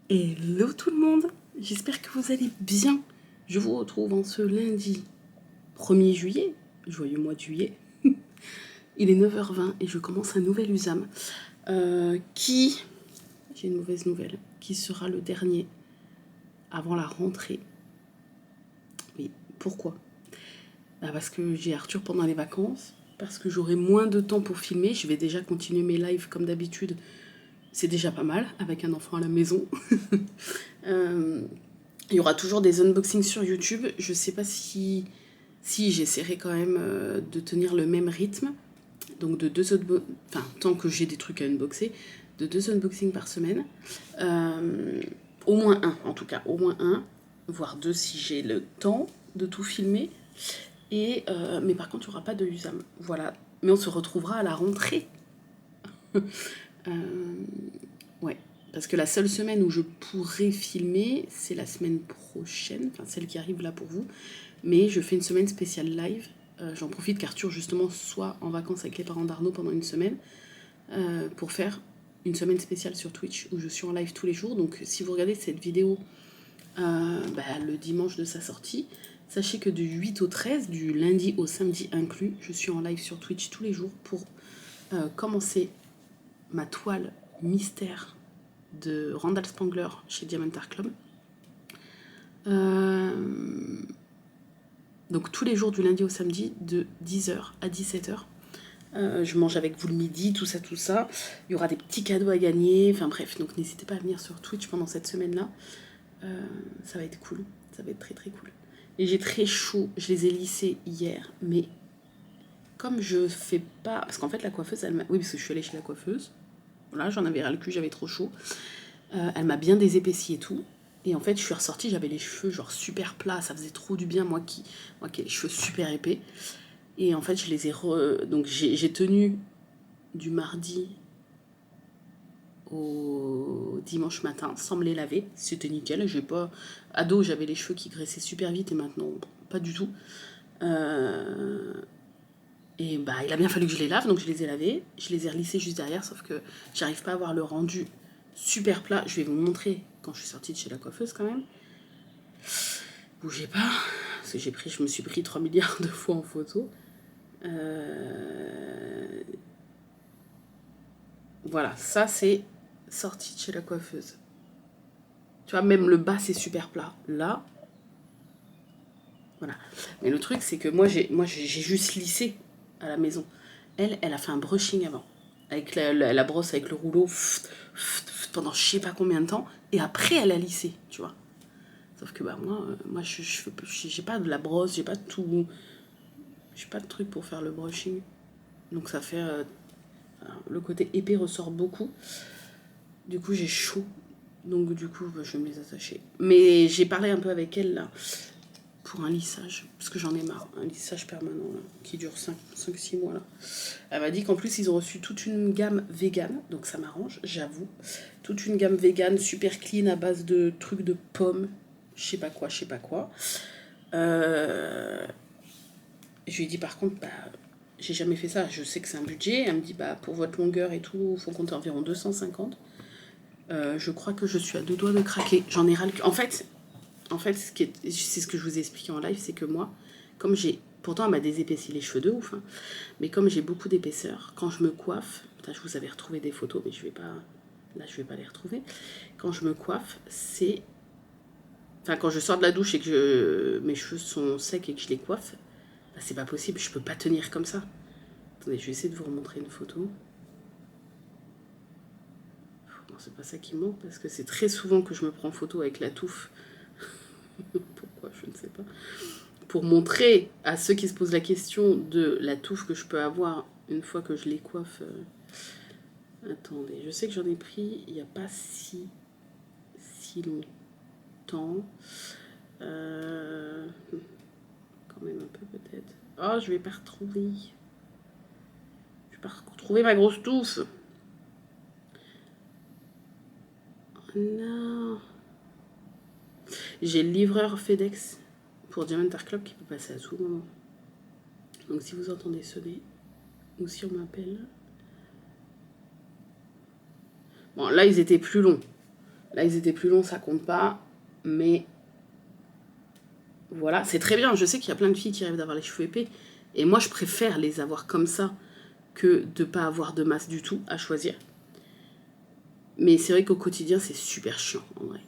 Hello tout le monde, j'espère que vous allez bien. Je vous retrouve en ce lundi 1er juillet, joyeux mois de juillet. Il est 9h20 et je commence un nouvel USAM j'ai une mauvaise nouvelle, qui sera le dernier avant la rentrée. Oui, pourquoi ? Parce que j'ai Arthur pendant les vacances, parce que j'aurai moins de temps pour filmer. Je vais déjà continuer mes lives comme d'habitude. C'est déjà pas mal avec un enfant à la maison. Il y aura toujours des unboxings sur YouTube. Je sais pas si j'essaierai quand même de tenir le même rythme. Donc de tant que j'ai des trucs à unboxer, de 2 unboxings par semaine. Au moins un, en tout cas, au moins un, voire 2 si j'ai le temps de tout filmer. Mais par contre, il n'y aura pas de USAM. Voilà. Mais on se retrouvera à la rentrée. Ouais. Parce que la seule semaine où je pourrais filmer, c'est la semaine prochaine, enfin celle qui arrive là pour vous. Mais je fais une semaine spéciale live. J'en profite qu'Arthur justement soit en vacances avec les parents d'Arnaud pendant une semaine pour faire une semaine spéciale sur Twitch où je suis en live tous les jours. Donc si vous regardez cette vidéo le dimanche de sa sortie, sachez que du 8 au 13, du lundi au samedi inclus, je suis en live sur Twitch tous les jours pour commencer ma toile mystère de Randall Spangler chez Diamond Art Club. Donc tous les jours du lundi au samedi de 10h à 17h. Je mange avec vous le midi, tout ça. Il y aura des petits cadeaux à gagner. Enfin bref, donc n'hésitez pas à venir sur Twitch pendant cette semaine-là. Ça va être cool. Ça va être très très cool. Et j'ai très chaud. Je les ai lissés hier. Mais comme je fais pas... Parce qu'en fait la coiffeuse, elle m'a... Oui, parce que je suis allée chez la coiffeuse. Voilà, j'en avais ras le cul, j'avais trop chaud. Elle m'a bien désépaissi et tout. Et en fait, je suis ressortie, j'avais les cheveux genre super plats. Ça faisait trop du bien, moi qui ai les cheveux super épais. Et en fait, je les ai... Donc j'ai tenu du mardi au dimanche matin sans me les laver. C'était nickel. J'ai pas... Ado, j'avais les cheveux qui graissaient super vite et maintenant, pas du tout. Et il a bien fallu que je les lave, donc je les ai lavés. Je les ai relissés juste derrière, sauf que j'arrive pas à avoir le rendu super plat. Je vais vous montrer quand je suis sortie de chez la coiffeuse quand même. Bougez pas, parce que je me suis pris 3 milliards de fois en photo. Voilà, ça c'est sorti de chez la coiffeuse. Tu vois, même le bas c'est super plat. Là, voilà. Mais le truc c'est que moi j'ai juste lissé à la maison. Elle a fait un brushing avant. Avec la brosse, avec le rouleau, pendant je sais pas combien de temps. Et après elle a lissé, tu vois. Sauf que moi j'ai pas de la brosse, j'ai pas de tout. J'ai pas de truc pour faire le brushing. Donc ça fait... le côté épais ressort beaucoup. Du coup j'ai chaud. Donc du coup je vais me les attacher. Mais j'ai parlé un peu avec elle là pour un lissage. Parce que j'en ai marre. Un lissage permanent là, qui dure 5-6 mois là. Elle m'a dit qu'en plus ils ont reçu toute une gamme vegan. Donc ça m'arrange, j'avoue. Toute une gamme vegan super clean à base de trucs de pommes. Je sais pas quoi. Je lui ai dit par contre, j'ai jamais fait ça, je sais que c'est un budget. Elle me dit, pour votre longueur et tout, il faut compter environ 250. Je crois que je suis à 2 doigts de craquer. J'en ai ras le cul. En fait c'est ce que je vous ai expliqué en live, c'est que moi, comme j'ai... Pourtant, elle m'a désépaissi les cheveux de ouf, hein, mais comme j'ai beaucoup d'épaisseur, quand je me coiffe... Putain, je vous avais retrouvé des photos, mais je vais pas les retrouver. Quand je me coiffe, c'est... Enfin, quand je sors de la douche et que mes cheveux sont secs et que je les coiffe, c'est pas possible, je peux pas tenir comme ça. Attendez, je vais essayer de vous remontrer une photo. Non, c'est pas ça qui manque, parce que c'est très souvent que je me prends photo avec la touffe. Pourquoi, je ne sais pas. Pour montrer à ceux qui se posent la question de la touffe que je peux avoir une fois que je les coiffe. Attendez, je sais que j'en ai pris il n'y a pas si longtemps. Quand même un peu peut-être. Oh, je vais pas retrouver. Je vais pas retrouver ma grosse touffe. Oh non. J'ai le livreur FedEx pour Diamond Art Club qui peut passer à tout moment. Donc si vous entendez sonner, ou si on m'appelle... Bon, là, ils étaient plus longs. Là, ils étaient plus longs, ça compte pas. Mais voilà, c'est très bien. Je sais qu'il y a plein de filles qui rêvent d'avoir les cheveux épais. Et moi, je préfère les avoir comme ça que de pas avoir de masse du tout à choisir. Mais c'est vrai qu'au quotidien, c'est super chiant, en vrai.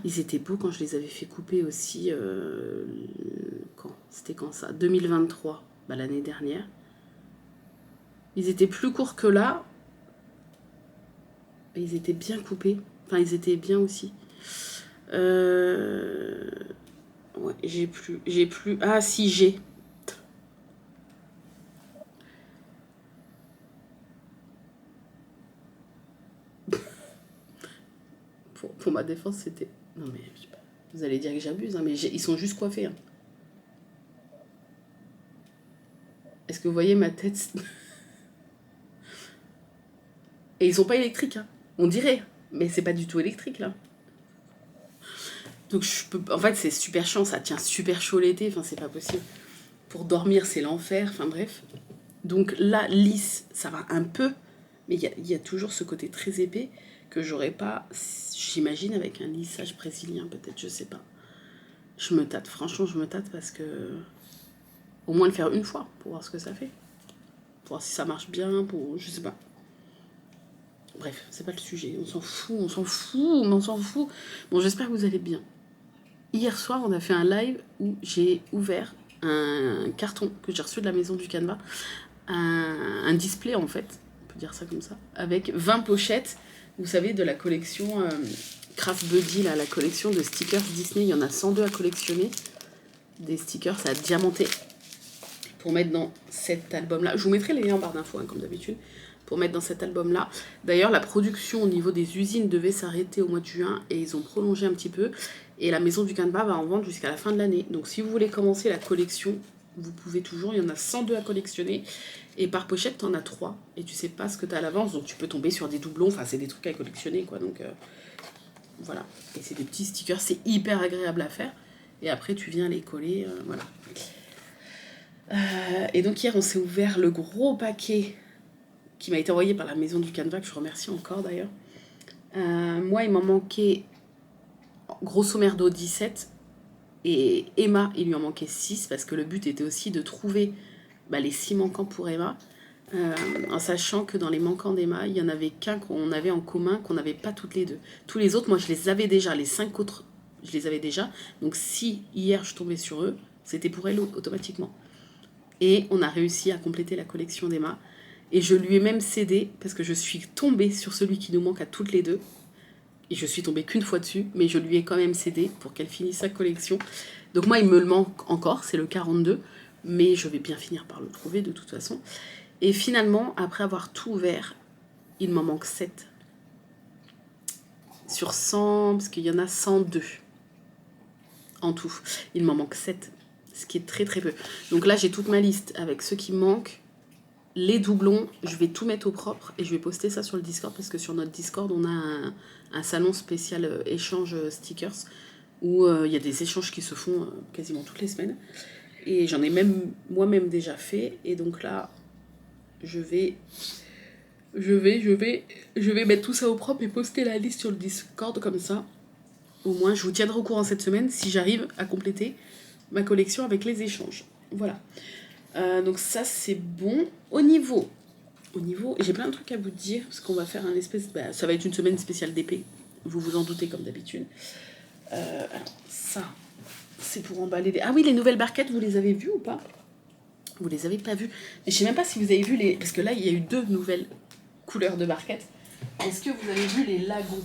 Ils étaient beaux quand je les avais fait couper aussi. C'était quand ça 2023, bah, l'année dernière. Ils étaient plus courts que là. Et ils étaient bien coupés. Enfin, ils étaient bien aussi. Ouais, j'ai plus. Ah, si, j'ai. Pour ma défense, c'était. Non, mais je sais pas. Vous allez dire que j'abuse, hein, mais ils sont juste coiffés. Hein. Est-ce que vous voyez ma tête? Et ils sont pas électriques, hein. On dirait, mais c'est pas du tout électrique là. Donc je peux. En fait, c'est super chiant, ça tient super chaud l'été, enfin, c'est pas possible. Pour dormir, c'est l'enfer, enfin bref. Donc là, lisse, ça va un peu, mais il y a toujours ce côté très épais que j'aurais pas, j'imagine, avec un lissage brésilien, peut-être, je sais pas. Je me tâte, franchement, je me tâte parce que. Au moins le faire une fois pour voir ce que ça fait. Pour voir si ça marche bien, pour. Je sais pas. Bref, c'est pas le sujet. On s'en fout, on s'en fout, mais on s'en fout. Bon, j'espère que vous allez bien. Hier soir, on a fait un live où j'ai ouvert un carton que j'ai reçu de la maison du Canva. Un display, en fait, on peut dire ça comme ça, avec 20 pochettes, vous savez, de la collection Craft Buddy, là, la collection de stickers Disney. Il y en a 102 à collectionner. Des stickers à diamanter pour mettre dans cet album-là. Je vous mettrai les liens en barre d'infos, hein, comme d'habitude, pour mettre dans cet album-là. D'ailleurs, la production au niveau des usines devait s'arrêter au mois de juin et ils ont prolongé un petit peu. Et la maison du Canva va en vendre jusqu'à la fin de l'année. Donc si vous voulez commencer la collection, vous pouvez toujours. Il y en a 102 à collectionner. Et par pochette, t'en as 3. Et tu sais pas ce que t'as à l'avance. Donc tu peux tomber sur des doublons. Enfin, c'est des trucs à collectionner, quoi. Donc voilà. Et c'est des petits stickers. C'est hyper agréable à faire. Et après, tu viens les coller. Voilà. Et donc hier, on s'est ouvert le gros paquet qui m'a été envoyé par la maison du Canva, que je remercie encore d'ailleurs. Moi, il m'en manquait grosso merdo 17. Et Emma, il lui en manquait 6 parce que le but était aussi de trouver les 6 manquants pour Emma. En sachant que dans les manquants d'Emma, il y en avait qu'un qu'on avait en commun, qu'on n'avait pas toutes les deux. Tous les autres, moi, je les avais déjà. Les 5 autres, je les avais déjà. Donc si hier, je tombais sur eux, c'était pour elle automatiquement. Et on a réussi à compléter la collection d'Emma. Et je lui ai même cédé, parce que je suis tombée sur celui qui nous manque à toutes les deux. Et je suis tombée qu'une fois dessus, mais je lui ai quand même cédé pour qu'elle finisse sa collection. Donc moi, il me le manque encore, c'est le 42, mais je vais bien finir par le trouver de toute façon. Et finalement, après avoir tout ouvert, il m'en manque 7. Sur 100, parce qu'il y en a 102 en tout. Il m'en manque 7, ce qui est très très peu. Donc là, j'ai toute ma liste avec ceux qui me manquent. Les doublons, je vais tout mettre au propre et je vais poster ça sur le Discord parce que sur notre Discord, on a un salon spécial échange stickers où il y a des échanges qui se font quasiment toutes les semaines. Et j'en ai même moi-même déjà fait. Et donc là, je vais mettre tout ça au propre et poster la liste sur le Discord comme ça. Au moins, je vous tiendrai au courant cette semaine si j'arrive à compléter ma collection avec les échanges. Voilà. Donc ça c'est bon. Au niveau, j'ai plein de trucs à vous dire parce qu'on va faire un espèce, ça va être une semaine spéciale d'épée. Vous vous en doutez comme d'habitude. Alors ça, c'est pour emballer les. Ah oui, les nouvelles barquettes, vous les avez vues ou pas? Vous les avez pas vues. Mais je sais même pas si vous avez vu les, parce que là il y a eu 2 nouvelles couleurs de barquettes. Est-ce que vous avez vu les lagons?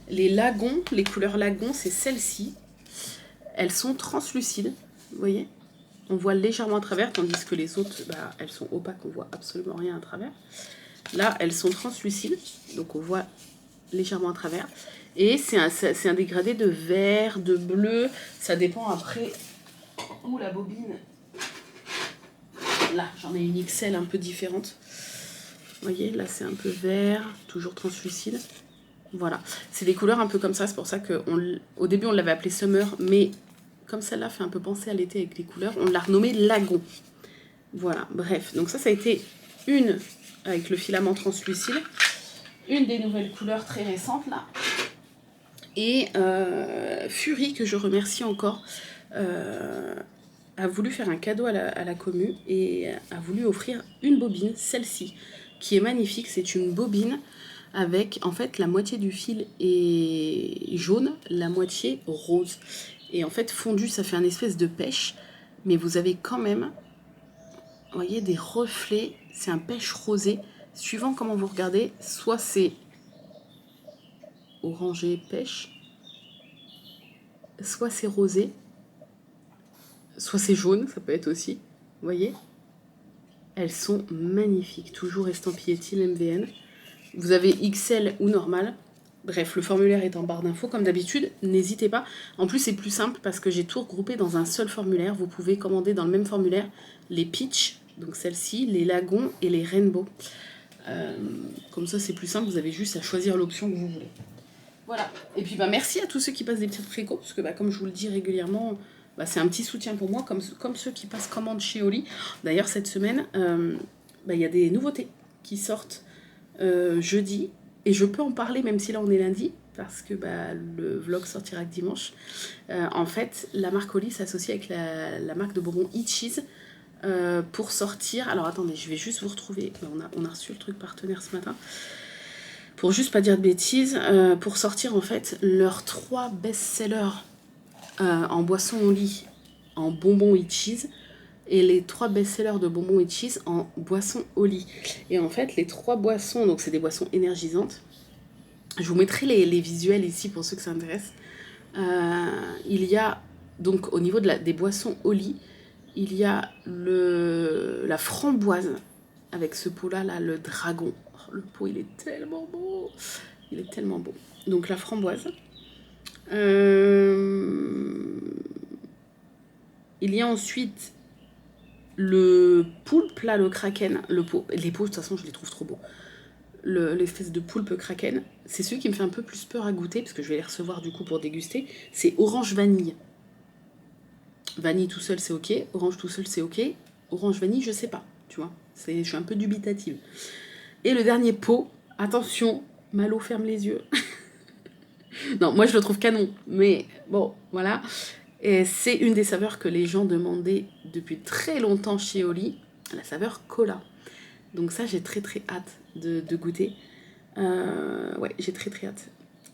Les lagons, les couleurs lagons, c'est celles-ci. Elles sont translucides, vous voyez? On voit légèrement à travers, tandis que les autres, elles sont opaques, on voit absolument rien à travers. Là, elles sont translucides, donc on voit légèrement à travers. Et c'est un dégradé de vert, de bleu, ça dépend après où la bobine. Là, j'en ai une XL un peu différente. Vous voyez, là c'est un peu vert, toujours translucide. Voilà, c'est des couleurs un peu comme ça, c'est pour ça qu'au début on l'avait appelé Summer, mais comme celle-là fait un peu penser à l'été avec les couleurs, on l'a renommée Lagon. Voilà, bref. Donc ça a été une avec le filament translucide. Une des nouvelles couleurs très récentes là. Et Fury, que je remercie encore, a voulu faire un cadeau à la commu et a voulu offrir une bobine, celle-ci, qui est magnifique. C'est une bobine avec, en fait, la moitié du fil est jaune, la moitié rose. Et en fait, fondu, ça fait un espèce de pêche, mais vous avez quand même, vous voyez, des reflets. C'est un pêche rosé. Suivant comment vous regardez, soit c'est orangé pêche, soit c'est rosé, soit c'est jaune, ça peut être aussi. Vous voyez, elles sont magnifiques, toujours estampillées Team MVN. Vous avez XL ou normal. Bref, le formulaire est en barre d'infos comme d'habitude, n'hésitez pas. En plus, c'est plus simple parce que j'ai tout regroupé dans un seul formulaire. Vous pouvez commander dans le même formulaire les Peach, donc celle-ci, les Lagons et les Rainbow. Comme ça, c'est plus simple, vous avez juste à choisir l'option que vous voulez. Voilà. Et puis merci à tous ceux qui passent des petites précos, parce que comme je vous le dis régulièrement, c'est un petit soutien pour moi, comme ceux qui passent commande chez Oli. D'ailleurs, cette semaine, il y a des nouveautés qui sortent jeudi, et je peux en parler même si là on est lundi, parce que le vlog sortira que dimanche. En fait, la marque Oli s'associe avec la marque de bonbons Itchies pour sortir. Alors attendez, je vais juste vous retrouver. On a reçu le truc partenaire ce matin. Pour juste pas dire de bêtises, pour sortir en fait leurs 3 best-sellers en boisson au lit, en bonbons Itchies, et les 3 best-sellers de bonbons Itchies en boisson au lit. Et en fait, les 3 boissons, donc c'est des boissons énergisantes. Je vous mettrai les visuels ici pour ceux que ça intéresse. Il y a, donc au niveau des boissons au lit, il y a la framboise, avec ce pot-là, le dragon. Oh, le pot, il est tellement beau. Il est tellement beau. Donc la framboise. Il y a ensuite le poulpe, là, le kraken. Les pots, de toute façon, je les trouve trop beaux. L'espèce de poulpe kraken. C'est celui qui me fait un peu plus peur à goûter, parce que je vais les recevoir du coup pour déguster. C'est orange vanille. Vanille tout seul, c'est ok. Orange tout seul, c'est ok. Orange vanille, je sais pas, tu vois. Je suis un peu dubitative. Et le dernier pot, attention, Malo ferme les yeux. Non, moi je le trouve canon, mais bon, voilà. Et c'est une des saveurs que les gens demandaient depuis très longtemps chez Oli, la saveur cola. Donc ça, j'ai très très hâte de goûter. Ouais, j'ai très très hâte.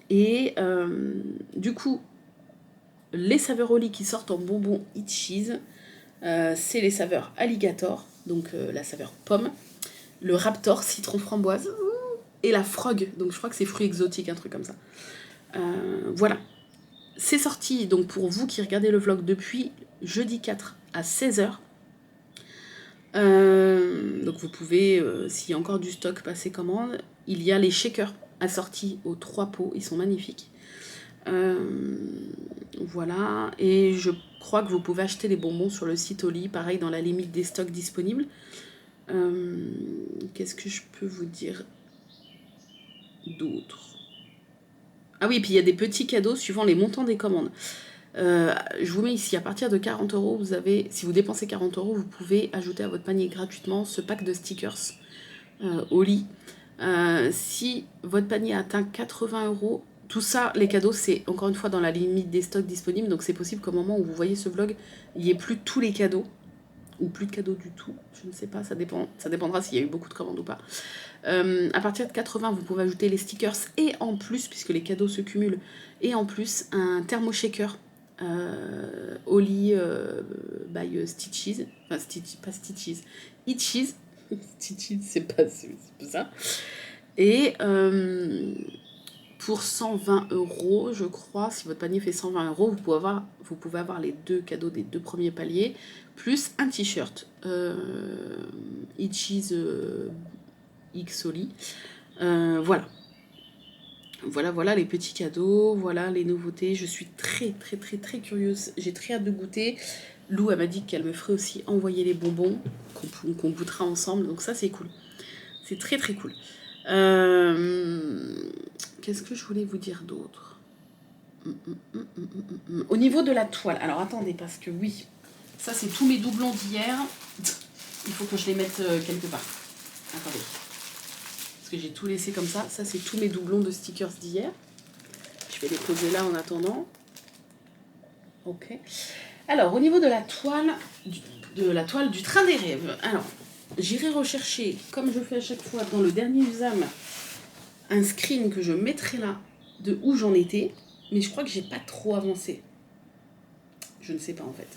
Et du coup, les saveurs Oli qui sortent en bonbons Itchies, c'est les saveurs alligator, donc la saveur pomme, le raptor citron framboise, et la frog, donc je crois que c'est fruits exotiques, un truc comme ça. Voilà. C'est sorti, donc pour vous qui regardez le vlog depuis jeudi 4 à 16h. Donc vous pouvez, s'il y a encore du stock, passer commande. Il y a les shakers assortis aux 3 pots, ils sont magnifiques. Voilà, et je crois que vous pouvez acheter les bonbons sur le site Oli, pareil dans la limite des stocks disponibles. Qu'est-ce que je peux vous dire d'autre? Ah oui, et puis il y a des petits cadeaux suivant les montants des commandes. Je vous mets ici, à partir de 40 €, vous avez, si vous dépensez 40 €, vous pouvez ajouter à votre panier gratuitement ce pack de stickers Oli. Si votre panier atteint 80 €, tout ça, les cadeaux, c'est encore une fois dans la limite des stocks disponibles, donc c'est possible qu'au moment où vous voyez ce vlog, il n'y ait plus tous les cadeaux, ou plus de cadeaux du tout, je ne sais pas, ça dépendra s'il y a eu beaucoup de commandes ou pas. À partir de 80, vous pouvez ajouter les stickers, et en plus, puisque les cadeaux se cumulent, et en plus, un thermoshaker Oli by Stitches, enfin pas Stitches, Itchies, Stitches, c'est pas ça. Et pour 120 €, je crois, si votre panier fait 120 €, vous pouvez avoir les 2 cadeaux des 2 premiers paliers, plus un t-shirt Itchies X Oli. Voilà. Voilà les petits cadeaux, voilà les nouveautés. Je suis très très très très curieuse. J'ai très hâte de goûter. Lou, elle m'a dit qu'elle me ferait aussi envoyer les bonbons qu'on goûtera ensemble. Donc ça, c'est cool. C'est très très cool. Qu'est-ce que je voulais vous dire d'autre? Au niveau de la toile. Alors attendez, parce que oui, ça c'est tous mes doublons d'hier. Il faut que je les mette quelque part. Attendez. que j'ai tout laissé comme ça. Ça, c'est tous mes doublons de stickers d'hier. Je vais les poser là en attendant. Ok. Alors, au niveau de la toile du train des rêves, alors, j'irai rechercher, comme je fais à chaque fois dans le dernier Usam, un screen que je mettrai là de où j'en étais, mais je crois que j'ai pas trop avancé. Je ne sais pas en fait.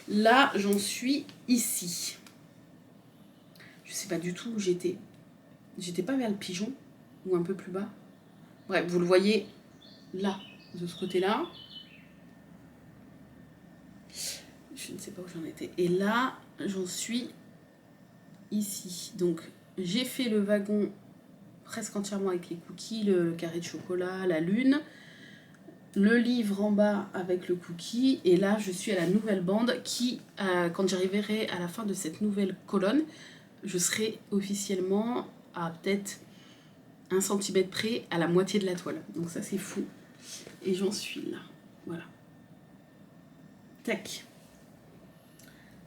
Là, j'en suis ici. Je sais pas du tout où j'étais. J'étais pas vers le pigeon ou un peu plus bas. Bref, vous le voyez là, de ce côté-là. Je ne sais pas où j'en étais. Et là, j'en suis ici. Donc, j'ai fait le wagon presque entièrement avec les cookies, le carré de chocolat, la lune, le livre en bas avec le cookie. Et là, je suis à la nouvelle bande qui, quand j'arriverai à la fin de cette nouvelle colonne, je serai officiellement à peut-être 1 cm près à la moitié de la toile. Donc ça, c'est fou. Et j'en suis là. Voilà. Tac.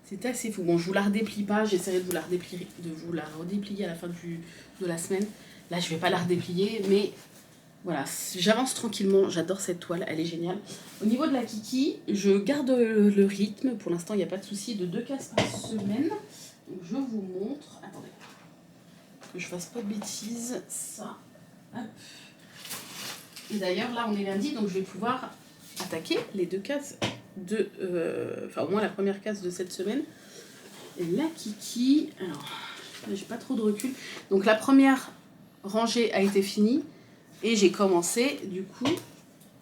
C'est assez fou. Bon, je vous la redéplie pas. J'essaierai de vous la redéplier à la fin de la semaine. Là, je vais pas la redéplier, mais voilà, j'avance tranquillement. J'adore cette toile, elle est géniale. Au niveau de la Kiki, je garde le rythme. Pour l'instant, il n'y a pas de souci, de 2 cases par semaine. Donc, je vous montre. Attendez, que je fasse pas de bêtises. Ça, hop. Et d'ailleurs, là, on est lundi, donc je vais pouvoir attaquer les 2 cases enfin, au moins la première case de cette semaine. Et la Kiki, alors, là, j'ai pas trop de recul. Donc, la première rangée a été finie et j'ai commencé, du coup,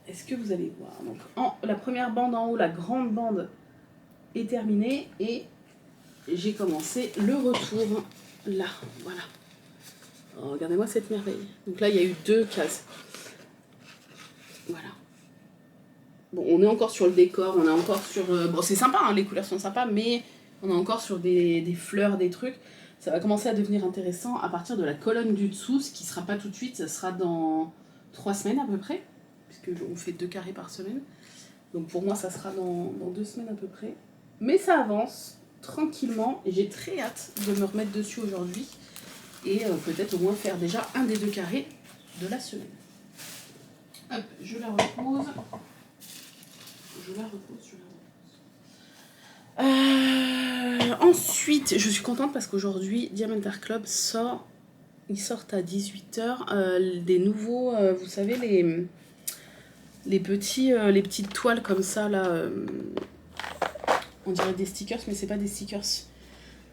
est-ce que vous allez voir? Donc, la première bande en haut, la grande bande est terminée et j'ai commencé le retour là, voilà. Oh, regardez-moi cette merveille. Donc là, il y a eu 2 cases. Voilà. Bon, on est encore sur le décor, on est encore sur... bon, c'est sympa, hein, les couleurs sont sympas, mais on est encore sur des fleurs, des trucs. Ça va commencer à devenir intéressant à partir de la colonne du dessous, ce qui ne sera pas tout de suite, ça sera dans 3 semaines à peu près, puisqu'on fait 2 carrés par semaine. Donc pour moi, ça sera dans 2 semaines à peu près. Mais ça avance tranquillement, et j'ai très hâte de me remettre dessus aujourd'hui, et peut-être au moins faire déjà un des 2 carrés de la semaine. Hop, je la repose. Ensuite, je suis contente parce qu'aujourd'hui, Diamond Art Club sort. Ils sortent à 18h des nouveaux, vous savez, les petites toiles comme ça, là. On dirait des stickers, mais c'est pas des stickers.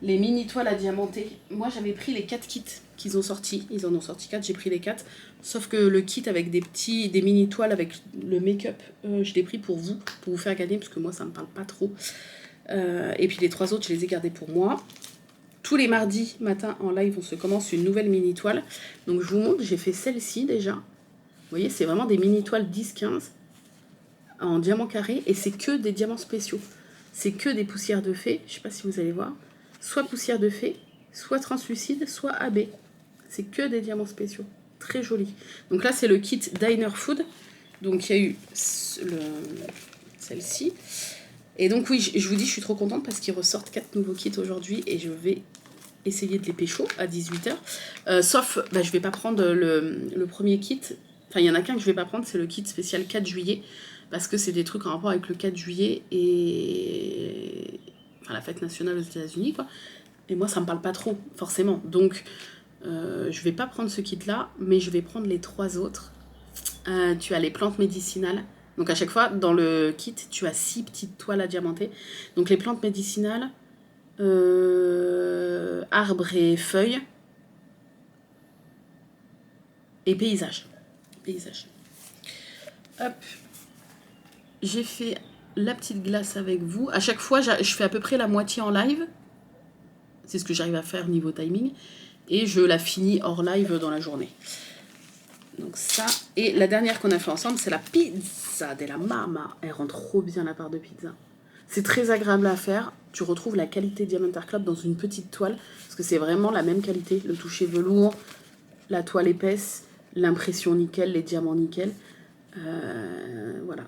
Les mini toiles à diamanter. Moi, j'avais pris les 4 kits qu'ils ont sortis. Ils en ont sorti 4, j'ai pris les 4. Sauf que le kit avec des mini toiles avec le make-up, je l'ai pris pour vous faire gagner, parce que moi, ça me parle pas trop. Et puis les 3 autres, je les ai gardés pour moi. Tous les mardis matin en live, on se commence une nouvelle mini toile. Donc, je vous montre, j'ai fait celle-ci déjà. Vous voyez, c'est vraiment des mini toiles 10-15 en diamant carré. Et c'est que des diamants spéciaux. C'est que des poussières de fée. Je sais pas si vous allez voir. Soit poussière de fée, soit translucide, soit AB. C'est que des diamants spéciaux. Très joli. Donc là, c'est le kit Diner Food. Donc il y a eu celle-ci. Et donc oui, je vous dis, je suis trop contente parce qu'ils ressortent 4 nouveaux kits aujourd'hui et je vais essayer de les pécho à 18h. Sauf, je vais pas prendre le premier kit. Enfin, il y en a qu'un que je vais pas prendre, c'est le kit spécial 4 juillet. Parce que c'est des trucs en rapport avec le 4 juillet et... Enfin, la fête nationale aux États-Unis, quoi. Et moi, ça me parle pas trop, forcément. Donc, je vais pas prendre ce kit-là, mais je vais prendre les 3 autres. Tu as les plantes médicinales. Donc, à chaque fois, dans le kit, tu as 6 petites toiles à diamanter. Donc, les plantes médicinales, arbres et feuilles, et paysages. Hop. J'ai fait la petite glace avec vous. À chaque fois, je fais à peu près la moitié en live. C'est ce que j'arrive à faire niveau timing. Et je la finis hors live dans la journée. Donc ça. Et la dernière qu'on a fait ensemble, c'est la pizza de la mama. Elle rend trop bien la part de pizza. C'est très agréable à faire. Tu retrouves la qualité Diamond Art Club dans une petite toile. Parce que c'est vraiment la même qualité. Le toucher velours, la toile épaisse, l'impression nickel, les diamants nickel. Voilà.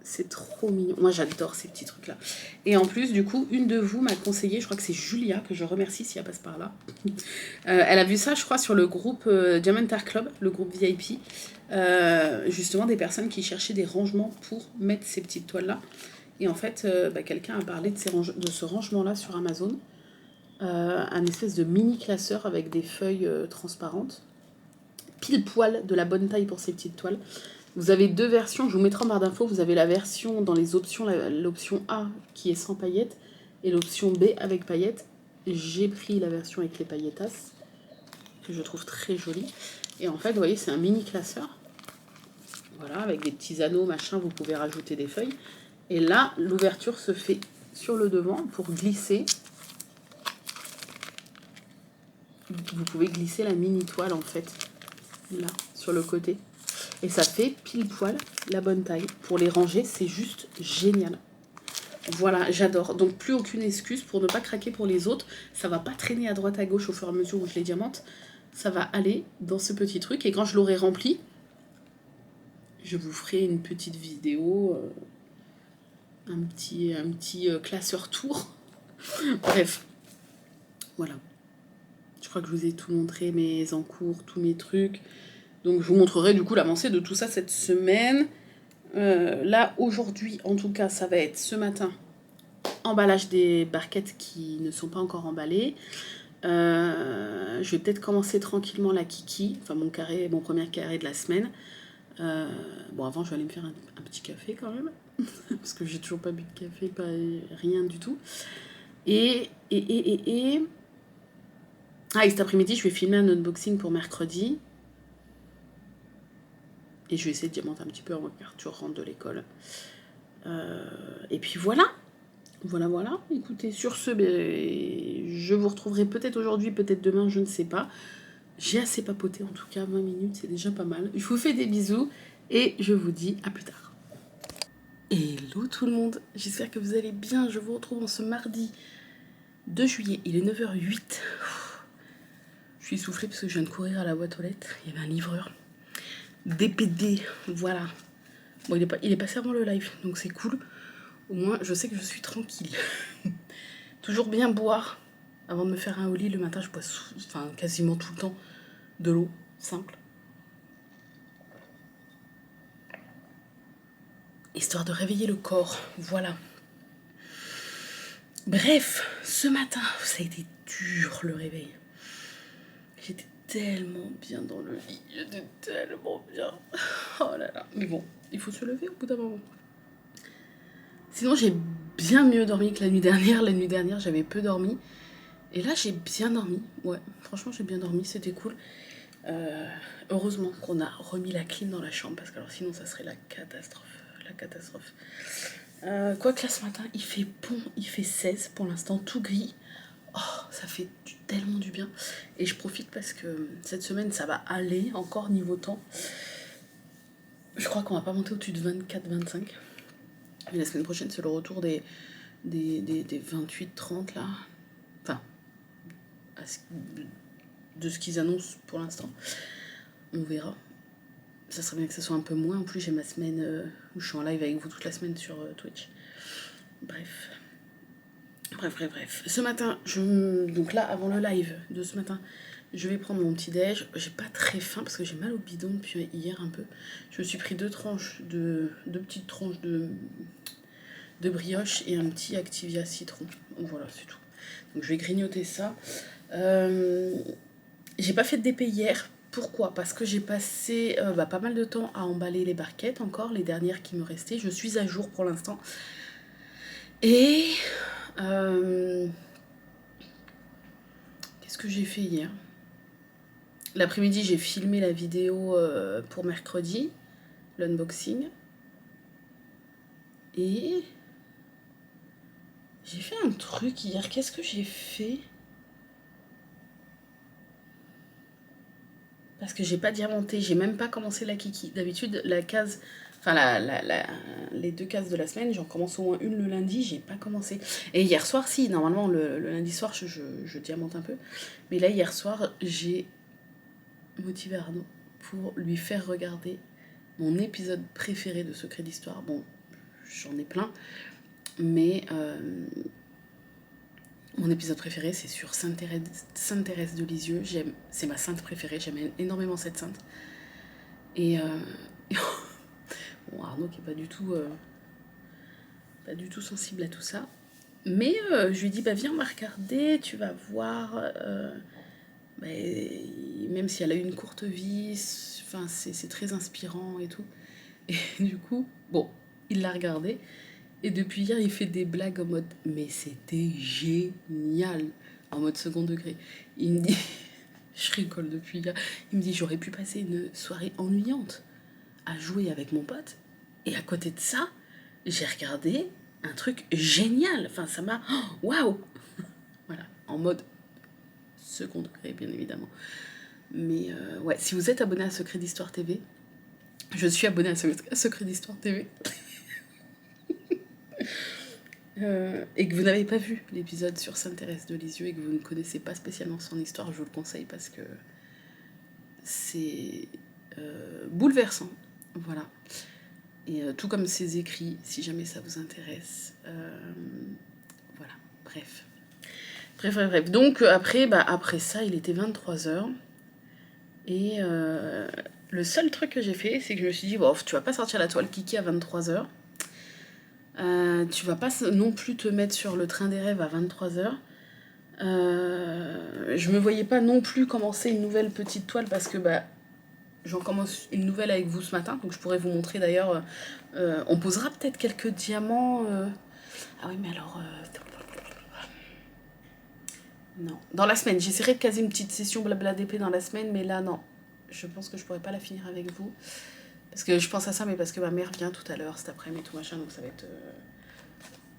C'est trop mignon. Moi, j'adore ces petits trucs-là. Et en plus, du coup, une de vous m'a conseillé, je crois que c'est Julia, que je remercie si elle passe par là. Elle a vu ça, je crois, sur le groupe Diamond Art Club, le groupe VIP. Justement, des personnes qui cherchaient des rangements pour mettre ces petites toiles-là. Et en fait, quelqu'un a parlé de ce rangement-là sur Amazon. Un espèce de mini classeur avec des feuilles transparentes. Pile poil de la bonne taille pour ces petites toiles. Vous avez deux versions, je vous mettrai en barre d'infos. Vous avez la version dans les options, l'option A qui est sans paillettes et l'option B avec paillettes. J'ai pris la version avec les pailletas, que je trouve très jolie. Et en fait, vous voyez, c'est un mini classeur. Voilà, avec des petits anneaux, machin, vous pouvez rajouter des feuilles. Et là, l'ouverture se fait sur le devant pour glisser. Vous pouvez glisser la mini toile, en fait, là, sur le côté. Et ça fait pile poil la bonne taille. Pour les ranger, c'est juste génial. Voilà, j'adore. Donc plus aucune excuse pour ne pas craquer pour les autres. Ça va pas traîner à droite à gauche au fur et à mesure où je les diamante. Ça va aller dans ce petit truc. Et quand je l'aurai rempli, je vous ferai une petite vidéo, un petit classeur tour. Bref, voilà. Je crois que je vous ai tout montré, mes encours, tous mes trucs. Donc je vous montrerai du coup l'avancée de tout ça cette semaine. Là, aujourd'hui, en tout cas, ça va être ce matin, emballage des barquettes qui ne sont pas encore emballées. Je vais peut-être commencer tranquillement la kiki, enfin mon premier carré de la semaine. Bon, avant, je vais aller me faire un petit café quand même, parce que j'ai toujours pas bu de café, pas rien du tout. Et cet après-midi, je vais filmer un unboxing pour mercredi. Et je vais essayer de diamanter un petit peu avant qu'Arthur rentre de l'école. Et puis voilà. Voilà. Écoutez, sur ce, je vous retrouverai peut-être aujourd'hui, peut-être demain, je ne sais pas. J'ai assez papoté, en tout cas, 20 minutes, c'est déjà pas mal. Je vous fais des bisous et je vous dis à plus tard. Hello tout le monde, j'espère que vous allez bien. Je vous retrouve en ce mardi 2 juillet, il est 9h08. Je suis essoufflée parce que je viens de courir à la boîte aux lettres. Il y avait un livreur. DPD, voilà. Bon, il est passé avant le live, donc c'est cool. Au moins, je sais que je suis tranquille. Toujours bien boire. Avant de me faire un au lit, le matin, je bois quasiment tout le temps de l'eau, simple. Histoire de réveiller le corps, voilà. Bref, ce matin, ça a été dur le réveil. J'étais tellement bien dans le lit, j'étais tellement bien. Oh là là, mais bon, il faut se lever au bout d'un moment. Sinon, j'ai bien mieux dormi que la nuit dernière. La nuit dernière, j'avais peu dormi. Et là, j'ai bien dormi. Ouais, franchement, j'ai bien dormi, c'était cool. Heureusement qu'on a remis la clim dans la chambre, parce que alors sinon, ça serait la catastrophe. Quoique là, ce matin, il fait bon, il fait 16 pour l'instant, tout gris. Oh, ça fait tellement du bien. Et je profite parce que cette semaine, ça va aller encore niveau temps. Je crois qu'on va pas monter au-dessus de 24-25. Mais la semaine prochaine, c'est le retour des 28-30 là. Enfin, de ce qu'ils annoncent pour l'instant. On verra. Ça serait bien que ça soit un peu moins. En plus, j'ai ma semaine où je suis en live avec vous toute la semaine sur Twitch. Bref. Ce matin, donc là, avant le live de ce matin, je vais prendre mon petit déj. J'ai pas très faim parce que j'ai mal au bidon depuis hier un peu. Je me suis pris deux petites tranches de brioche et un petit Activia citron. Donc voilà, c'est tout. Donc je vais grignoter ça. J'ai pas fait de DP hier. Pourquoi ? Parce que j'ai passé pas mal de temps à emballer les barquettes encore, les dernières qui me restaient. Je suis à jour pour l'instant. Et qu'est-ce que j'ai fait hier ? L'après-midi, j'ai filmé la vidéo pour mercredi, l'unboxing. Et j'ai fait un truc hier. Qu'est-ce que j'ai fait ? Parce que j'ai pas diamanté, j'ai même pas commencé la kiki. D'habitude, la case, enfin les 2 cases de la semaine, j'en commence au moins une le lundi, j'ai pas commencé. Et hier soir, si, normalement le lundi soir, je diamante un peu. Mais là, hier soir, j'ai motivé Arnaud pour lui faire regarder mon épisode préféré de Secret d'Histoire. Bon, j'en ai plein. Mais mon épisode préféré, c'est sur Sainte-Thérèse de Lisieux. C'est ma sainte préférée, j'aime énormément cette sainte. Et bon, Arnaud qui est pas du tout sensible à tout ça. Mais je lui dis, bah viens, on va regarder, tu vas voir. Même si elle a eu une courte vie, c'est très inspirant et tout. Et du coup, bon, il l'a regardé. Et depuis hier, il fait des blagues en mode, mais c'était génial, en mode second degré. Il me dit, je rigole depuis hier, il me dit, j'aurais pu passer une soirée ennuyante à jouer avec mon pote. Et à côté de ça, j'ai regardé un truc génial. Enfin, ça m'a... Waouh. Voilà, en mode second degré, bien évidemment. Mais ouais, si vous êtes abonné à Secret d'Histoire TV, je suis abonnée à Secret d'Histoire TV, et que vous n'avez pas vu l'épisode sur Sainte-Thérèse de Lisieux et que vous ne connaissez pas spécialement son histoire, je vous le conseille parce que c'est bouleversant. Voilà. Et tout comme ses écrits, si jamais ça vous intéresse. Voilà, bref. Bref. Donc après ça, il était 23h. Et le seul truc que j'ai fait, c'est que je me suis dit, bon, tu vas pas sortir la toile Kiki à 23h. Tu vas pas non plus te mettre sur le train des rêves à 23h. Je me voyais pas non plus commencer une nouvelle petite toile parce que j'en commence une nouvelle avec vous ce matin, donc je pourrais vous montrer d'ailleurs. On posera peut-être quelques diamants. Ah oui, mais alors. Non. Dans la semaine, j'essaierai de caser une petite session blabla d'épée dans la semaine, mais là, non. Je pense que je pourrais pas la finir avec vous. Parce que je pense à ça, mais parce que ma mère vient tout à l'heure cet après-midi et tout machin, donc ça va être.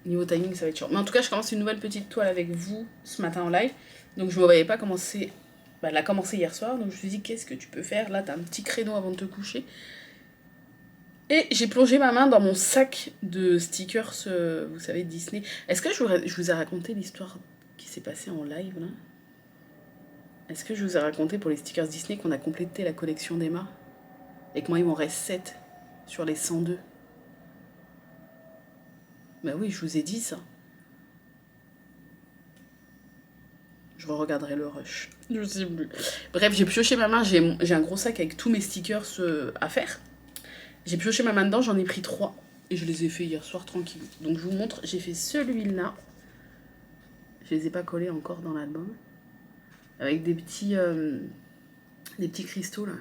Niveau timing, ça va être chiant. Mais en tout cas, je commence une nouvelle petite toile avec vous ce matin en live. Donc je me voyais pas commencer. Elle a commencé hier soir, donc je me suis dit, qu'est-ce que tu peux faire? Là, t'as un petit créneau avant de te coucher. Et j'ai plongé ma main dans mon sac de stickers, vous savez, Disney. Est-ce que je vous ai raconté l'histoire qui s'est passée en live, là? Est-ce que je vous ai raconté pour les stickers Disney qu'on a complété la collection d'Emma? Et que moi, il m'en reste 7 sur les 102. Bah oui, je vous ai dit ça. Je regarderai le rush. Je sais plus. Bref, j'ai pioché ma main. J'ai un gros sac avec tous mes stickers à faire. J'ai pioché ma main dedans, j'en ai pris 3. Et je les ai fait hier soir tranquille. Donc je vous montre, j'ai fait celui-là. Je les ai pas collés encore dans l'album. Avec des petits cristaux là.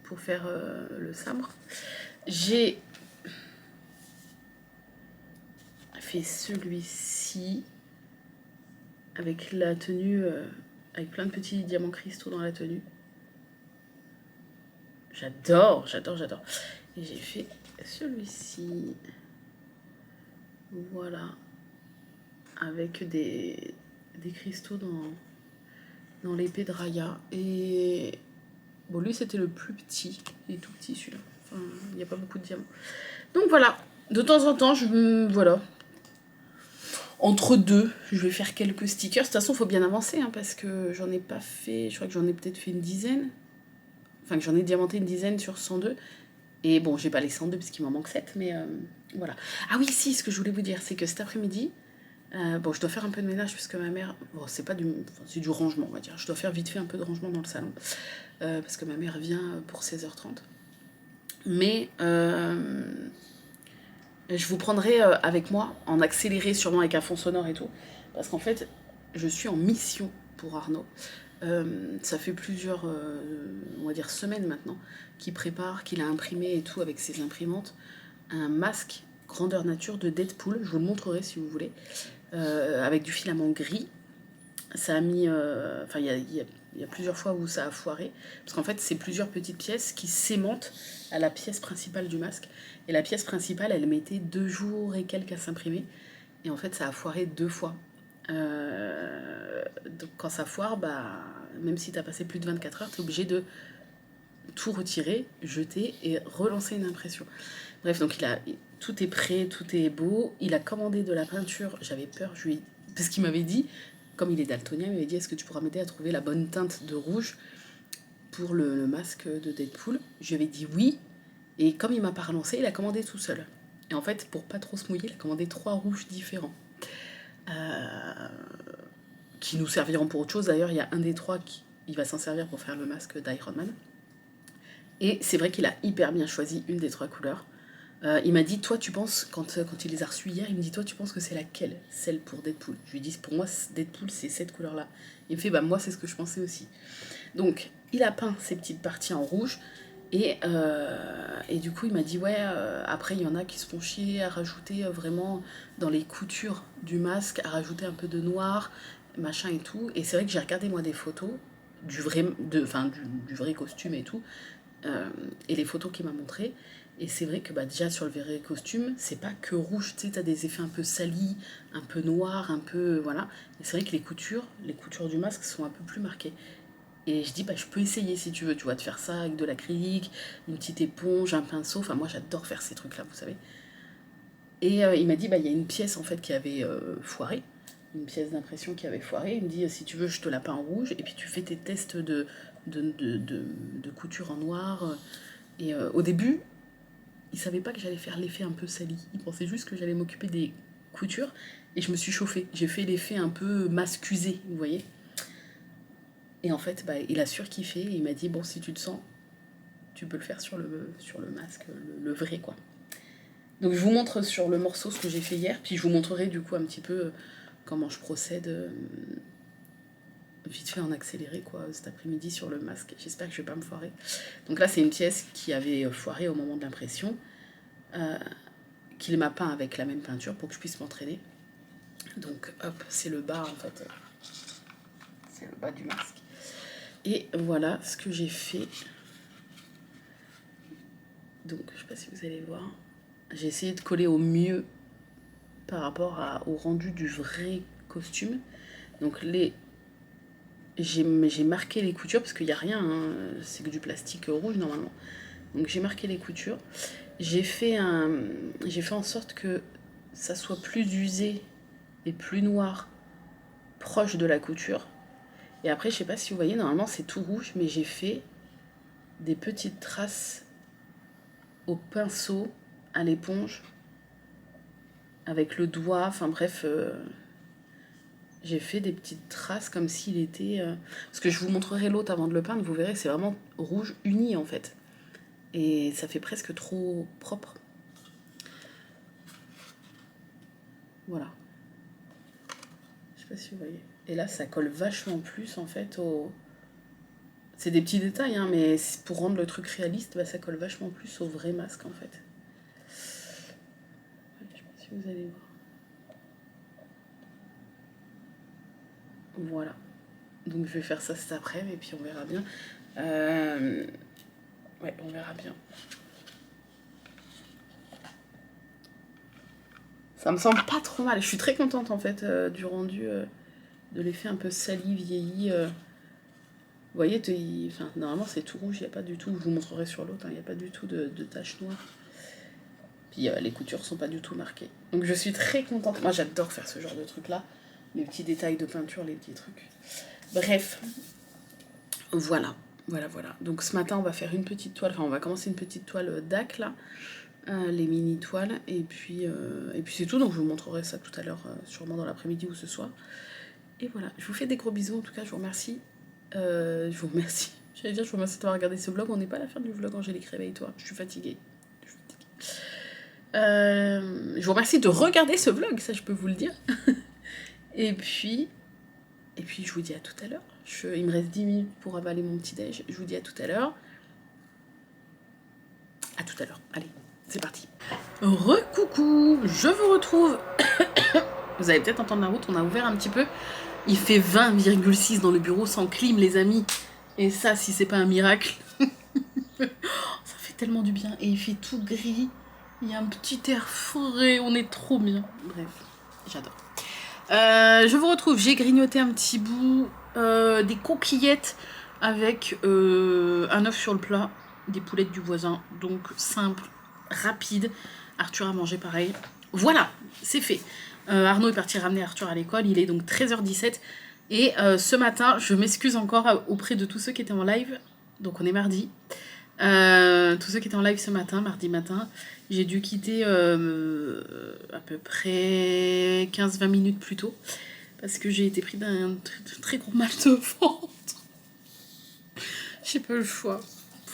Pour faire le sabre. J'ai fait celui-ci. Avec la tenue, avec plein de petits diamants cristaux dans la tenue. J'adore. Et j'ai fait celui-ci. Voilà. Avec des cristaux dans l'épée de Raya. Et bon, lui, c'était le plus petit. Il est tout petit, celui-là. Enfin, il n'y a pas beaucoup de diamants. Donc voilà. De temps en temps, voilà. Entre deux, je vais faire quelques stickers. De toute façon, il faut bien avancer, hein, parce que j'en ai pas fait... Je crois que j'en ai peut-être fait une dizaine. Enfin, que j'en ai diamanté une dizaine sur 102. Et bon, j'ai pas les 102 parce qu'il m'en manque 7, mais voilà. Ah oui, si, ce que je voulais vous dire, c'est que cet après-midi, bon, je dois faire un peu de ménage parce que ma mère... Bon, c'est du rangement, on va dire. Je dois faire vite fait un peu de rangement dans le salon. Parce que ma mère vient pour 16h30. Mais... je vous prendrai avec moi, en accéléré sûrement avec un fond sonore et tout, parce qu'en fait, je suis en mission pour Arnaud. Ça fait plusieurs, on va dire, semaines maintenant, qu'il prépare, qu'il a imprimé et tout avec ses imprimantes, un masque grandeur nature de Deadpool, je vous le montrerai si vous voulez, avec du filament gris. Ça a mis... Enfin, il y a plusieurs fois où ça a foiré, parce qu'en fait, c'est plusieurs petites pièces qui s'aimantent à la pièce principale du masque. Et la pièce principale, elle mettait 2 jours et quelques à s'imprimer. Et en fait, ça a foiré 2 fois. Donc quand ça foire, même si tu as passé plus de 24 heures, tu es obligé de tout retirer, jeter et relancer une impression. Bref, donc tout est prêt, tout est beau. Il a commandé de la peinture. J'avais peur, parce qu'il m'avait dit, comme il est daltonien, il m'avait dit, est-ce que tu pourras m'aider à trouver la bonne teinte de rouge pour le masque de Deadpool? Je lui avais dit oui. Et comme il m'a pas relancé, il a commandé tout seul. Et en fait, pour pas trop se mouiller, il a commandé 3 rouges différents. Qui nous serviront pour autre chose. D'ailleurs, il y a un des 3 qui il va s'en servir pour faire le masque d'Iron Man. Et c'est vrai qu'il a hyper bien choisi une des 3 couleurs. Il m'a dit, toi tu penses, quand il les a reçus hier, il me dit, toi tu penses que c'est laquelle? Celle pour Deadpool. Je lui dis, pour moi Deadpool c'est cette couleur là. Il me fait, bah moi c'est ce que je pensais aussi. Donc il a peint ces petites parties en rouge. Et du coup il m'a dit, ouais, après il y en a qui se font chier à rajouter vraiment dans les coutures du masque, à rajouter un peu de noir, machin et tout. Et c'est vrai que j'ai regardé moi des photos du vrai, du vrai costume et tout, et les photos qu'il m'a montrées. Et c'est vrai que bah, déjà sur le vrai costume, c'est pas que rouge, tu sais, t'as des effets un peu salis, un peu noirs, un peu. Voilà. Et c'est vrai que les coutures du masque sont un peu plus marquées. Et je dis, bah, je peux essayer si tu veux, tu vois, de faire ça avec de l'acrylique, une petite éponge, un pinceau. Enfin, moi j'adore faire ces trucs-là, vous savez. Et il m'a dit, bah, il y a une pièce en fait qui avait foiré, une pièce d'impression qui avait foiré. Il me dit, si tu veux, je te la peins en rouge, et puis tu fais tes tests de couture en noir. Et au début, il savait pas que j'allais faire l'effet un peu sali. Il pensait juste que j'allais m'occuper des coutures. Et je me suis chauffée. J'ai fait l'effet un peu mascusé, vous voyez. Et en fait, bah, il a surkiffé. Et il m'a dit, bon, si tu te sens, tu peux le faire sur le masque, le vrai, quoi. Donc je vous montre sur le morceau ce que j'ai fait hier. Puis je vous montrerai du coup un petit peu comment je procède vite fait en accéléré, quoi, cet après-midi sur le masque. J'espère que je vais pas me foirer. Donc là, c'est une pièce qui avait foiré au moment de l'impression. Qu'il m'a peint avec la même peinture pour que je puisse m'entraîner. Donc hop, c'est le bas en fait. C'est le bas du masque. Et voilà ce que j'ai fait. Donc je sais pas si vous allez voir. J'ai essayé de coller au mieux par rapport au rendu du vrai costume. Donc j'ai marqué les coutures parce qu'il n'y a rien, hein, c'est que du plastique rouge normalement. Donc j'ai marqué les coutures. J'ai fait en sorte que ça soit plus usé et plus noir, proche de la couture. Et après, je sais pas si vous voyez, normalement c'est tout rouge, mais j'ai fait des petites traces au pinceau, à l'éponge, avec le doigt, enfin bref, j'ai fait des petites traces comme s'il était... Parce que je vous montrerai l'autre avant de le peindre, vous verrez, c'est vraiment rouge uni en fait. Et ça fait presque trop propre. Voilà. Je sais pas si vous voyez. Et là, ça colle vachement plus en fait au... C'est des petits détails, hein, mais pour rendre le truc réaliste, bah, ça colle vachement plus au vrai masque en fait. Ouais, je sais pas si vous allez voir. Voilà. Donc je vais faire ça cet après-midi et puis on verra bien. Ouais, on verra bien. Ça me semble pas trop mal. Je suis très contente en fait du rendu, de l'effet un peu sali, vieilli. Vous voyez, normalement c'est tout rouge, il n'y a pas du tout, je vous montrerai sur l'autre, il n'y a pas du tout de taches noires. Puis les coutures sont pas du tout marquées. Donc je suis très contente. Moi j'adore faire ce genre de trucs là. Les petits détails de peinture, les petits trucs. Bref. Voilà. Donc ce matin on va faire une petite toile, enfin on va commencer une petite toile d'Ac là. Les mini toiles. Et puis c'est tout. Donc je vous montrerai ça tout à l'heure, sûrement dans l'après-midi ou ce soir. Et voilà. Je vous fais des gros bisous en tout cas, je vous remercie. J'allais dire, je vous remercie d'avoir regardé ce vlog. On n'est pas à la fin du vlog, Angélique, réveille-toi. Je suis fatiguée. Je vous remercie de regarder ce vlog, ça je peux vous le dire. et puis je vous dis à tout à l'heure. Il me reste 10 minutes pour avaler mon petit déj. Je vous dis à tout à l'heure. À tout à l'heure. Allez, c'est parti. Recoucou, je vous retrouve. Vous allez peut-être entendre la route, on a ouvert un petit peu. Il fait 20,6 dans le bureau sans clim, les amis. Et ça, si c'est pas un miracle, ça fait tellement du bien. Et il fait tout gris. Il y a un petit air frais, on est trop bien. Bref, j'adore. Je vous retrouve, j'ai grignoté un petit bout, des coquillettes avec un œuf sur le plat, des poulettes du voisin. Donc simple, rapide. Arthur a mangé pareil. Voilà, c'est fait. Arnaud est parti ramener Arthur à l'école, il est donc 13h17. Et ce matin, je m'excuse encore auprès de tous ceux qui étaient en live. Donc on est mardi. Tous ceux qui étaient en live ce matin, mardi matin, j'ai dû quitter à peu près 15-20 minutes plus tôt parce que j'ai été pris d'un très gros mal de ventre. J'ai pas eu le choix.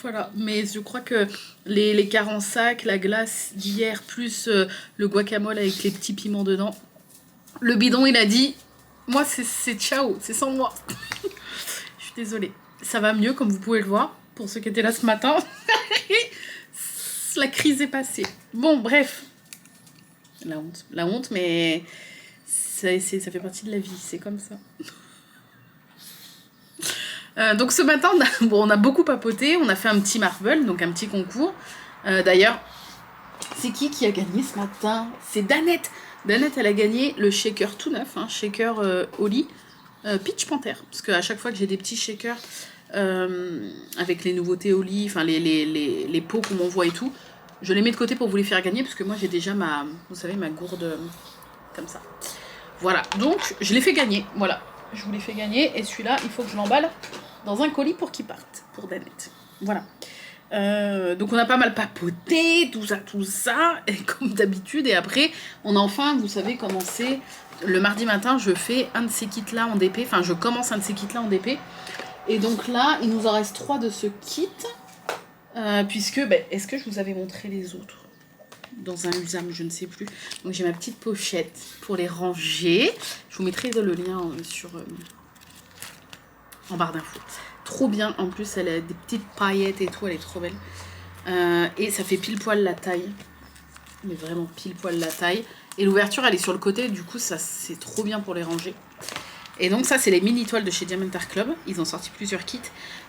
Voilà, mais je crois que les quarts en sac, la glace d'hier, plus le guacamole avec les petits piments dedans, le bidon il a dit, moi c'est ciao, c'est sans moi. Je suis désolée. Ça va mieux comme vous pouvez le voir, pour ceux qui étaient là ce matin. La crise est passée. Bon, bref. La honte, mais ça fait partie de la vie, c'est comme ça. Donc ce matin, on a beaucoup papoté, on a fait un petit marble, donc un petit concours. D'ailleurs, c'est qui a gagné ce matin? C'est Danette. Danette, elle a gagné le shaker tout neuf, shaker Oli Peach Panther. Parce qu'à chaque fois que j'ai des petits shakers avec les nouveautés Oli, enfin les pots qu'on m'envoie et tout, je les mets de côté pour vous les faire gagner, parce que moi j'ai déjà vous savez, ma gourde comme ça. Voilà, donc je l'ai fait gagner, voilà. Je vous l'ai fait gagner, et celui-là, il faut que je l'emballe dans un colis pour qu'il parte, pour Danette. Voilà. Donc on a pas mal papoté, tout ça, et comme d'habitude, et après, on a enfin, vous savez comment c'est, le mardi matin, je fais un de ces kits-là en DP, enfin je commence un de ces kits-là en DP, et donc là, il nous en reste 3 de ce kit, puisque, est-ce que je vous avais montré les autres dans un Usam, je ne sais plus. Donc j'ai ma petite pochette pour les ranger. Je vous mettrai le lien en barre d'infos. Trop bien, en plus elle a des petites paillettes et tout, elle est trop belle. Et ça fait pile poil la taille. Mais vraiment pile poil la taille. Et l'ouverture elle est sur le côté, du coup ça c'est trop bien pour les ranger. Et donc ça c'est les mini toiles de chez Diamond Art Club. Ils ont sorti plusieurs kits.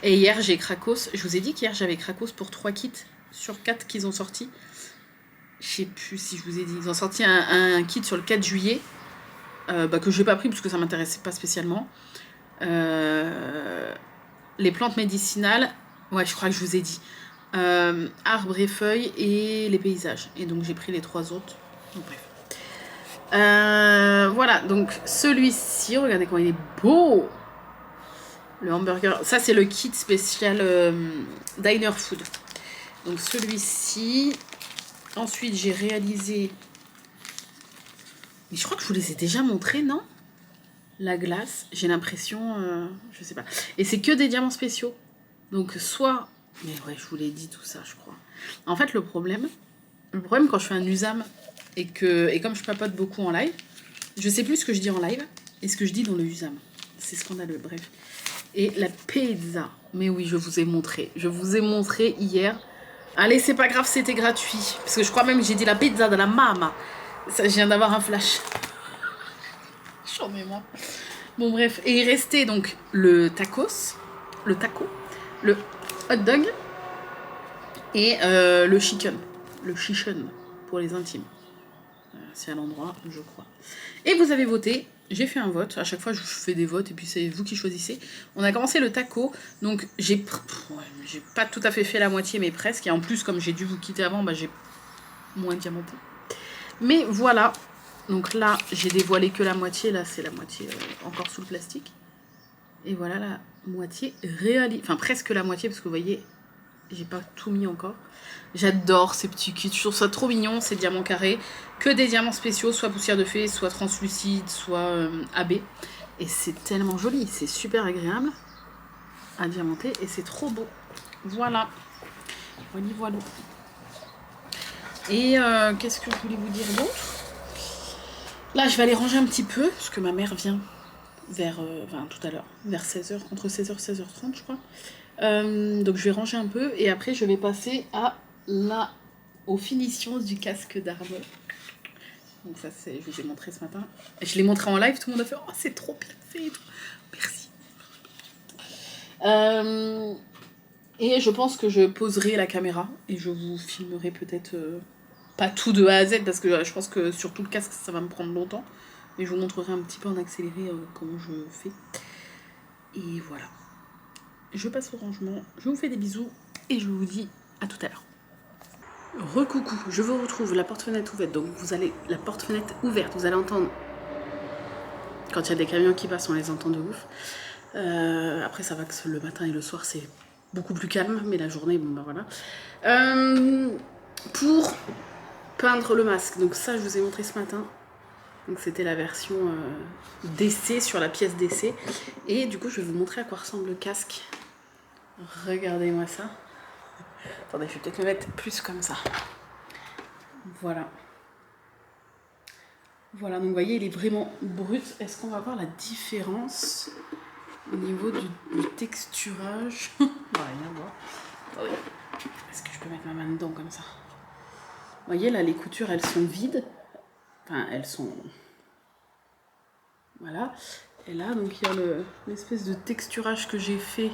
Et hier j'ai Krakos. Je vous ai dit qu'hier j'avais Krakos pour 3 kits sur 4 qu'ils ont sortis. Je sais plus si je vous ai dit. Ils ont sorti un kit sur le 4 juillet que je n'ai pas pris parce que ça m'intéressait pas spécialement. Les plantes médicinales, ouais, je crois que je vous ai dit. Arbres et feuilles et les paysages. Et donc j'ai pris les 3 autres. Donc, bref. Voilà, donc celui-ci, regardez comment il est beau. Le hamburger, ça c'est le kit spécial Diner Food. Donc celui-ci. Ensuite, j'ai réalisé... Mais je crois que je vous les ai déjà montrés, non? La glace, j'ai l'impression... je sais pas. Et c'est que des diamants spéciaux. Donc, soit... Mais ouais, je vous l'ai dit tout ça, je crois. En fait, le problème quand je fais un Usam et comme je papote beaucoup en live, je sais plus ce que je dis en live et ce que je dis dans le Usam. C'est scandaleux, bref. Et la pizza. Mais oui, je vous ai montré. Je vous ai montré hier... Allez, c'est pas grave, c'était gratuit. Parce que je crois même que j'ai dit la pizza de la mama. Ça, je viens d'avoir un flash. J'en ai marre. Bon, bref. Et il restait donc le taco, le hot dog et le chicken. Le chicken pour les intimes. C'est à l'endroit, je crois. Et vous avez voté. J'ai fait un vote. À chaque fois, je fais des votes et puis c'est vous qui choisissez. On a commencé le taco. Donc, j'ai pas tout à fait la moitié, mais presque. Et en plus, comme j'ai dû vous quitter avant, j'ai moins diamanté. Mais voilà. Donc là, j'ai dévoilé que la moitié. Là, c'est la moitié encore sous le plastique. Et voilà la moitié réalisée. Enfin, presque la moitié, parce que vous voyez, j'ai pas tout mis encore. J'adore ces petits kits, je trouve ça trop mignon, ces diamants carrés. Que des diamants spéciaux, soit poussière de fée, soit translucide, soit AB. Et c'est tellement joli, c'est super agréable à diamanter et c'est trop beau. Voilà. Voilà. Et qu'est-ce que je voulais vous dire d'autre? Là, je vais aller ranger un petit peu, parce que ma mère vient vers, tout à l'heure, vers 16h, entre 16h et 16h30, je crois. Donc je vais ranger un peu et après je vais passer aux finitions du casque d'arbre. Donc ça c'est, je vous ai montré ce matin. Et je l'ai montré en live, tout le monde a fait « Oh c'est trop bien fait !» Merci. Et je pense que je poserai la caméra et je vous filmerai peut-être pas tout de A à Z parce que je pense que sur tout le casque ça va me prendre longtemps. Mais je vous montrerai un petit peu en accéléré comment je fais. Et voilà. Je passe au rangement, je vous fais des bisous et je vous dis à tout à l'heure. Recoucou, je vous retrouve, la porte-fenêtre ouverte. Donc vous allez, la porte-fenêtre ouverte, vous allez entendre, quand il y a des camions qui passent, on les entend de ouf. Après ça va que le matin et le soir c'est beaucoup plus calme, mais la journée, bon bah voilà. Pour peindre le masque, donc ça je vous ai montré ce matin. Donc c'était la version d'essai sur la pièce d'essai. Et du coup je vais vous montrer à quoi ressemble le casque. Regardez-moi ça. Attendez, je vais peut-être me mettre plus comme ça. Voilà. Voilà, donc vous voyez, il est vraiment brut. Est-ce qu'on va voir la différence au niveau du texturage? On va rien voir. Oh oui. Est-ce que je peux mettre ma main dedans comme ça? Vous voyez, là, les coutures, elles sont vides. Enfin, elles sont... Voilà. Et là, donc, il y a l'espèce de texturage que j'ai fait,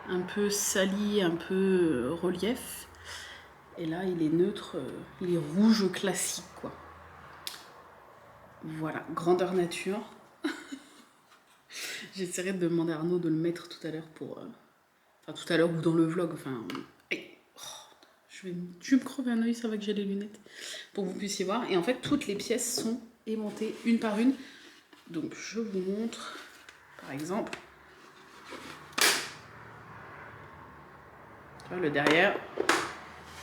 un peu sali, un peu relief. Et là, il est neutre, il est rouge classique, quoi. Voilà, grandeur nature. J'essaierai de demander à Arnaud de le mettre tout à l'heure pour... Enfin, tout à l'heure ou dans le vlog, enfin... Je vais me crever un oeil, ça va que j'ai les lunettes. Pour que vous puissiez voir. Et en fait, toutes les pièces sont aimantées une par une. Donc, je vous montre, par exemple... Le derrière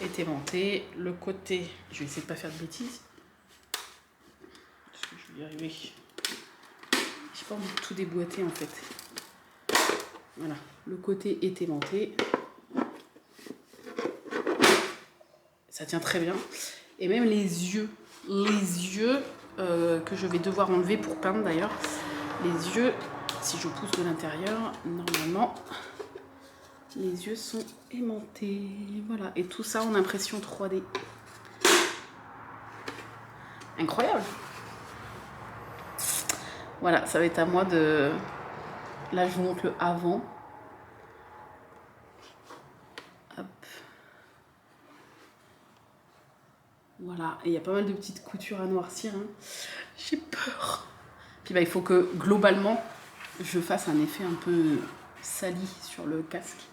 est aimanté. Le côté... Je vais essayer de ne pas faire de bêtises. Est-ce que je vais y arriver? J'ai pas envie de tout déboîter en fait. Voilà, le côté est aimanté. Ça tient très bien. Et même les yeux que je vais devoir enlever pour peindre d'ailleurs. Les yeux, si je pousse de l'intérieur, normalement, les yeux sont aimantés. Voilà, et tout ça en impression 3D. Incroyable! Voilà, ça va être à moi de... Là, je vous montre le avant. Hop. Voilà, et il y a pas mal de petites coutures à noircir. Hein. J'ai peur. Puis bah, il faut que, globalement, je fasse un effet un peu sali sur le casque.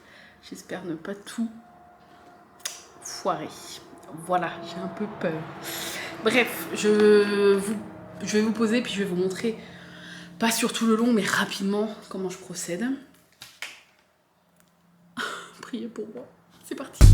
J'espère ne pas tout foirer. Voilà, j'ai un peu peur. Bref, je vais vous poser, puis je vais vous montrer... Pas sur tout le long, mais rapidement, comment je procède. Priez pour moi. C'est parti.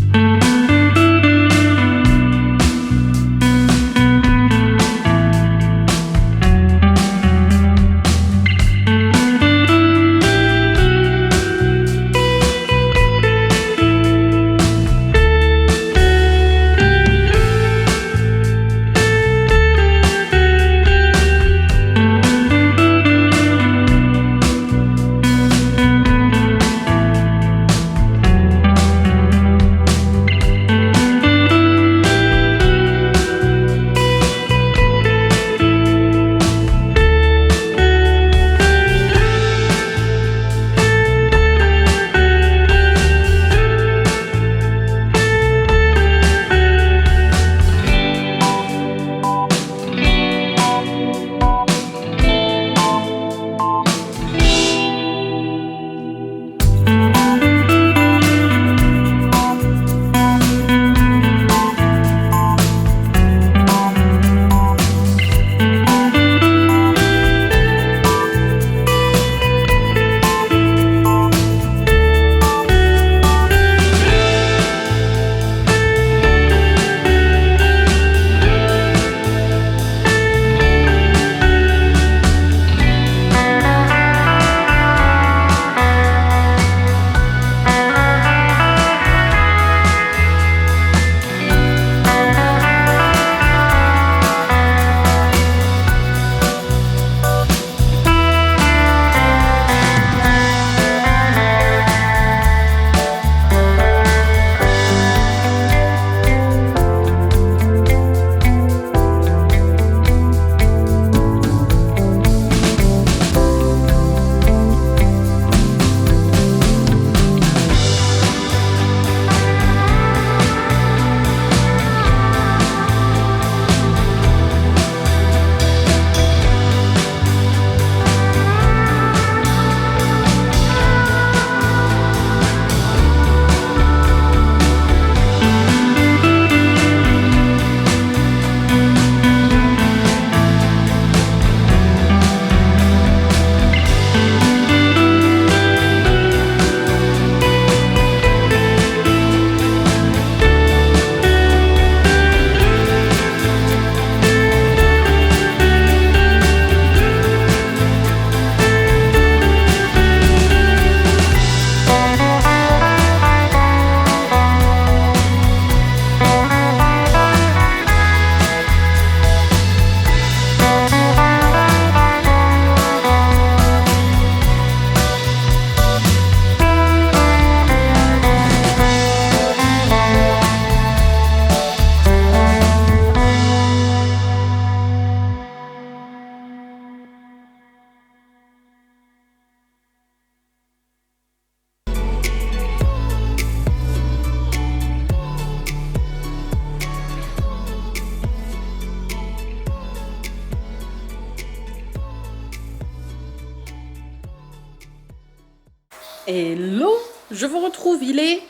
Hello, je vous retrouve, il est...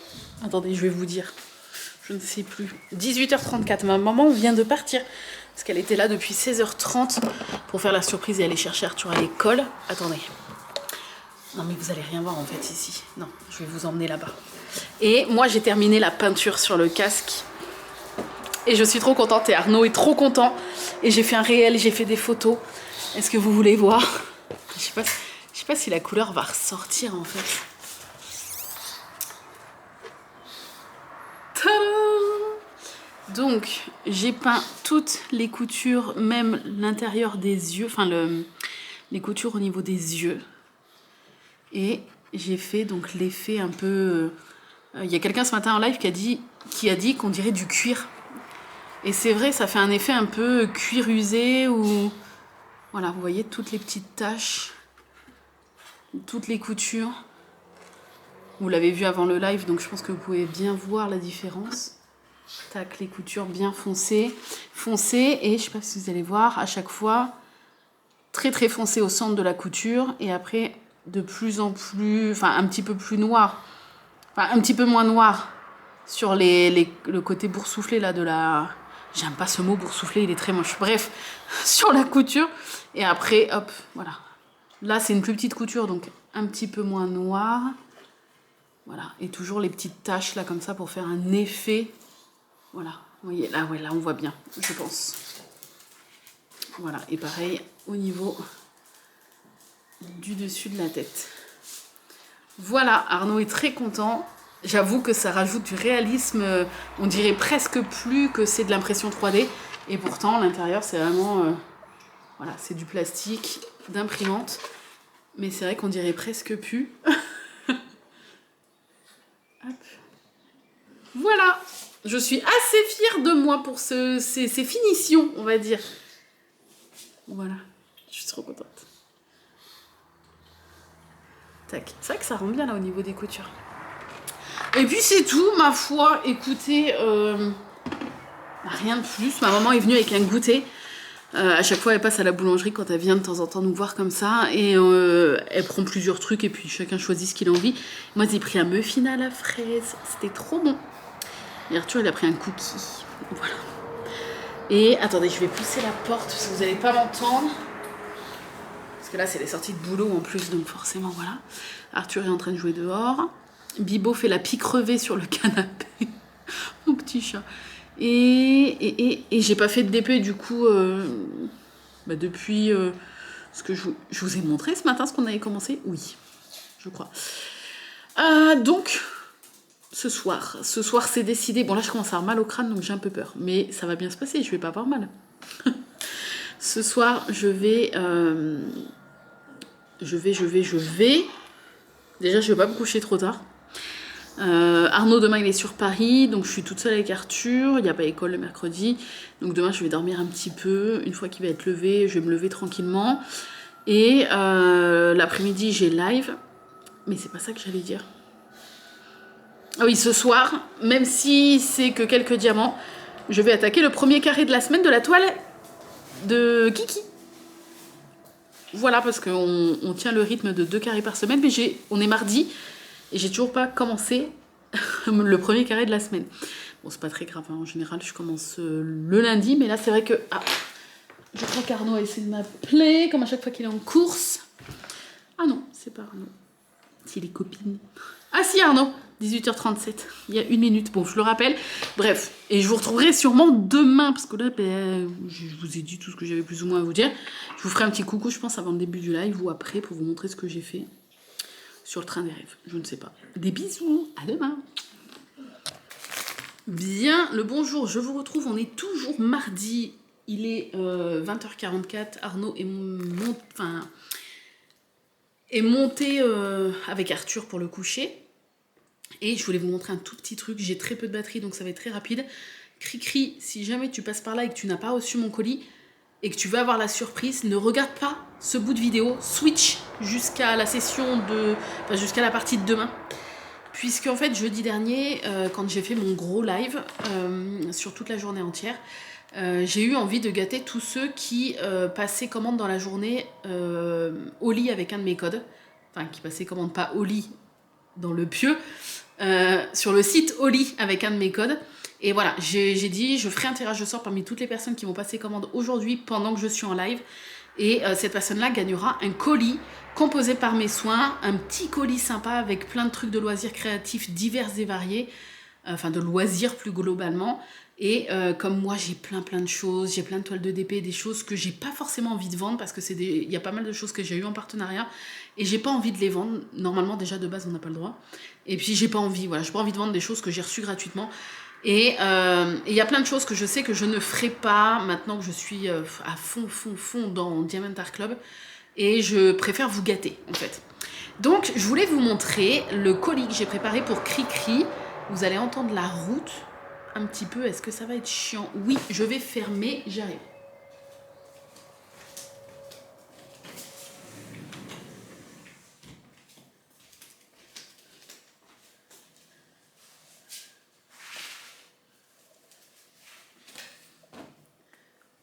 Attendez, je vais vous dire. Je ne sais plus. 18h34, ma maman vient de partir. Parce qu'elle était là depuis 16h30 pour faire la surprise et aller chercher Arthur à l'école. Attendez. Non mais vous allez rien voir en fait ici. Non, je vais vous emmener là-bas. Et moi j'ai terminé la peinture sur le casque. Et je suis trop contente et Arnaud est trop content. Et j'ai fait un réel, j'ai fait des photos. Est-ce que vous voulez voir? Je sais pas si la couleur va ressortir en fait. Tadam! Donc j'ai peint toutes les coutures, même l'intérieur des yeux, enfin les coutures au niveau des yeux. Et j'ai fait donc l'effet un peu... Il y a quelqu'un ce matin en live qui a dit qu'on dirait du cuir. Et c'est vrai, ça fait un effet un peu cuir usé ou... Voilà, vous voyez toutes les petites taches, toutes les coutures. Vous l'avez vu avant le live, donc je pense que vous pouvez bien voir la différence. Tac, les coutures bien foncées. Foncées, et je sais pas si vous allez voir, à chaque fois, très très foncé au centre de la couture. Et après, de plus en plus... Enfin, un petit peu plus noir. Enfin, un petit peu moins noir sur le côté boursouflé là de la... J'aime pas ce mot boursouflé, il est très moche. Bref, sur la couture. Et après, hop, voilà. Là, c'est une plus petite couture, donc un petit peu moins noir. Voilà. Et toujours les petites taches là, comme ça, pour faire un effet. Voilà. Vous voyez, là, ouais, là, on voit bien, je pense. Voilà. Et pareil, au niveau du dessus de la tête. Voilà, Arnaud est très content. J'avoue que ça rajoute du réalisme, on dirait presque plus que c'est de l'impression 3D. Et pourtant, l'intérieur, c'est vraiment... voilà, c'est du plastique, d'imprimante. Mais c'est vrai qu'on dirait presque plus. Hop. Voilà, je suis assez fière de moi pour ces finitions, on va dire. Voilà, je suis trop contente. Tac, c'est vrai que ça rend bien là au niveau des coutures. Et puis c'est tout, ma foi, écoutez, rien de plus. Ma maman est venue avec un goûter. À chaque fois, elle passe à la boulangerie quand elle vient de temps en temps nous voir comme ça. Et elle prend plusieurs trucs et puis chacun choisit ce qu'il a envie. Moi, j'ai pris un muffin à la fraise. C'était trop bon. Et Arthur, il a pris un cookie. Voilà. Et attendez, je vais pousser la porte parce que vous n'allez pas m'entendre. Parce que là, c'est les sorties de boulot en plus, donc forcément, voilà. Arthur est en train de jouer dehors. Bibo fait la pie crevée sur le canapé. Mon petit chat. Et j'ai pas fait de DP du coup depuis ce que je vous ai montré ce matin, ce qu'on avait commencé. Oui, je crois. Donc, ce soir c'est décidé. Bon là je commence à avoir mal au crâne donc j'ai un peu peur. Mais ça va bien se passer, je vais pas avoir mal. Ce soir je vais... Déjà je vais pas me coucher trop tard. Arnaud demain il est sur Paris, donc je suis toute seule avec Arthur, il n'y a pas école le mercredi, donc demain je vais dormir un petit peu, une fois qu'il va être levé, je vais me lever tranquillement, et l'après-midi j'ai live, mais c'est pas ça que j'allais dire. Ah oui, ce soir, même si c'est que quelques diamants, je vais attaquer le premier carré de la semaine de la toile de Kiki. Voilà, parce qu'on tient le rythme de 2 carrés par semaine, mais on est mardi, et j'ai toujours pas commencé le premier carré de la semaine. Bon, c'est pas très grave, hein. En général, je commence le lundi, mais là, c'est vrai que... Ah, je crois qu'Arnaud a essayé de m'appeler, comme à chaque fois qu'il est en course. Ah non, c'est pas Arnaud. C'est les copines. Ah si, Arnaud, 18h37, il y a 1 minute. Bon, je le rappelle. Bref, et je vous retrouverai sûrement demain, parce que là, je vous ai dit tout ce que j'avais plus ou moins à vous dire. Je vous ferai un petit coucou, je pense, avant le début du live ou après, pour vous montrer ce que j'ai fait sur le train des rêves. Je ne sais pas. Des bisous, à demain. Bien, le bonjour, je vous retrouve. On est toujours mardi. Il est 20h44. Arnaud est monté avec Arthur pour le coucher. Et je voulais vous montrer un tout petit truc. J'ai très peu de batterie, donc ça va être très rapide. Cri-cri, si jamais tu passes par là et que tu n'as pas reçu mon colis et que tu veux avoir la surprise, ne regarde pas ce bout de vidéo. Switch jusqu'à la session jusqu'à la partie de demain. Puisque en fait, jeudi dernier, quand j'ai fait mon gros live sur toute la journée entière, j'ai eu envie de gâter tous ceux qui passaient commande dans la journée au lit avec un de mes codes. Enfin, qui passaient commande pas au lit, dans le pieu, sur le site Oli avec un de mes codes. Et voilà, j'ai dit, je ferai un tirage au sort parmi toutes les personnes qui vont passer commande aujourd'hui pendant que je suis en live. Et cette personne-là gagnera un colis composé par mes soins, un petit colis sympa avec plein de trucs de loisirs créatifs divers et variés, enfin de loisirs plus globalement. Et comme moi j'ai plein de choses, j'ai plein de toiles de DP, des choses que j'ai pas forcément envie de vendre parce que il y a pas mal de choses que j'ai eu en partenariat et j'ai pas envie de les vendre. Normalement déjà de base on n'a pas le droit. Et puis j'ai pas envie de vendre des choses que j'ai reçues gratuitement. Et il y a plein de choses que je sais que je ne ferai pas maintenant que je suis à fond dans Diamond Art Club. Et je préfère vous gâter en fait. Donc je voulais vous montrer le colis que j'ai préparé pour Cricri. Vous allez entendre la route un petit peu. Est-ce que ça va être chiant? Oui, je vais fermer, j'arrive.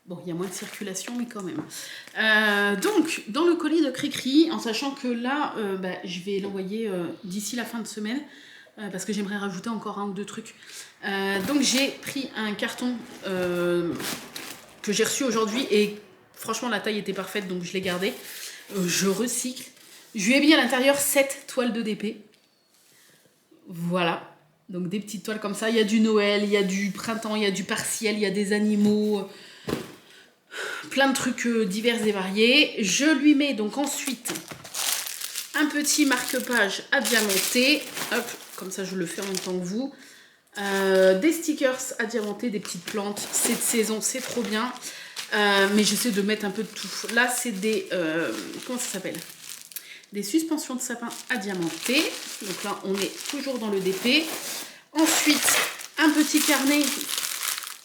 Bon, il y a moins de circulation, mais quand même. Donc, dans le colis de Cricri, en sachant que là, je vais l'envoyer d'ici la fin de semaine, parce que j'aimerais rajouter encore 1 ou 2 trucs. Donc, j'ai pris un carton que j'ai reçu aujourd'hui, et franchement, la taille était parfaite, donc je l'ai gardé. Je recycle. Je lui ai mis à l'intérieur 7 toiles de DP. Voilà. Donc, des petites toiles comme ça. Il y a du Noël, il y a du printemps, il y a du partiel, il y a des animaux... plein de trucs divers et variés. Je lui mets donc ensuite un petit marque-page à diamanter. Hop, comme ça je le fais en même temps que vous. Des stickers à diamanter, des petites plantes. C'est de saison, c'est trop bien. Mais j'essaie de mettre un peu de tout. Là, c'est des... comment ça s'appelle? Des suspensions de sapin à diamanter. Donc là, on est toujours dans le DP. Ensuite, un petit carnet...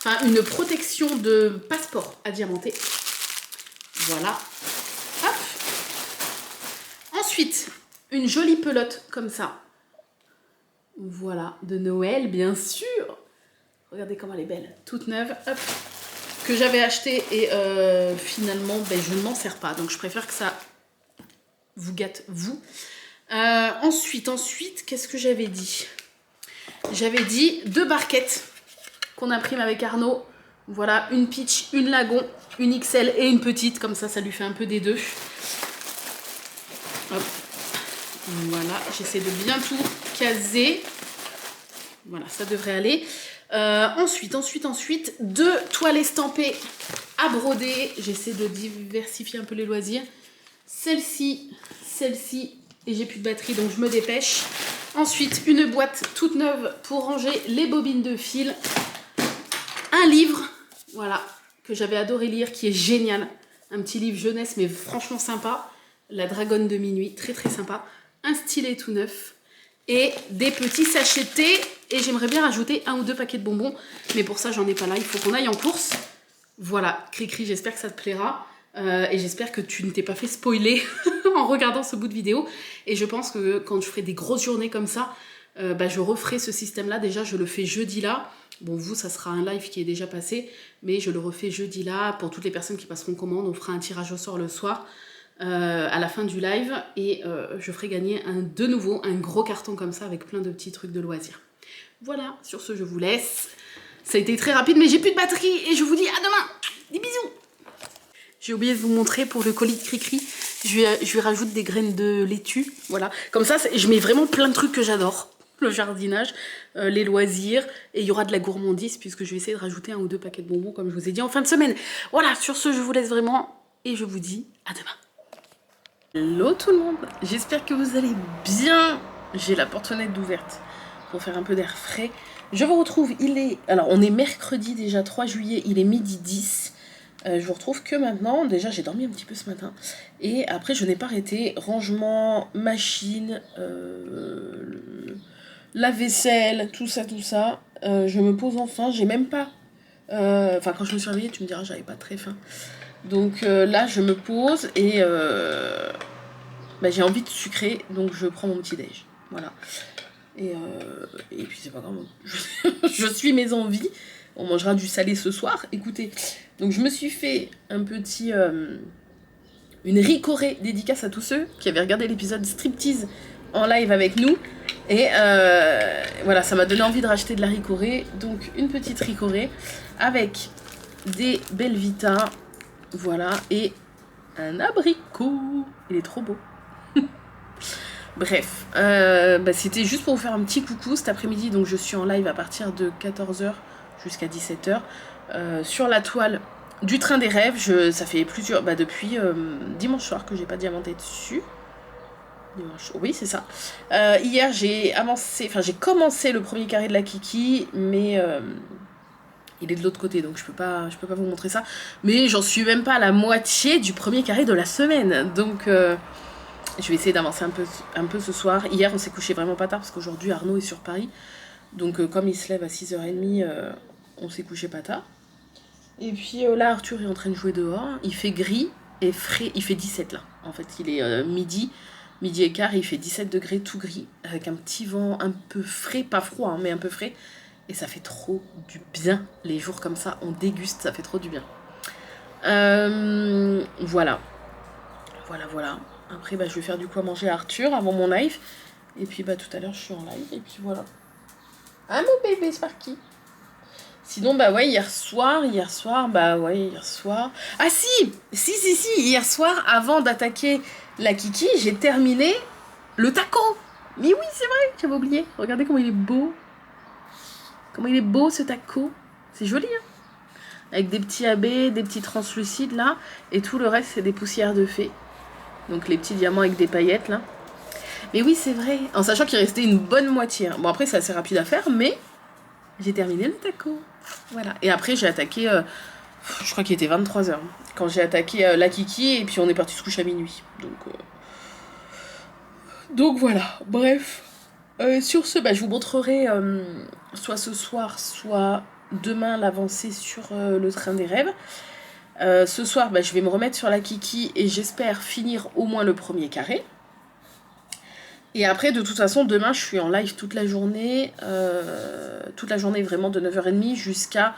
Enfin, une protection de passeport à diamanter. Voilà. Hop. Ensuite, une jolie pelote comme ça. Voilà, de Noël, bien sûr. Regardez comme elle est belle, toute neuve. Hop. Que j'avais acheté et finalement, je ne m'en sers pas. Donc, je préfère que ça vous gâte, vous. Ensuite, qu'est-ce que j'avais dit? J'avais dit 2 barquettes qu'on imprime avec Arnaud. Voilà, une pitch, une lagon, une XL et une petite. Comme ça lui fait un peu des deux. Hop. Voilà, j'essaie de bien tout caser. Voilà, ça devrait aller. Ensuite, 2 toiles estampées à broder. J'essaie de diversifier un peu les loisirs. Celle-ci, et j'ai plus de batterie, donc je me dépêche. Ensuite, une boîte toute neuve pour ranger les bobines de fil. Un livre, voilà, que j'avais adoré lire, qui est génial. Un petit livre jeunesse, mais franchement sympa. La Dragonne de minuit, très sympa. Un stylet tout neuf. Et des petits sachets de thé. Et j'aimerais bien rajouter 1 ou 2 paquets de bonbons. Mais pour ça, j'en ai pas là. Il faut qu'on aille en course. Voilà, Cricri, j'espère que ça te plaira. Et j'espère que tu ne t'es pas fait spoiler en regardant ce bout de vidéo. Et je pense que quand je ferai des grosses journées comme ça, je referai ce système-là. Déjà, je le fais jeudi là. Bon, vous, ça sera un live qui est déjà passé, mais je le refais jeudi là. Pour toutes les personnes qui passeront commande, on fera un tirage au sort le soir, à la fin du live. Et je ferai gagner de nouveau un gros carton comme ça, avec plein de petits trucs de loisirs. Voilà, sur ce, je vous laisse. Ça a été très rapide, mais j'ai plus de batterie. Et je vous dis à demain. Des bisous. J'ai oublié de vous montrer pour le colis de Cricri. Je lui rajoute des graines de laitue. Voilà, comme ça, je mets vraiment plein de trucs que j'adore. Le jardinage, les loisirs, et il y aura de la gourmandise puisque je vais essayer de rajouter 1 ou 2 paquets de bonbons comme je vous ai dit en fin de semaine. Voilà, sur ce, je vous laisse vraiment et je vous dis à demain. Hello tout le monde, j'espère que vous allez bien. J'ai la porte-fenêtre ouverte pour faire un peu d'air frais. Je vous retrouve, alors on est mercredi déjà 3 juillet, il est midi 10. Je vous retrouve que maintenant. Déjà j'ai dormi un petit peu ce matin et après je n'ai pas arrêté. Rangement, machine, la vaisselle, tout ça. Je me pose enfin, j'ai même pas... Enfin, quand je me suis réveillée, tu me diras, j'avais pas très faim. Donc là, je me pose et j'ai envie de sucrer, donc je prends mon petit déj. Voilà. Et puis c'est pas grave, je suis mes envies. On mangera du salé ce soir. Écoutez, donc je me suis fait un petit... une ricorée dédicace à tous ceux qui avaient regardé l'épisode Striptease en live avec nous. Et voilà, ça m'a donné envie de racheter de la Ricoré. Donc une petite Ricoré avec des Belvita, voilà, et un abricot. Il est trop beau. Bref, c'était juste pour vous faire un petit coucou cet après-midi. Donc je suis en live à partir de 14h jusqu'à 17h sur la toile du train des rêves. Ça fait plusieurs, depuis dimanche soir que j'ai pas diamanté dessus. Oui, c'est ça. Hier, j'ai commencé le premier carré de la Kiki, mais il est de l'autre côté, donc je peux pas vous montrer ça. Mais j'en suis même pas à la moitié du premier carré de la semaine, donc je vais essayer d'avancer un peu ce soir. Hier, on s'est couché vraiment pas tard parce qu'aujourd'hui Arnaud est sur Paris, donc comme il se lève à 6h30, on s'est couché pas tard. Et puis là, Arthur est en train de jouer dehors. Il fait gris et frais. Il fait 17 là. En fait, il est midi et quart. Il fait 17 degrés tout gris. Avec un petit vent un peu frais. Pas froid, hein, mais un peu frais. Et ça fait trop du bien. Les jours comme ça, on déguste. Ça fait trop du bien. Voilà. Voilà. Après, je vais faire du coup à manger à Arthur avant mon live. Et puis tout à l'heure, je suis en live. Et puis voilà. Ah, mon bébé Sparky. Sinon, hier soir. Ah si, hier soir, avant d'attaquer la Kiki, j'ai terminé le taco. Mais oui, c'est vrai, j'avais oublié. Regardez comment il est beau. Comment il est beau ce taco. C'est joli, hein. Avec des petits AB, des petits translucides là. Et tout le reste, c'est des poussières de fée. Donc les petits diamants avec des paillettes là. Mais oui, c'est vrai. En sachant qu'il restait une bonne moitié. Bon, après, c'est assez rapide à faire, mais j'ai terminé le taco. Voilà. Et après, j'ai attaqué, je crois qu'il était 23h, quand j'ai attaqué la Kiki, et puis on est parti se coucher à minuit. Donc voilà, bref. Sur ce, je vous montrerai soit ce soir, soit demain l'avancée sur le train des rêves. Ce soir, je vais me remettre sur la Kiki et j'espère finir au moins le premier carré. Et après, de toute façon, demain, je suis en live toute la journée vraiment de 9h30 jusqu'à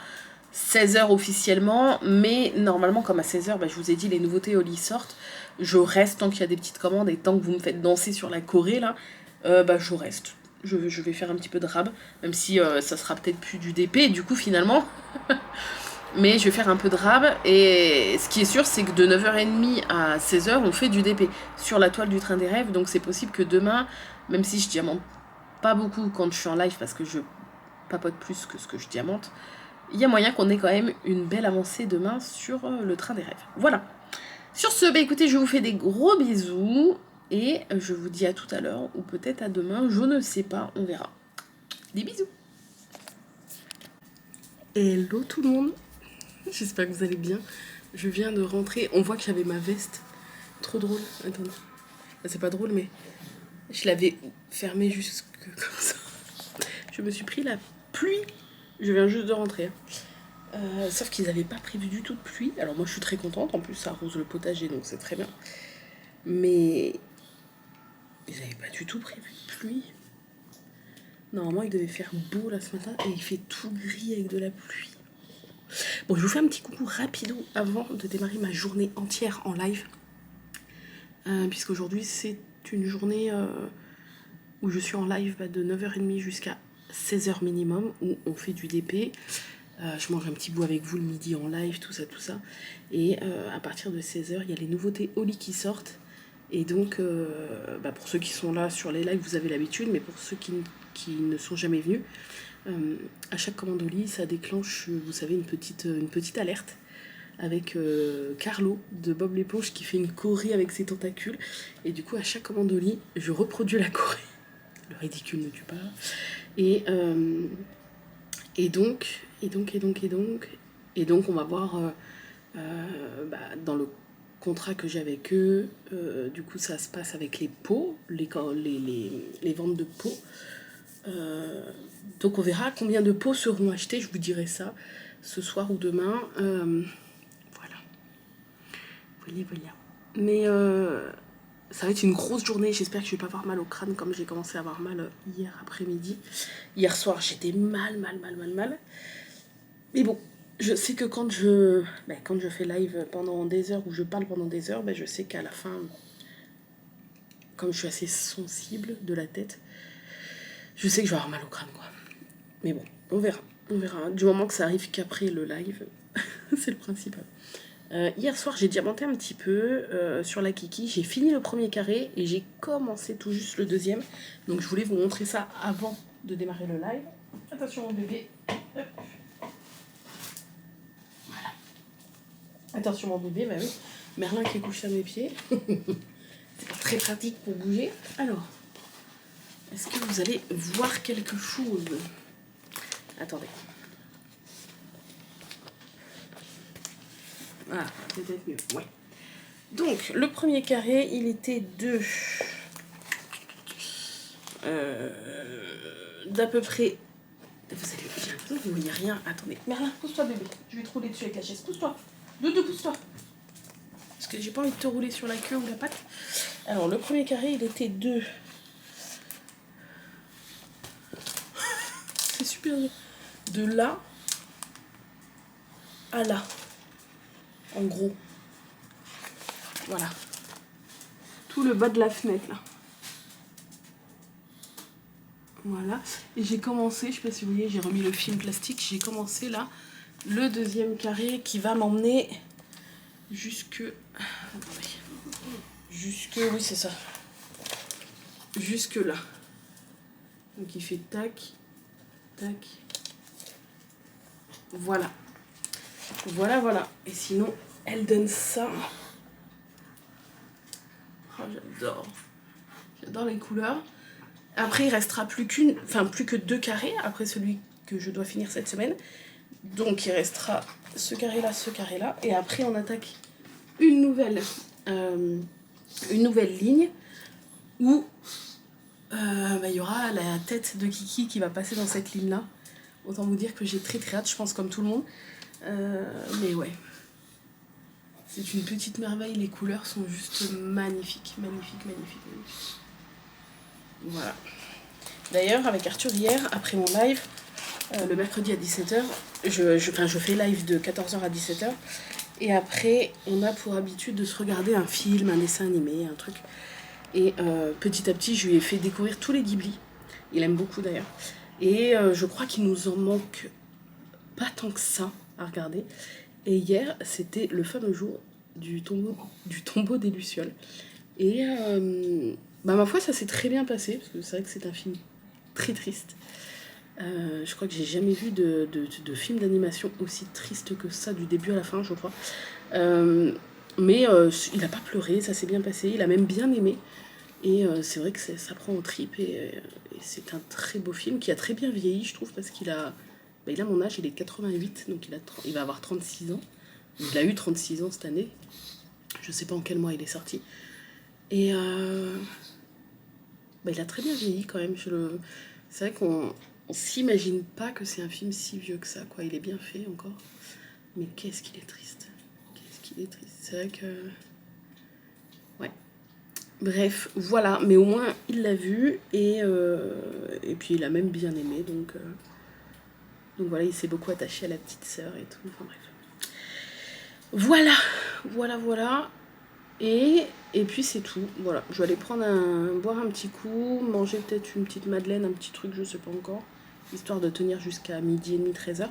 16h officiellement. Mais normalement, comme à 16h, je vous ai dit, les nouveautés Oli sortent. Je reste tant qu'il y a des petites commandes et tant que vous me faites danser sur la Corée, là, je reste. Je vais faire un petit peu de rab, même si ça sera peut-être plus du DP, du coup, finalement. Mais je vais faire un peu de rab, et ce qui est sûr, c'est que de 9h30 à 16h, on fait du DP sur la toile du train des rêves, donc c'est possible que demain, même si je diamante pas beaucoup quand je suis en live, parce que je papote plus que ce que je diamante, il y a moyen qu'on ait quand même une belle avancée demain sur le train des rêves. Voilà. Sur ce, écoutez, je vous fais des gros bisous, et je vous dis à tout à l'heure, ou peut-être à demain, je ne sais pas, on verra. Des bisous. Hello tout le monde. J'espère que vous allez bien. Je viens de rentrer. On voit que j'avais ma veste. Trop drôle. Attendez. C'est pas drôle, mais je l'avais fermée jusque comme ça. Je me suis pris la pluie. Je viens juste de rentrer. Sauf qu'ils n'avaient pas prévu du tout de pluie. Alors moi, je suis très contente. En plus, ça arrose le potager, donc c'est très bien. Mais ils n'avaient pas du tout prévu de pluie. Normalement, il devait faire beau là ce matin et il fait tout gris avec de la pluie. Bon, je vous fais un petit coucou rapidou avant de démarrer ma journée entière en live. Puisqu'aujourd'hui, c'est une journée où je suis en live de 9h30 jusqu'à 16h minimum, où on fait du DP. Je mange un petit bout avec vous le midi en live, tout ça. Et à partir de 16h, il y a les nouveautés Oli qui sortent. Et donc, pour ceux qui sont là sur les lives, vous avez l'habitude, mais pour ceux qui ne sont jamais venus, à chaque commande Oli, ça déclenche, vous savez, une petite alerte avec Carlo de Bob l'éponge qui fait une choré avec ses tentacules. Et du coup, à chaque commande Oli, je reproduis la choré. Le ridicule ne tue pas. Et donc, on va voir dans le contrat que j'ai avec eux, du coup, ça se passe avec les pots, les ventes de pots. Donc on verra combien de pots seront achetés, je vous dirai ça ce soir ou demain. Voilà. Mais ça va être une grosse journée, j'espère que je vais pas avoir mal au crâne comme j'ai commencé à avoir mal hier après-midi. Hier soir j'étais mal. Mais bon, je sais que quand je fais live pendant des heures ou je parle pendant des heures, je sais qu'à la fin, comme je suis assez sensible de la tête, Je sais que je vais avoir mal au crâne, quoi. Mais bon, on verra. On verra. Du moment que ça arrive qu'après le live, c'est le principal. Hier soir, j'ai diamanté un petit peu sur la Kiki. J'ai fini le premier carré et j'ai commencé tout juste le deuxième. Donc je voulais vous montrer ça avant de démarrer le live. Attention mon bébé. Hop. Voilà. Attention mon bébé, bah oui. Merlin qui est couché à mes pieds. C'est pas très pratique pour bouger. Alors, est-ce que vous allez voir quelque chose? Attendez. Ah, peut-être mieux. Ouais. Donc, le premier carré, il était d'à peu près... Vous allez... J'ai l'impression que vous ne voyez rien. Attendez. Merlin, pousse-toi bébé. Je vais te rouler dessus avec la chaise. Pousse-toi. Doudou, pousse-toi. Parce que j'ai pas envie de te rouler sur la queue ou la patte. Alors, le premier carré, il était c'est super dur. De là à là. En gros. Voilà. Tout le bas de la fenêtre, là. Voilà. Et j'ai commencé, je sais pas si vous voyez, j'ai remis le film plastique. J'ai commencé, là, le deuxième carré qui va m'emmener jusque... Attendez. Jusque... Oui, c'est ça. Jusque là. Donc, il fait tac, tac. Voilà. Voilà, voilà. Et sinon, elle donne ça. Oh, j'adore. J'adore les couleurs. Après, il restera plus que 2 carrés après celui que je dois finir cette semaine. Donc, il restera ce carré-là. Et après, on attaque une nouvelle ligne où il y aura la tête de Kiki qui va passer dans cette ligne-là. Autant vous dire que j'ai très très hâte, je pense comme tout le monde. Mais ouais. C'est une petite merveille, les couleurs sont juste magnifiques, magnifiques, magnifiques, magnifiques. Voilà. D'ailleurs, avec Arthur, hier, après mon live, le mercredi à 17h, je fais live de 14h à 17h, et après, on a pour habitude de se regarder un film, un dessin animé, un truc. Et petit à petit, je lui ai fait découvrir tous les Ghibli. Il aime beaucoup d'ailleurs. Et je crois qu'il nous en manque pas tant que ça à regarder. Et hier, c'était le fameux jour du tombeau des Lucioles. Et ma foi, ça s'est très bien passé, parce que c'est vrai que c'est un film très triste. Je crois que j'ai jamais vu de film d'animation aussi triste que ça, du début à la fin, je crois. Mais il n'a pas pleuré, ça s'est bien passé, il a même bien aimé. Et c'est vrai que ça prend aux tripes, et c'est un très beau film qui a très bien vieilli, je trouve, parce qu'il a... il a mon âge, il est 88, donc il va avoir 36 ans. Il a eu 36 ans cette année. Je sais pas en quel mois il est sorti. Et il a très bien vieilli quand même. C'est vrai qu'on s'imagine pas que c'est un film si vieux que ça, quoi. Il est bien fait encore. Mais qu'est-ce qu'il est triste. Qu'est-ce qu'il est triste. C'est vrai que... Ouais. Bref, voilà. Mais au moins, il l'a vu. Et puis, il a même bien aimé. Donc voilà, il s'est beaucoup attaché à la petite sœur et tout. Enfin bref. Voilà. Et puis c'est tout. Voilà, je vais aller boire un petit coup, manger peut-être une petite madeleine, un petit truc, je sais pas encore, histoire de tenir jusqu'à 12h30, 13h.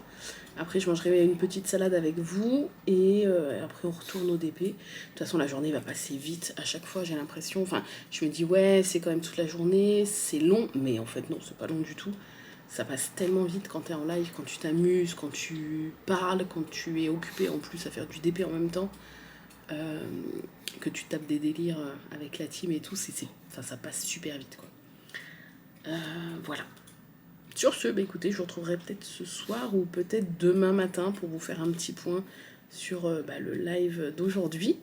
Après, je mangerai une petite salade avec vous, et après on retourne au DP. De toute façon, la journée va passer vite à chaque fois, j'ai l'impression. Enfin, je me dis, ouais, c'est quand même toute la journée, c'est long, mais en fait non, c'est pas long du tout. Ça passe tellement vite quand t'es en live, quand tu t'amuses, quand tu parles, quand tu es occupé en plus à faire du DP en même temps. Que tu tapes des délires avec la team et tout, ça passe super vite, quoi. Voilà. Sur ce, écoutez, je vous retrouverai peut-être ce soir ou peut-être demain matin pour vous faire un petit point sur le live d'aujourd'hui.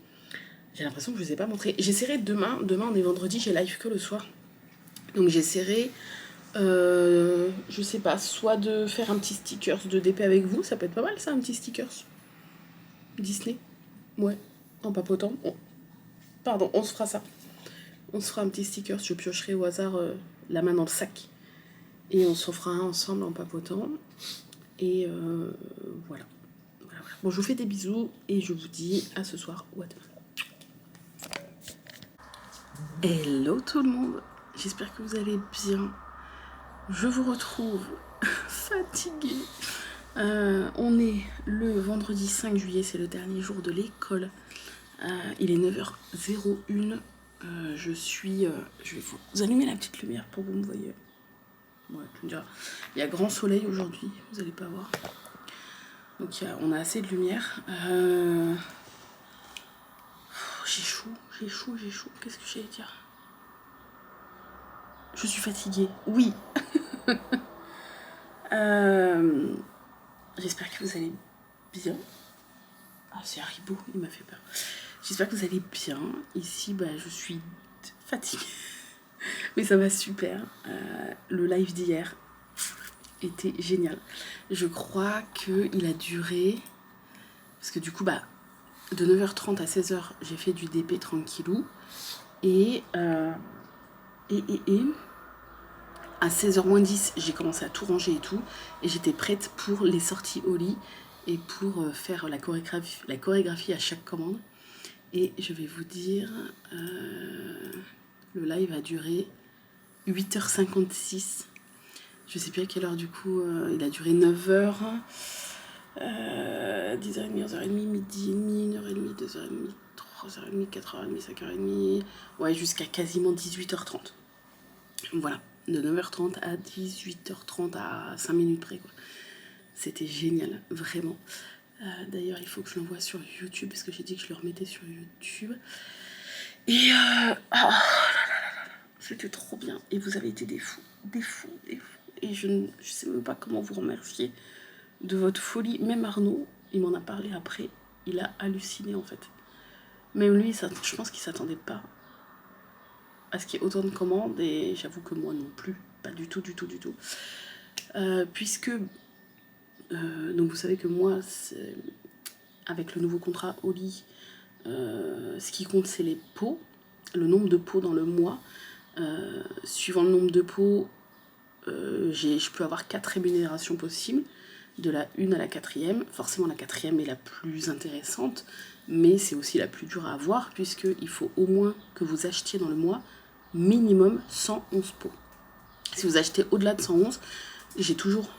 J'ai l'impression que je ne vous ai pas montré. J'essaierai demain, on est vendredi, j'ai live que le soir. Donc j'essaierai, je sais pas, soit de faire un petit stickers de DP avec vous, ça peut être pas mal ça, un petit stickers Disney. Ouais, en papotant. Pardon, on se fera ça. On se fera un petit sticker, je piocherai au hasard la main dans le sac. Et on s'en fera un ensemble en papotant. Et voilà. Bon, je vous fais des bisous et je vous dis à ce soir ou à demain. Hello tout le monde, j'espère que vous allez bien. Je vous retrouve fatiguée. On est le vendredi 5 juillet, c'est le dernier jour de l'école. Il est 9h01. Je vais vous allumer la petite lumière pour que vous me voyez. Ouais, tu me diras. Il y a grand soleil aujourd'hui, vous allez pas voir. Donc on a assez de lumière. J'ai chaud. Qu'est-ce que j'allais dire? Je suis fatiguée. Oui. J'espère que vous allez bien. Ah, c'est Haribo, il m'a fait peur. J'espère que vous allez bien. Ici, je suis fatiguée. Mais ça va super. Le live d'hier était génial. Je crois qu'il a duré... Parce que du coup, de 9h30 à 16h, j'ai fait du DP tranquillou. Et à 16h-10, j'ai commencé à tout ranger et tout. Et j'étais prête pour les sorties au lit et pour faire la chorégraphie à chaque commande. Et je vais vous dire, le live a duré 8h56. Je sais plus à quelle heure du coup, il a duré 9h, 10h30, 11h30, midi et demi, 1h30, 2h30, 3h30, 4h30, 5h30, ouais, jusqu'à quasiment 18h30. Voilà, de 9h30 à 18h30 à 5 minutes près, quoi. C'était génial, vraiment. D'ailleurs, il faut que je l'envoie sur YouTube, parce que j'ai dit que je le remettais sur YouTube. Et c'était trop bien. Et vous avez été des fous. Et je ne sais même pas comment vous remercier de votre folie. Même Arnaud, il m'en a parlé après. Il a halluciné, en fait. Même lui, je pense qu'il s'attendait pas à ce qu'il y ait autant de commandes. Et j'avoue que moi non plus. Pas du tout. Puisque... donc vous savez que moi, avec le nouveau contrat Oli, ce qui compte, c'est les pots. Le nombre de pots dans le mois. Suivant le nombre de pots, je peux avoir 4 rémunérations possibles, de la 1 à la 4e. Forcément, la 4e est la plus intéressante, mais c'est aussi la plus dure à avoir, puisqu'il faut au moins que vous achetiez dans le mois minimum 111 pots. Si vous achetez au-delà de 111, j'ai toujours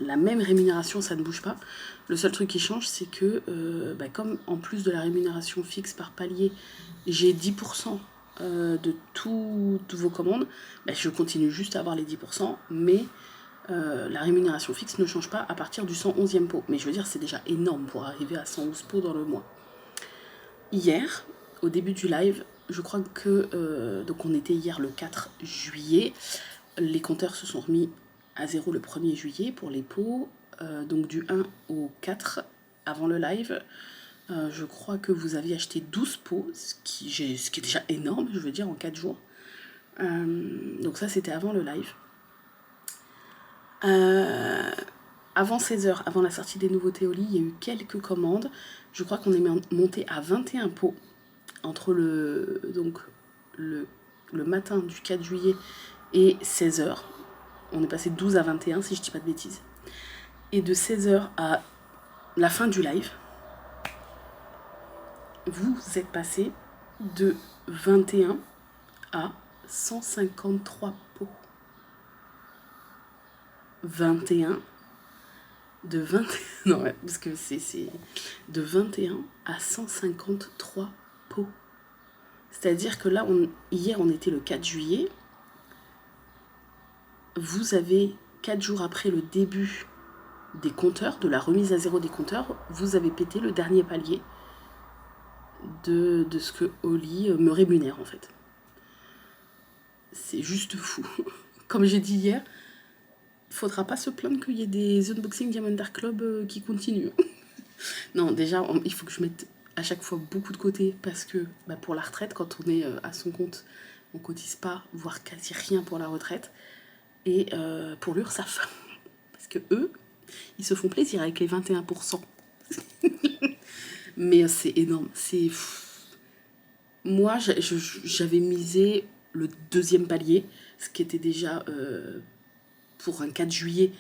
la même rémunération, ça ne bouge pas. Le seul truc qui change, c'est que comme en plus de la rémunération fixe par palier, j'ai 10% de toutes vos commandes, je continue juste à avoir les 10%, mais la rémunération fixe ne change pas à partir du 111e pot. Mais je veux dire, c'est déjà énorme pour arriver à 111 pots dans le mois. Hier, au début du live, je crois que... donc on était hier le 4 juillet, les compteurs se sont remis à 0 le 1er juillet pour les pots, donc du 1 au 4 avant le live. Je crois que vous aviez acheté 12 pots, ce qui est déjà énorme, je veux dire, en 4 jours. Donc ça, c'était avant le live. Avant 16h, avant la sortie des nouveautés au lit, il y a eu quelques commandes. Je crois qu'on est monté à 21 pots entre le matin du 4 juillet et 16h. On est passé de 12 à 21, si je dis pas de bêtises. Et de 16h à la fin du live, vous êtes passé de 21 à 153 pots. 21 de 20 non ouais, parce que c'est de 21 à 153 pots. C'est-à-dire que là, hier on était le 4 juillet. Vous avez 4 jours après le début des compteurs, de la remise à 0 des compteurs, vous avez pété le dernier palier de ce que Oli me rémunère en fait. C'est juste fou. Comme j'ai dit hier, il faudra pas se plaindre qu'il y ait des unboxing Diamond Dark Club qui continuent. Non, déjà, il faut que je mette à chaque fois beaucoup de côté parce que pour la retraite, quand on est à son compte, on cotise pas, voire quasi rien pour la retraite. Et pour l'URSSAF. Parce que eux, ils se font plaisir avec les 21%. Mais c'est énorme. Moi, j'avais misé le deuxième palier, ce qui était déjà pour un 4 juillet,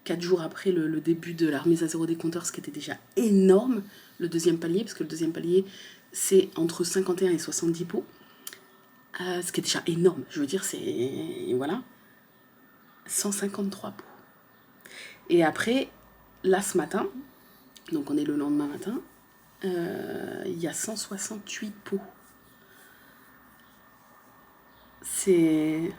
4 jours après le début de la remise à 0 des compteurs, ce qui était déjà énorme, le deuxième palier, parce que le deuxième palier, c'est entre 51 et 70 pots, ce qui est déjà énorme. Je veux dire, c'est... Voilà. 153 pots. Et après, là ce matin, donc on est le lendemain matin, il y a 168 pots. C'est...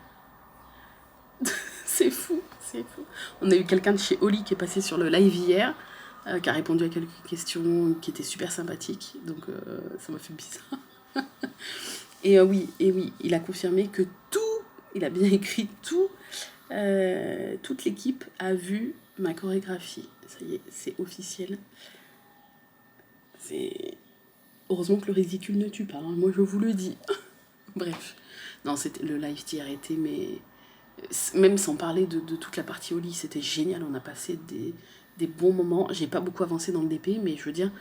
c'est fou, c'est fou. On a eu quelqu'un de chez Oli qui est passé sur le live hier, qui a répondu à quelques questions, qui était super sympathique, donc ça m'a fait bizarre. Et oui, il a confirmé que tout, il a bien écrit tout, toute l'équipe a vu ma chorégraphie. Ça y est, c'est officiel. C'est... Heureusement que le ridicule ne tue pas, hein. Moi je vous le dis. Bref. Non, c'était le live d'hier était, mais même sans parler de toute la partie au lit, c'était génial. On a passé des bons moments. J'ai pas beaucoup avancé dans le DP, mais je veux dire,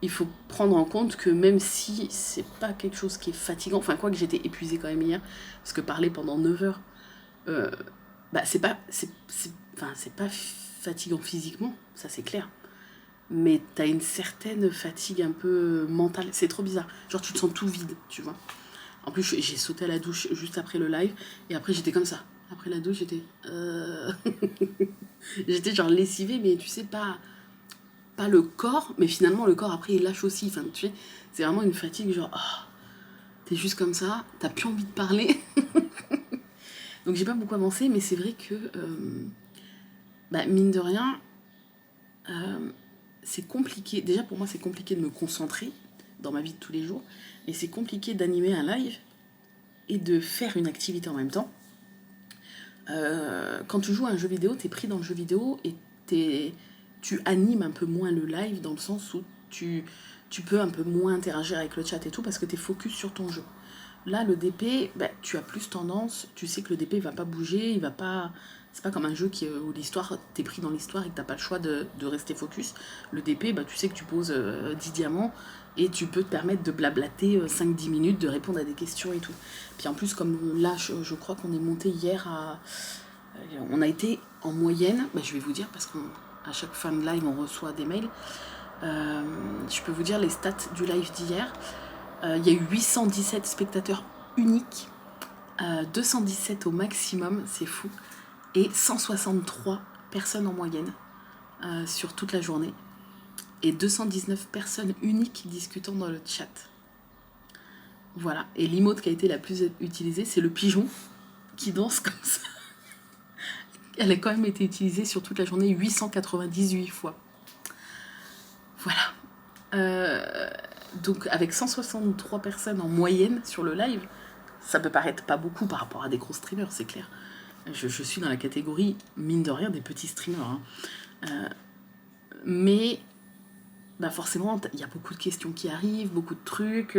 il faut prendre en compte que même si c'est pas quelque chose qui est fatigant, enfin, quoi que j'étais épuisée quand même hier, parce que parler pendant 9 heures, bah, c'est pas fatigant physiquement, ça c'est clair. Mais t'as une certaine fatigue un peu mentale. C'est trop bizarre. Genre, tu te sens tout vide, tu vois. En plus, j'ai sauté à la douche juste après le live. Et après, j'étais comme ça. Après la douche, j'étais... j'étais genre lessivée, mais tu sais, pas le corps. Mais finalement, le corps, après, il lâche aussi. Enfin, tu sais, c'est vraiment une fatigue, genre... Oh, t'es juste comme ça, t'as plus envie de parler. Donc, j'ai pas beaucoup avancé, mais c'est vrai que... bah, mine de rien... c'est compliqué. Déjà, pour moi, c'est compliqué de me concentrer dans ma vie de tous les jours. Et c'est compliqué d'animer un live et de faire une activité en même temps. Quand tu joues à un jeu vidéo, t'es pris dans le jeu vidéo et tu animes un peu moins le live dans le sens où tu peux un peu moins interagir avec le chat et tout parce que t'es focus sur ton jeu. Là, le DP, bah, tu as plus tendance, tu sais que le DP va pas bouger, il va pas... C'est pas comme un jeu où l'histoire, t'es pris dans l'histoire et que t'as pas le choix de rester focus. Le DP, bah, tu sais que tu poses 10 diamants et tu peux te permettre de blablater 5-10 minutes, de répondre à des questions et tout. Puis en plus, comme là, je crois qu'on est monté hier à... On a été en moyenne, bah, je vais vous dire, parce qu'à chaque fin de live, on reçoit des mails. Je peux vous dire les stats du live d'hier. Il y a eu 817 spectateurs uniques, 217 au maximum, c'est fou, et 163 personnes en moyenne sur toute la journée, et 219 personnes uniques discutant dans le chat. Voilà, et l'emote qui a été la plus utilisée, c'est le pigeon qui danse comme ça. Elle a quand même été utilisée sur toute la journée 898 fois. Voilà. Donc avec 163 personnes en moyenne sur le live, ça peut paraître pas beaucoup par rapport à des gros streamers, c'est clair. Je suis dans la catégorie, mine de rien, des petits streamers. Hein. Mais bah forcément, il y a beaucoup de questions qui arrivent, beaucoup de trucs,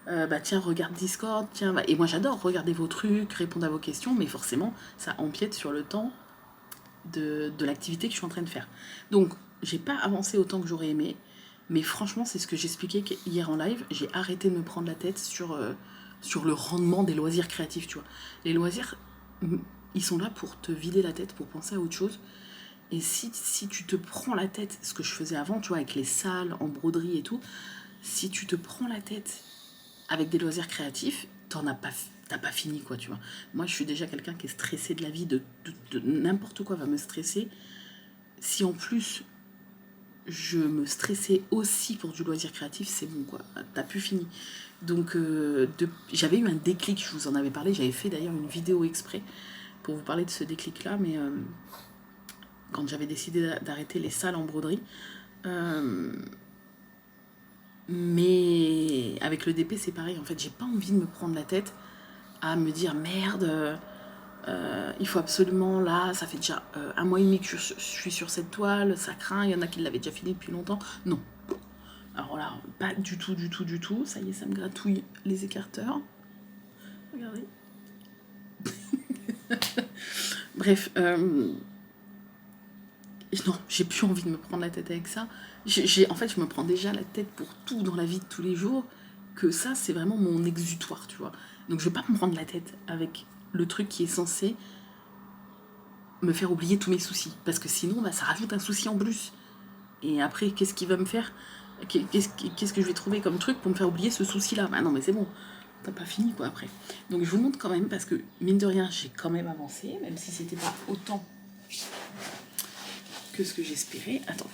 bah tiens, regarde Discord, tiens... Et moi j'adore regarder vos trucs, répondre à vos questions, mais forcément, ça empiète sur le temps de l'activité que je suis en train de faire. Donc, j'ai pas avancé autant que j'aurais aimé, mais franchement, c'est ce que j'expliquais hier en live, j'ai arrêté de me prendre la tête sur le rendement des loisirs créatifs, tu vois. Les loisirs, ils sont là pour te vider la tête, pour penser à autre chose. Et si tu te prends la tête, ce que je faisais avant, tu vois, avec les salles en broderie et tout, si tu te prends la tête avec des loisirs créatifs, t'as pas fini, quoi, tu vois. Moi, je suis déjà quelqu'un qui est stressé de la vie, de n'importe quoi va me stresser. Si en plus, je me stressais aussi pour du loisir créatif, c'est bon, quoi. T'as plus fini. Donc, j'avais eu un déclic, je vous en avais parlé, j'avais fait d'ailleurs une vidéo exprès pour vous parler de ce déclic-là, mais quand j'avais décidé d'arrêter les salles en broderie, mais avec le DP, c'est pareil. En fait, j'ai pas envie de me prendre la tête à me dire merde, il faut absolument, là, ça fait déjà un mois et demi que je suis sur cette toile, ça craint, il y en a qui l'avaient déjà fini depuis longtemps. Non. Alors là, pas du tout. Ça y est, ça me gratouille les écarteurs. Regardez. Bref, non, j'ai plus envie de me prendre la tête avec ça. En fait, je me prends déjà la tête pour tout dans la vie de tous les jours, que ça, c'est vraiment mon exutoire, tu vois. Donc, je vais pas me prendre la tête avec le truc qui est censé me faire oublier tous mes soucis. Parce que sinon, bah, ça rajoute un souci en plus. Et après, qu'est-ce qui va me faire ? Qu'est-ce que je vais trouver comme truc pour me faire oublier ce souci-là ? Bah non, mais c'est bon. t'as pas fini quoi après. Donc je vous montre quand même parce que mine de rien j'ai quand même avancé, même si c'était pas autant que ce que j'espérais. Attendez,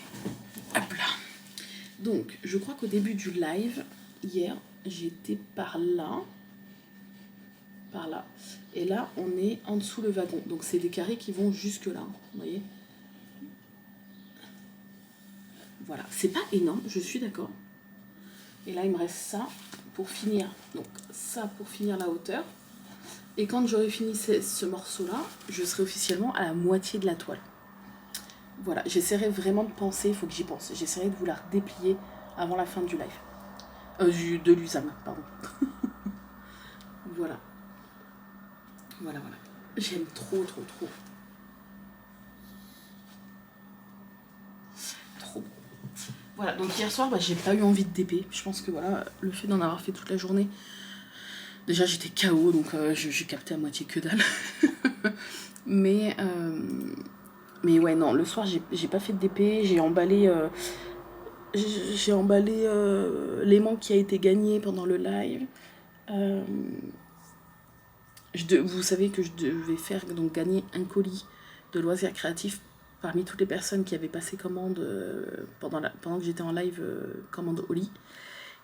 hop là. Donc je crois qu'au début du live hier j'étais par là, et là on est en dessous le wagon. Donc c'est des carrés qui vont jusque là, vous voyez. Voilà, c'est pas énorme, je suis d'accord. Et là il me reste ça pour finir, donc ça pour finir la hauteur. Et quand j'aurai fini ce morceau-là, je serai officiellement à la moitié de la toile. Voilà, j'essaierai vraiment de penser, il faut que j'y pense. J'essaierai de vous la déplier avant la fin du live. De l'USAM, pardon. Voilà. Voilà. J'aime trop. Voilà, donc hier soir, j'ai pas eu envie de DP. Je pense que voilà, le fait d'en avoir fait toute la journée, déjà j'étais KO, donc j'ai capté à moitié que dalle. mais ouais, non, le soir j'ai pas fait de DP, j'ai emballé l'aimant qui a été gagné pendant le live. Vous savez que je devais faire donc gagner un colis de loisirs créatifs parmi toutes les personnes qui avaient passé commande pendant que j'étais en live commande au lit.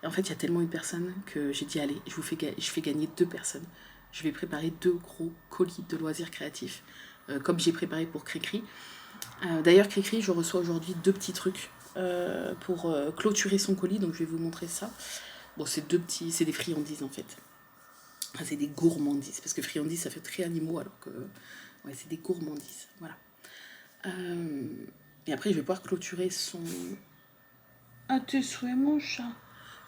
Et en fait, il y a tellement eu de personnes que j'ai dit allez, je fais gagner 2 personnes. Je vais préparer 2 gros colis de loisirs créatifs, comme j'ai préparé pour Cricri. D'ailleurs, Cricri, je reçois aujourd'hui 2 petits trucs pour clôturer son colis, donc je vais vous montrer ça. Bon, c'est des friandises en fait. Enfin, c'est des gourmandises, parce que friandises ça fait très animaux, alors que ouais, c'est des gourmandises. Voilà. Et après, je vais pouvoir clôturer son. Ah, tes souhaits, mon chat.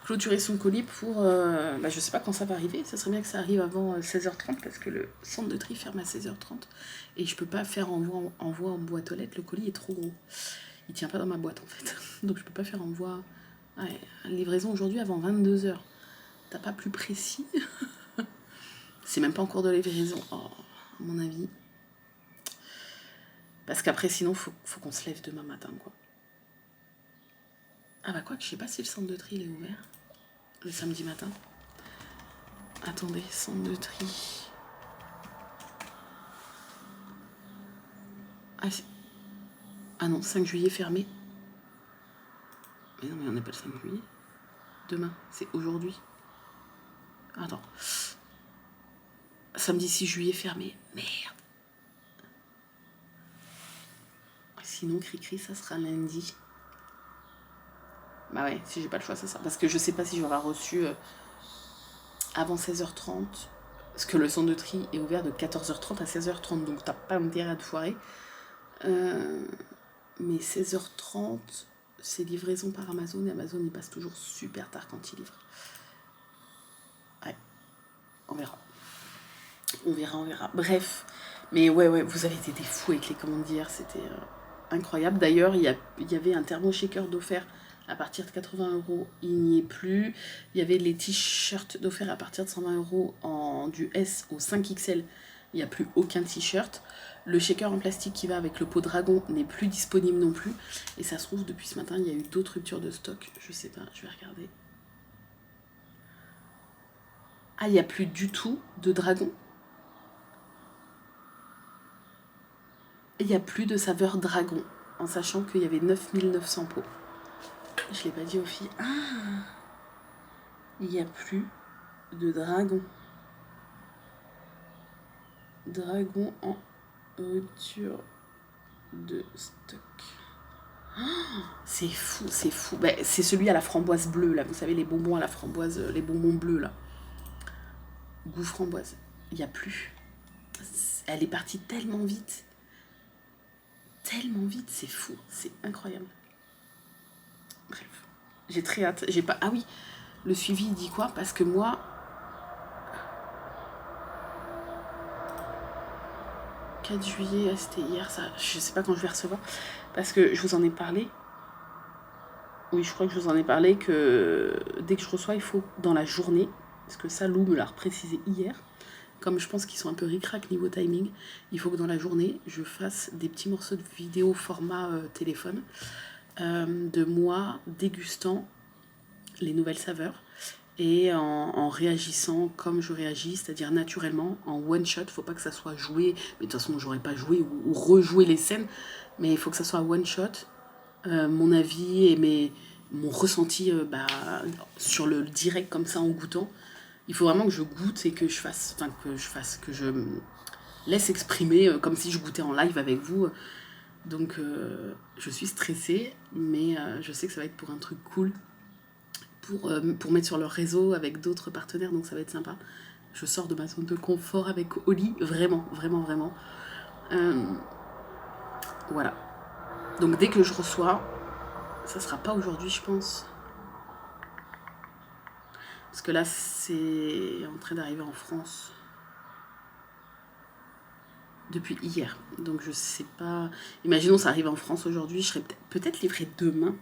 Clôturer son colis pour. Je sais pas quand ça va arriver. Ça serait bien que ça arrive avant 16h30 parce que le centre de tri ferme à 16h30 et je peux pas faire envoi en boîte aux lettres. Le colis est trop gros. Il tient pas dans ma boîte en fait. Donc je peux pas faire envoi. Ouais, livraison aujourd'hui avant 22h. T'as pas plus précis? C'est même pas en cours de livraison, à mon avis. Parce qu'après, sinon, faut qu'on se lève demain matin, quoi. Ah bah quoi que je sais pas si le centre de tri il est ouvert le samedi matin. Attendez, centre de tri. Ah non, 5 juillet fermé. Mais non, mais on n'est pas le 5 juillet. Demain, c'est aujourd'hui. Attends. Samedi 6 juillet fermé. Merde. Sinon, Cricri, ça sera lundi. Bah ouais, si j'ai pas le choix, c'est ça. Parce que je sais pas si j'aurai reçu avant 16h30. Parce que le centre de tri est ouvert de 14h30 à 16h30. Donc t'as pas intérêt à te foirer. Mais 16h30, c'est livraison par Amazon. Et Amazon, il passe toujours super tard quand il livre. Ouais, on verra. On verra. Bref. Mais ouais, vous avez été des fous avec les commandes d'hier. C'était incroyable. D'ailleurs, il y avait un thermoshaker d'offert à partir de 80 €. Il n'y est plus. Il y avait les t-shirts d'offert à partir de 120 € du S au 5XL. Il n'y a plus aucun t-shirt. Le shaker en plastique qui va avec le pot dragon n'est plus disponible non plus. Et ça se trouve, depuis ce matin, il y a eu d'autres ruptures de stock. Je sais pas, je vais regarder. Ah, il n'y a plus du tout de dragon. Il n'y a plus de saveur dragon, en sachant qu'il y avait 9900 pots. Je ne l'ai pas dit aux filles. Ah, il n'y a plus de dragon. Dragon en rupture de stock. C'est fou. C'est celui à la framboise bleue, là. Vous savez, les bonbons à la framboise, les bonbons bleus, là. Goût framboise. Il n'y a plus. Elle est partie tellement vite. C'est fou. C'est incroyable. Bref. J'ai très hâte. Ah oui, le suivi, il dit quoi? Parce que moi... « 4 juillet, c'était hier, ça, je sais pas quand je vais recevoir, parce que je vous en ai parlé. Oui, je crois que je vous en ai parlé, que dès que je reçois, il faut dans la journée, parce que ça, Lou me l'a reprécisé hier, comme je pense qu'ils sont un peu ric-rac niveau timing, il faut que dans la journée, je fasse des petits morceaux de vidéo format téléphone, de moi dégustant les nouvelles saveurs, et en réagissant comme je réagis, c'est-à-dire naturellement, en one shot. Faut pas que ça soit joué, mais de toute façon j'aurais pas joué ou rejoué les scènes, mais il faut que ça soit one shot. Mon avis et mon ressenti sur le direct comme ça en goûtant. Il faut vraiment que je goûte et que je me laisse exprimer comme si je goûtais en live avec vous. Donc je suis stressée, mais je sais que ça va être pour un truc cool, pour mettre sur leur réseau avec d'autres partenaires, donc ça va être sympa. Je sors de ma zone de confort avec Oli, vraiment, vraiment, vraiment. Voilà. Donc dès que je reçois, ça sera pas aujourd'hui je pense. Parce que là c'est en train d'arriver en France. Depuis hier. Donc je sais pas. Imaginons ça arrive en France aujourd'hui, je serai peut-être livrée demain.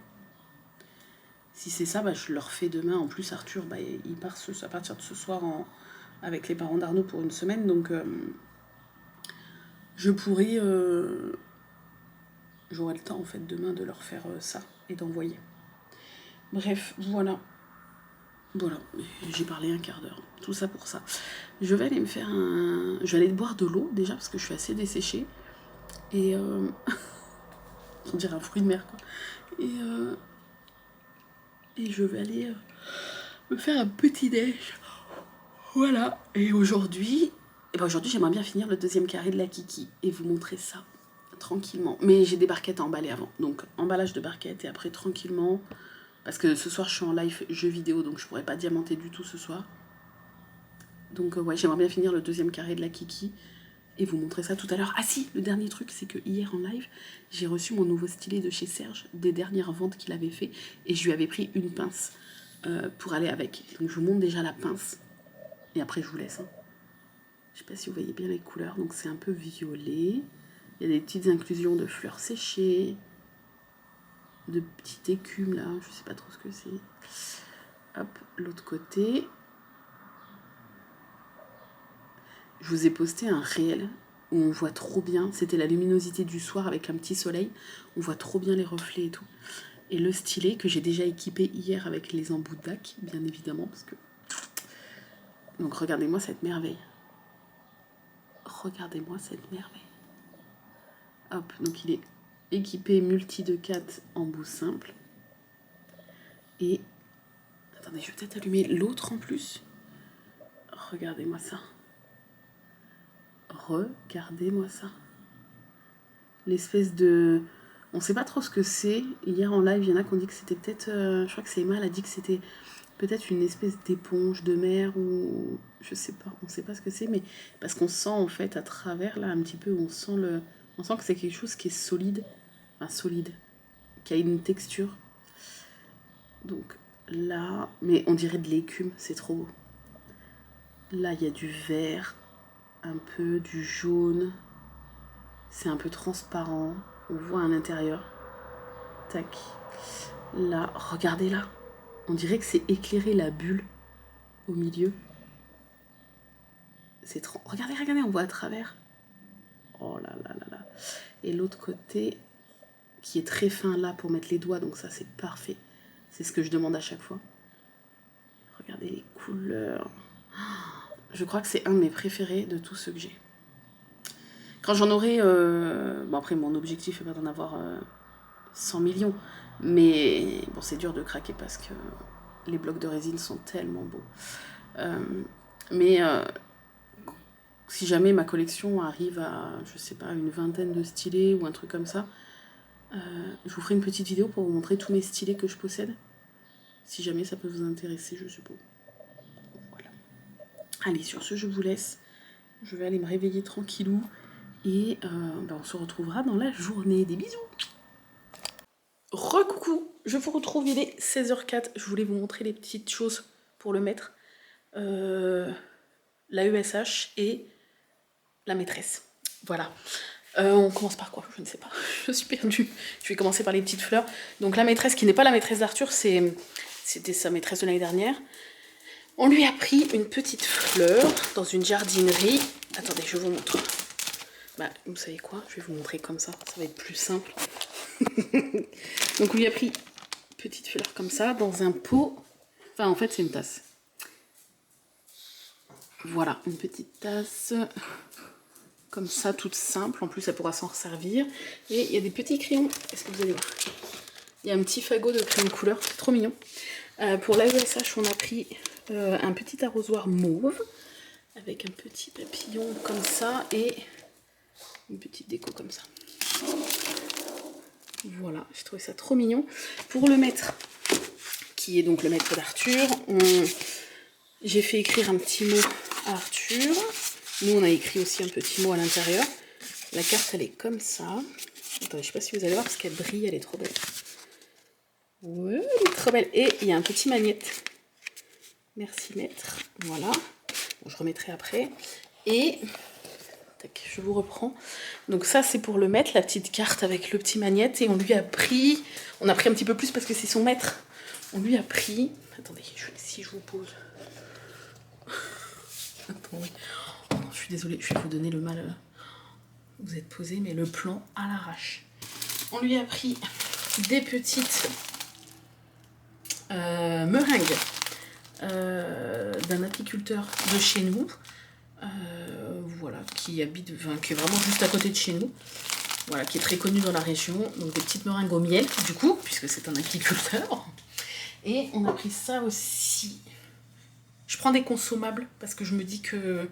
Si c'est ça, je leur fais demain. En plus Arthur, il part à partir de ce soir avec les parents d'Arnaud pour une semaine. Donc je pourrais... j'aurai le temps en fait demain de leur faire ça et d'envoyer. Bref, voilà. Voilà, j'ai parlé un quart d'heure. Tout ça pour ça. Je vais aller me faire un... Je vais aller boire de l'eau déjà parce que je suis assez desséchée. Et... on dirait un fruit de mer quoi. Et je vais aller me faire un petit déj. Voilà. Et aujourd'hui... aujourd'hui j'aimerais bien finir le deuxième carré de la Kiki et vous montrer ça tranquillement. Mais j'ai des barquettes à emballer avant. Donc emballage de barquettes et après tranquillement... Parce que ce soir, je suis en live jeu vidéo, donc je pourrais pas diamanter du tout ce soir. Donc ouais, j'aimerais bien finir le deuxième carré de la Kiki et vous montrer ça tout à l'heure. Ah si, le dernier truc, c'est que hier en live, j'ai reçu mon nouveau stylet de chez Serge, des dernières ventes qu'il avait fait, et je lui avais pris une pince pour aller avec. Donc je vous montre déjà la pince, et après je vous laisse. Hein. Je sais pas si vous voyez bien les couleurs, donc c'est un peu violet. Il y a des petites inclusions de fleurs séchées, de petites écumes là, je sais pas trop ce que c'est. Hop, l'autre côté. Je vous ai posté un réel où on voit trop bien, c'était la luminosité du soir avec un petit soleil, on voit trop bien les reflets et tout. Et le stylet que j'ai déjà équipé hier avec les embouts de bac, bien évidemment, parce que... Donc regardez-moi cette merveille. Regardez-moi cette merveille. Hop, donc il est équipé multi de 4 embouts simples. Et... Attendez, je vais peut-être allumer l'autre en plus. Regardez-moi ça. Regardez-moi ça. L'espèce de... On sait pas trop ce que c'est. Hier en live, il y en a qui ont dit que c'était peut-être... je crois que c'est Emma, elle a dit que c'était peut-être une espèce d'éponge de mer ou... Je sais pas, on sait pas ce que c'est, mais parce qu'on sent en fait à travers là un petit peu, on sent que c'est quelque chose qui est solide. Enfin solide. Qui a une texture. Donc là... Mais on dirait de l'écume, c'est trop beau. Là, il y a du vert, un peu du jaune. C'est un peu transparent. On voit à l'intérieur. Tac. Là, regardez là. On dirait que c'est éclairé la bulle au milieu. C'est trop... Regardez, regardez, on voit à travers. Oh là là là là. Et l'autre côté, qui est très fin là pour mettre les doigts. Donc ça, c'est parfait. C'est ce que je demande à chaque fois. Regardez les couleurs. Je crois que c'est un de mes préférés de tous ceux que j'ai. Quand j'en aurai... Bon, après, mon objectif n'est pas d'en avoir 100 millions. Mais bon, c'est dur de craquer parce que les blocs de résine sont tellement beaux. Mais si jamais ma collection arrive à, je sais pas, une vingtaine de stylés ou un truc comme ça, je vous ferai une petite vidéo pour vous montrer tous mes stylés que je possède. Si jamais ça peut vous intéresser, je sais pas. Voilà. Allez, sur ce, je vous laisse. Je vais aller me réveiller tranquillou. Et on se retrouvera dans la journée. Des bisous. Recoucou, je vous retrouve, il est 16h04. Je voulais vous montrer les petites choses pour le mettre. La ESH et la maîtresse. Voilà. On commence par quoi? Je ne sais pas. Je suis perdue. Je vais commencer par les petites fleurs. Donc la maîtresse qui n'est pas la maîtresse d'Arthur, c'était sa maîtresse de l'année dernière. On lui a pris une petite fleur dans une jardinerie. Attendez, je vous montre. Vous savez quoi? Je vais vous montrer comme ça va être plus simple. Donc on lui a pris une petite fleur comme ça dans un pot. Enfin en fait c'est une tasse. Voilà, une petite tasse comme ça, toute simple. En plus, elle pourra s'en resservir. Et il y a des petits crayons. Est-ce que vous allez voir? Il y a un petit fagot de crayon de couleur, c'est trop mignon. Pour l'AESH, on a pris un petit arrosoir mauve avec un petit papillon comme ça et une petite déco comme ça. Voilà, j'ai trouvé ça trop mignon. Pour le maître, qui est donc le maître d'Arthur, j'ai fait écrire un petit mot à Arthur. Nous, on a écrit aussi un petit mot à l'intérieur. La carte, elle est comme ça. Attendez, je sais pas si vous allez voir parce qu'elle brille, elle est trop belle. Ouais, elle est trop belle. Et il y a un petit magnète. Merci maître. Voilà. Bon, je remettrai après. Et tac, je vous reprends. Donc ça, c'est pour le maître, la petite carte avec le petit magnète. Et on lui a pris... On a pris un petit peu plus parce que c'est son maître. On lui a pris... Attendez, si je vous pose... Attendez. Oh non, je suis désolée, je vais vous donner le mal. Vous êtes posé, mais le plan à l'arrache. On lui a pris des petites meringues d'un apiculteur de chez nous. Voilà, qui habite, enfin, qui est vraiment juste à côté de chez nous. Voilà, qui est très connu dans la région. Donc des petites meringues au miel, du coup, puisque c'est un apiculteur. Et on a pris ça aussi. Je prends des consommables parce que je me dis que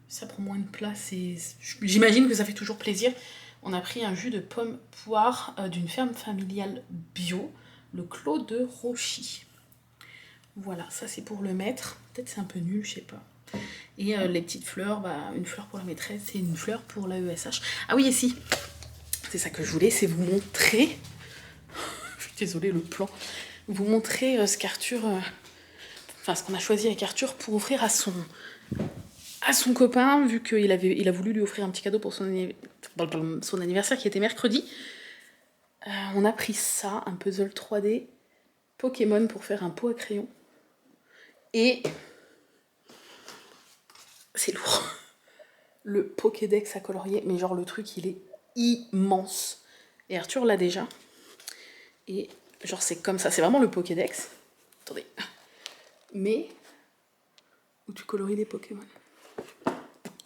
ça prend moins de place et j'imagine que ça fait toujours plaisir. On a pris un jus de pomme poire d'une ferme familiale bio, le Clos de Rochy. Voilà, ça c'est pour le maître. Peut-être c'est un peu nul, je sais pas. Et les petites fleurs, une fleur pour la maîtresse et une fleur pour l'AESH. Ah oui, et si, c'est ça que je voulais, c'est vous montrer... je suis désolée, le plan. Vous montrer ce qu'Arthur... Enfin, ce qu'on a choisi avec Arthur pour offrir à son copain, vu qu'il a voulu lui offrir un petit cadeau pour son anniversaire qui était mercredi. On a pris ça, un puzzle 3D Pokémon pour faire un pot à crayon. Et c'est lourd. Le Pokédex à colorier, mais genre le truc il est immense. Et Arthur l'a déjà. Et genre c'est comme ça, c'est vraiment le Pokédex. Attendez. Mais où tu colories des Pokémon.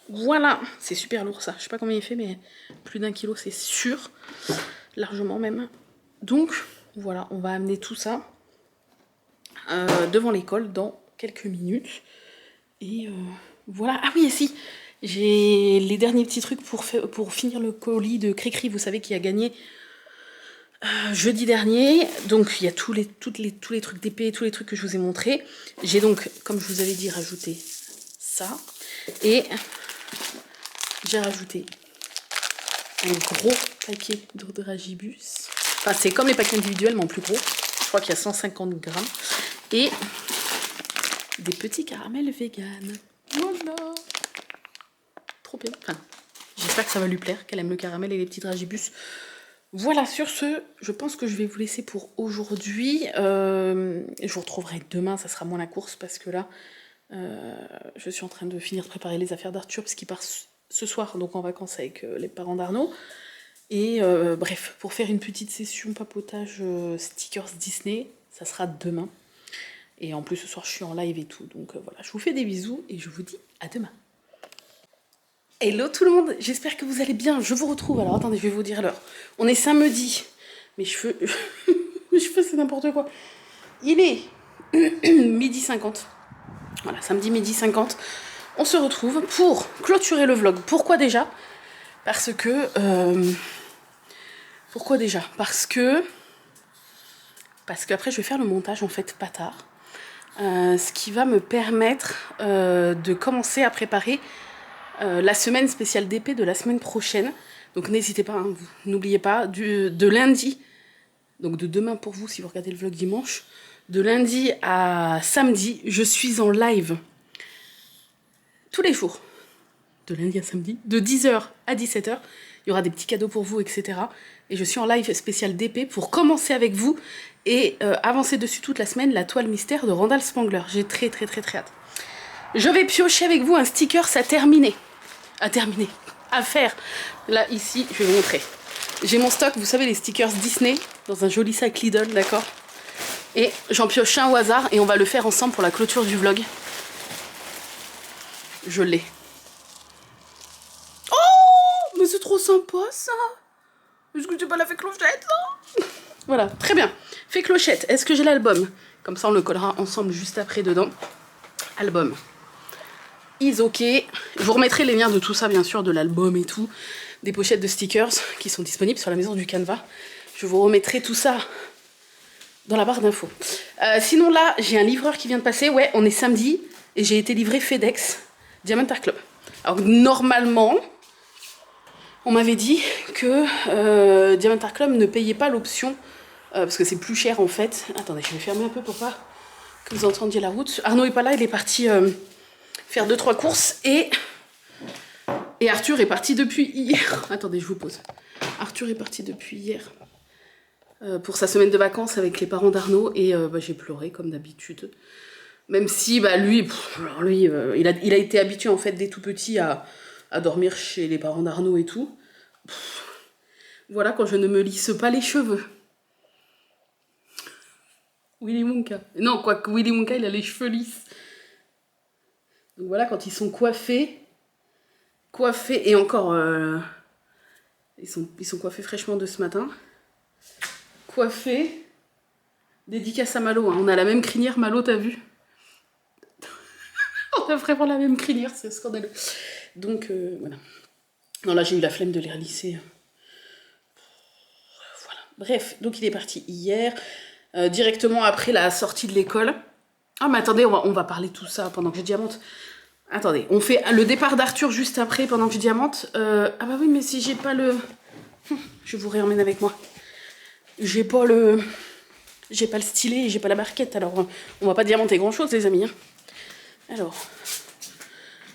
Voilà, c'est super lourd ça. Je sais pas combien il fait, mais plus d'1 kilo, c'est sûr. Largement même. Donc, voilà, on va amener tout ça devant l'école dans quelques minutes. Et voilà. Ah oui, et si, j'ai les derniers petits trucs pour finir le colis de Cricri, vous savez, qui a gagné jeudi dernier. Donc il y a tous les trucs d'épée, tous les trucs que je vous ai montrés. J'ai donc, comme je vous avais dit, rajouté ça. Et j'ai rajouté un gros paquet d'eau de Dragibus. Enfin, c'est comme les paquets individuels, mais en plus gros. Je crois qu'il y a 150 grammes. Et des petits caramels vegan. Voilà. Trop bien. Enfin, j'espère que ça va lui plaire, qu'elle aime le caramel et les petits Dragibus. Voilà, sur ce, je pense que je vais vous laisser pour aujourd'hui. Je vous retrouverai demain, ça sera moins la course, parce que là, je suis en train de finir de préparer les affaires d'Arthur, parce qu'il part ce soir, donc en vacances avec les parents d'Arnaud. Et bref, pour faire une petite session papotage stickers Disney, ça sera demain. Et en plus, ce soir, je suis en live et tout. Donc voilà, je vous fais des bisous et je vous dis à demain. Hello tout le monde, j'espère que vous allez bien. Je vous retrouve, alors attendez, je vais vous dire l'heure. On est samedi. Mes cheveux, mes cheveux c'est n'importe quoi. Il est 12h50. Voilà, samedi 12h50. On se retrouve pour clôturer le vlog. Pourquoi déjà ? Parce que... Pourquoi déjà ? Parce que après je vais faire le montage en fait pas tard. Ce qui va me permettre de commencer à préparer la semaine spéciale d'épée de la semaine prochaine. Donc n'hésitez pas, hein, n'oubliez pas, de lundi, donc de demain pour vous si vous regardez le vlog dimanche, de lundi à samedi, je suis en live tous les jours, de lundi à samedi, de 10h à 17h. Il y aura des petits cadeaux pour vous, etc. Et je suis en live spécial d'épée pour commencer avec vous et avancer dessus toute la semaine, la toile mystère de Randall Spangler. J'ai très hâte. Je vais piocher avec vous un sticker, ça terminé. À faire. Là, ici, je vais vous montrer. J'ai mon stock, vous savez, les stickers Disney, dans un joli sac Lidl, d'accord ? Et j'en pioche un au hasard et on va le faire ensemble pour la clôture du vlog. Je l'ai. Oh, mais c'est trop sympa ça. Est-ce que tu pas la fée clochette là? Voilà, très bien. Fée clochette, est-ce que j'ai l'album? Comme ça on le collera ensemble juste après dedans. Album. Is ok. Je vous remettrai les liens de tout ça bien sûr, de l'album et tout. Des pochettes de stickers qui sont disponibles sur la maison du Canva. Je vous remettrai tout ça dans la barre d'infos. Sinon là, j'ai un livreur qui vient de passer. Ouais, on est samedi et j'ai été livré FedEx Diamond Art Club. Alors normalement, on m'avait dit que Diamond Art Club ne payait pas l'option parce que c'est plus cher en fait. Attendez, je vais fermer un peu pour pas que vous entendiez la route. Arnaud est pas là, il est parti faire 2-3 courses et Arthur est parti depuis hier. Attendez, je vous pose. Arthur est parti depuis hier pour sa semaine de vacances avec les parents d'Arnaud et j'ai pleuré comme d'habitude. Même si lui, il a été habitué en fait dès tout petit à dormir chez les parents d'Arnaud et tout. Voilà quand je ne me lisse pas les cheveux. Willy Wonka. Non, quoique Willy Wonka, il a les cheveux lisses. Donc voilà, quand ils sont coiffés, et encore, ils sont coiffés fraîchement de ce matin. Coiffés, dédicace à Malo, hein. On a la même crinière, Malo, t'as vu? On a vraiment la même crinière, c'est scandaleux. Donc, voilà. Non, là, j'ai eu la flemme de les relisser. Voilà. Bref, donc il est parti hier, directement après la sortie de l'école. Ah, mais attendez, on va parler de tout ça pendant que je diamante. Attendez, on fait le départ d'Arthur juste après, pendant que je diamante. Ah bah oui, mais si j'ai pas le... Je vous réemmène avec moi. J'ai pas le stylet et j'ai pas la barquette, alors on va pas diamanter grand chose les amis. Hein. Alors,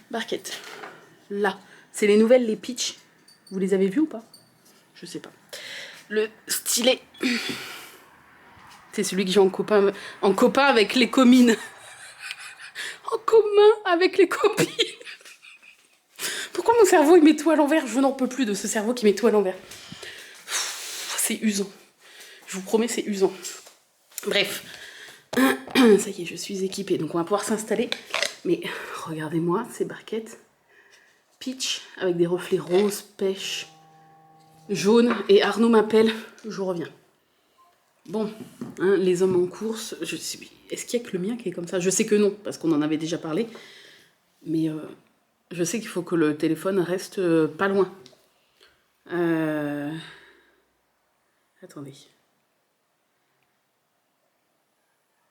barquette. Là, c'est les nouvelles, les Peach. Vous les avez vues ou pas? Je sais pas. Le stylet. C'est celui que j'ai en copain avec les comines. En commun avec les copines. Pourquoi mon cerveau il met tout à l'envers? Je n'en peux plus de ce cerveau qui met tout à l'envers. C'est usant. Je vous promets, c'est usant. Bref. Ça y est, je suis équipée. Donc on va pouvoir s'installer. Mais regardez-moi ces barquettes. Peach avec des reflets roses, pêche, jaune. Et Arnaud m'appelle. Je reviens. Bon, hein, les hommes en course. Je sais, est-ce qu'il y a que le mien qui est comme ça? Je sais que non, parce qu'on en avait déjà parlé. Mais je sais qu'il faut que le téléphone reste pas loin. Attendez.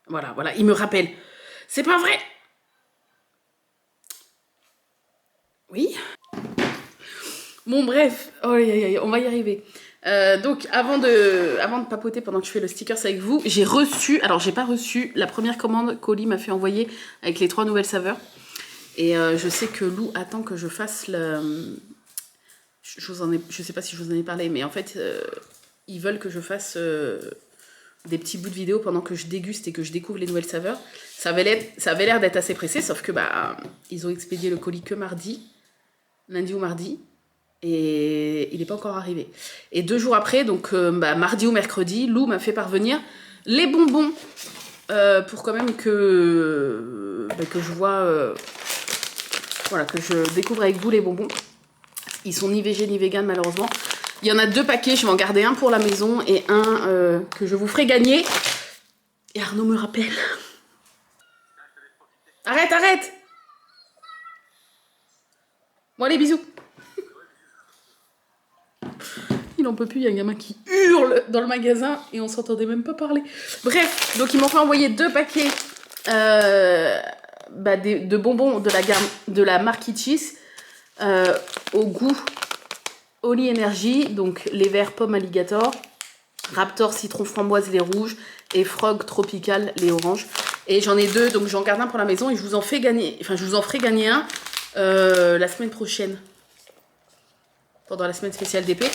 Voilà, il me rappelle. C'est pas vrai! Oui? Bon, bref. Oh, on va y arriver. Donc, avant de papoter pendant que je fais le stickers avec vous, j'ai reçu... Alors, j'ai pas reçu la première commande qu'Oli m'a fait envoyer avec les 3 nouvelles saveurs. Et je sais que Lou attend que je fasse le... Je sais pas si je vous en ai parlé, mais en fait, ils veulent que je fasse... des petits bouts de vidéo pendant que je déguste et que je découvre les nouvelles saveurs. Ça avait l'air d'être assez pressé, sauf que ils ont expédié le colis que mardi, lundi ou mardi, et il n'est pas encore arrivé. Et 2 jours après, donc mardi ou mercredi, Lou m'a fait parvenir les bonbons pour quand même que je vois, voilà, que je découvre avec vous les bonbons. Ils sont ni végé ni vegan malheureusement. Il y en a 2 paquets, je vais en garder un pour la maison et un que je vous ferai gagner. Et Arnaud me rappelle. Arrête! Bon allez, bisous. Il n'en peut plus, il y a un gamin qui hurle dans le magasin et on s'entendait même pas parler. Bref, donc ils m'ont fait envoyer 2 paquets de bonbons de la marque Itchis au goût Oli Energy, donc les verts pomme alligator, Raptor citron framboise les rouges et Frog tropical les oranges. Et j'en ai 2, donc j'en garde un pour la maison et je vous en ferai gagner un la semaine prochaine, pendant la semaine spéciale d'épée.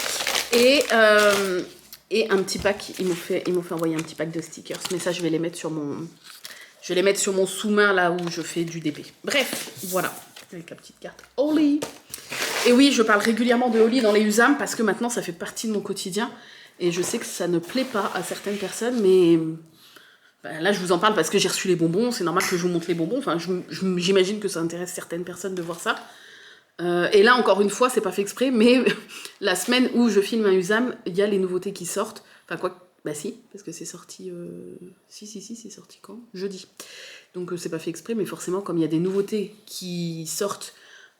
Et un petit pack, ils m'ont fait envoyer un petit pack de stickers, mais ça je vais les mettre sur mon sous-main là où je fais du DP. Bref, voilà, avec la petite carte Oli. Et oui, je parle régulièrement de Oli dans les Usam parce que maintenant ça fait partie de mon quotidien et je sais que ça ne plaît pas à certaines personnes, mais Bah, là, je vous en parle parce que j'ai reçu les bonbons. C'est normal que je vous montre les bonbons. Enfin, j'imagine que ça intéresse certaines personnes de voir ça. Et là, encore une fois, c'est pas fait exprès, mais la semaine où je filme un Usam, il y a les nouveautés qui sortent. Enfin, quoi. Bah si, parce que c'est sorti... Si, c'est sorti quand? Jeudi. Donc c'est pas fait exprès, mais forcément, comme il y a des nouveautés qui sortent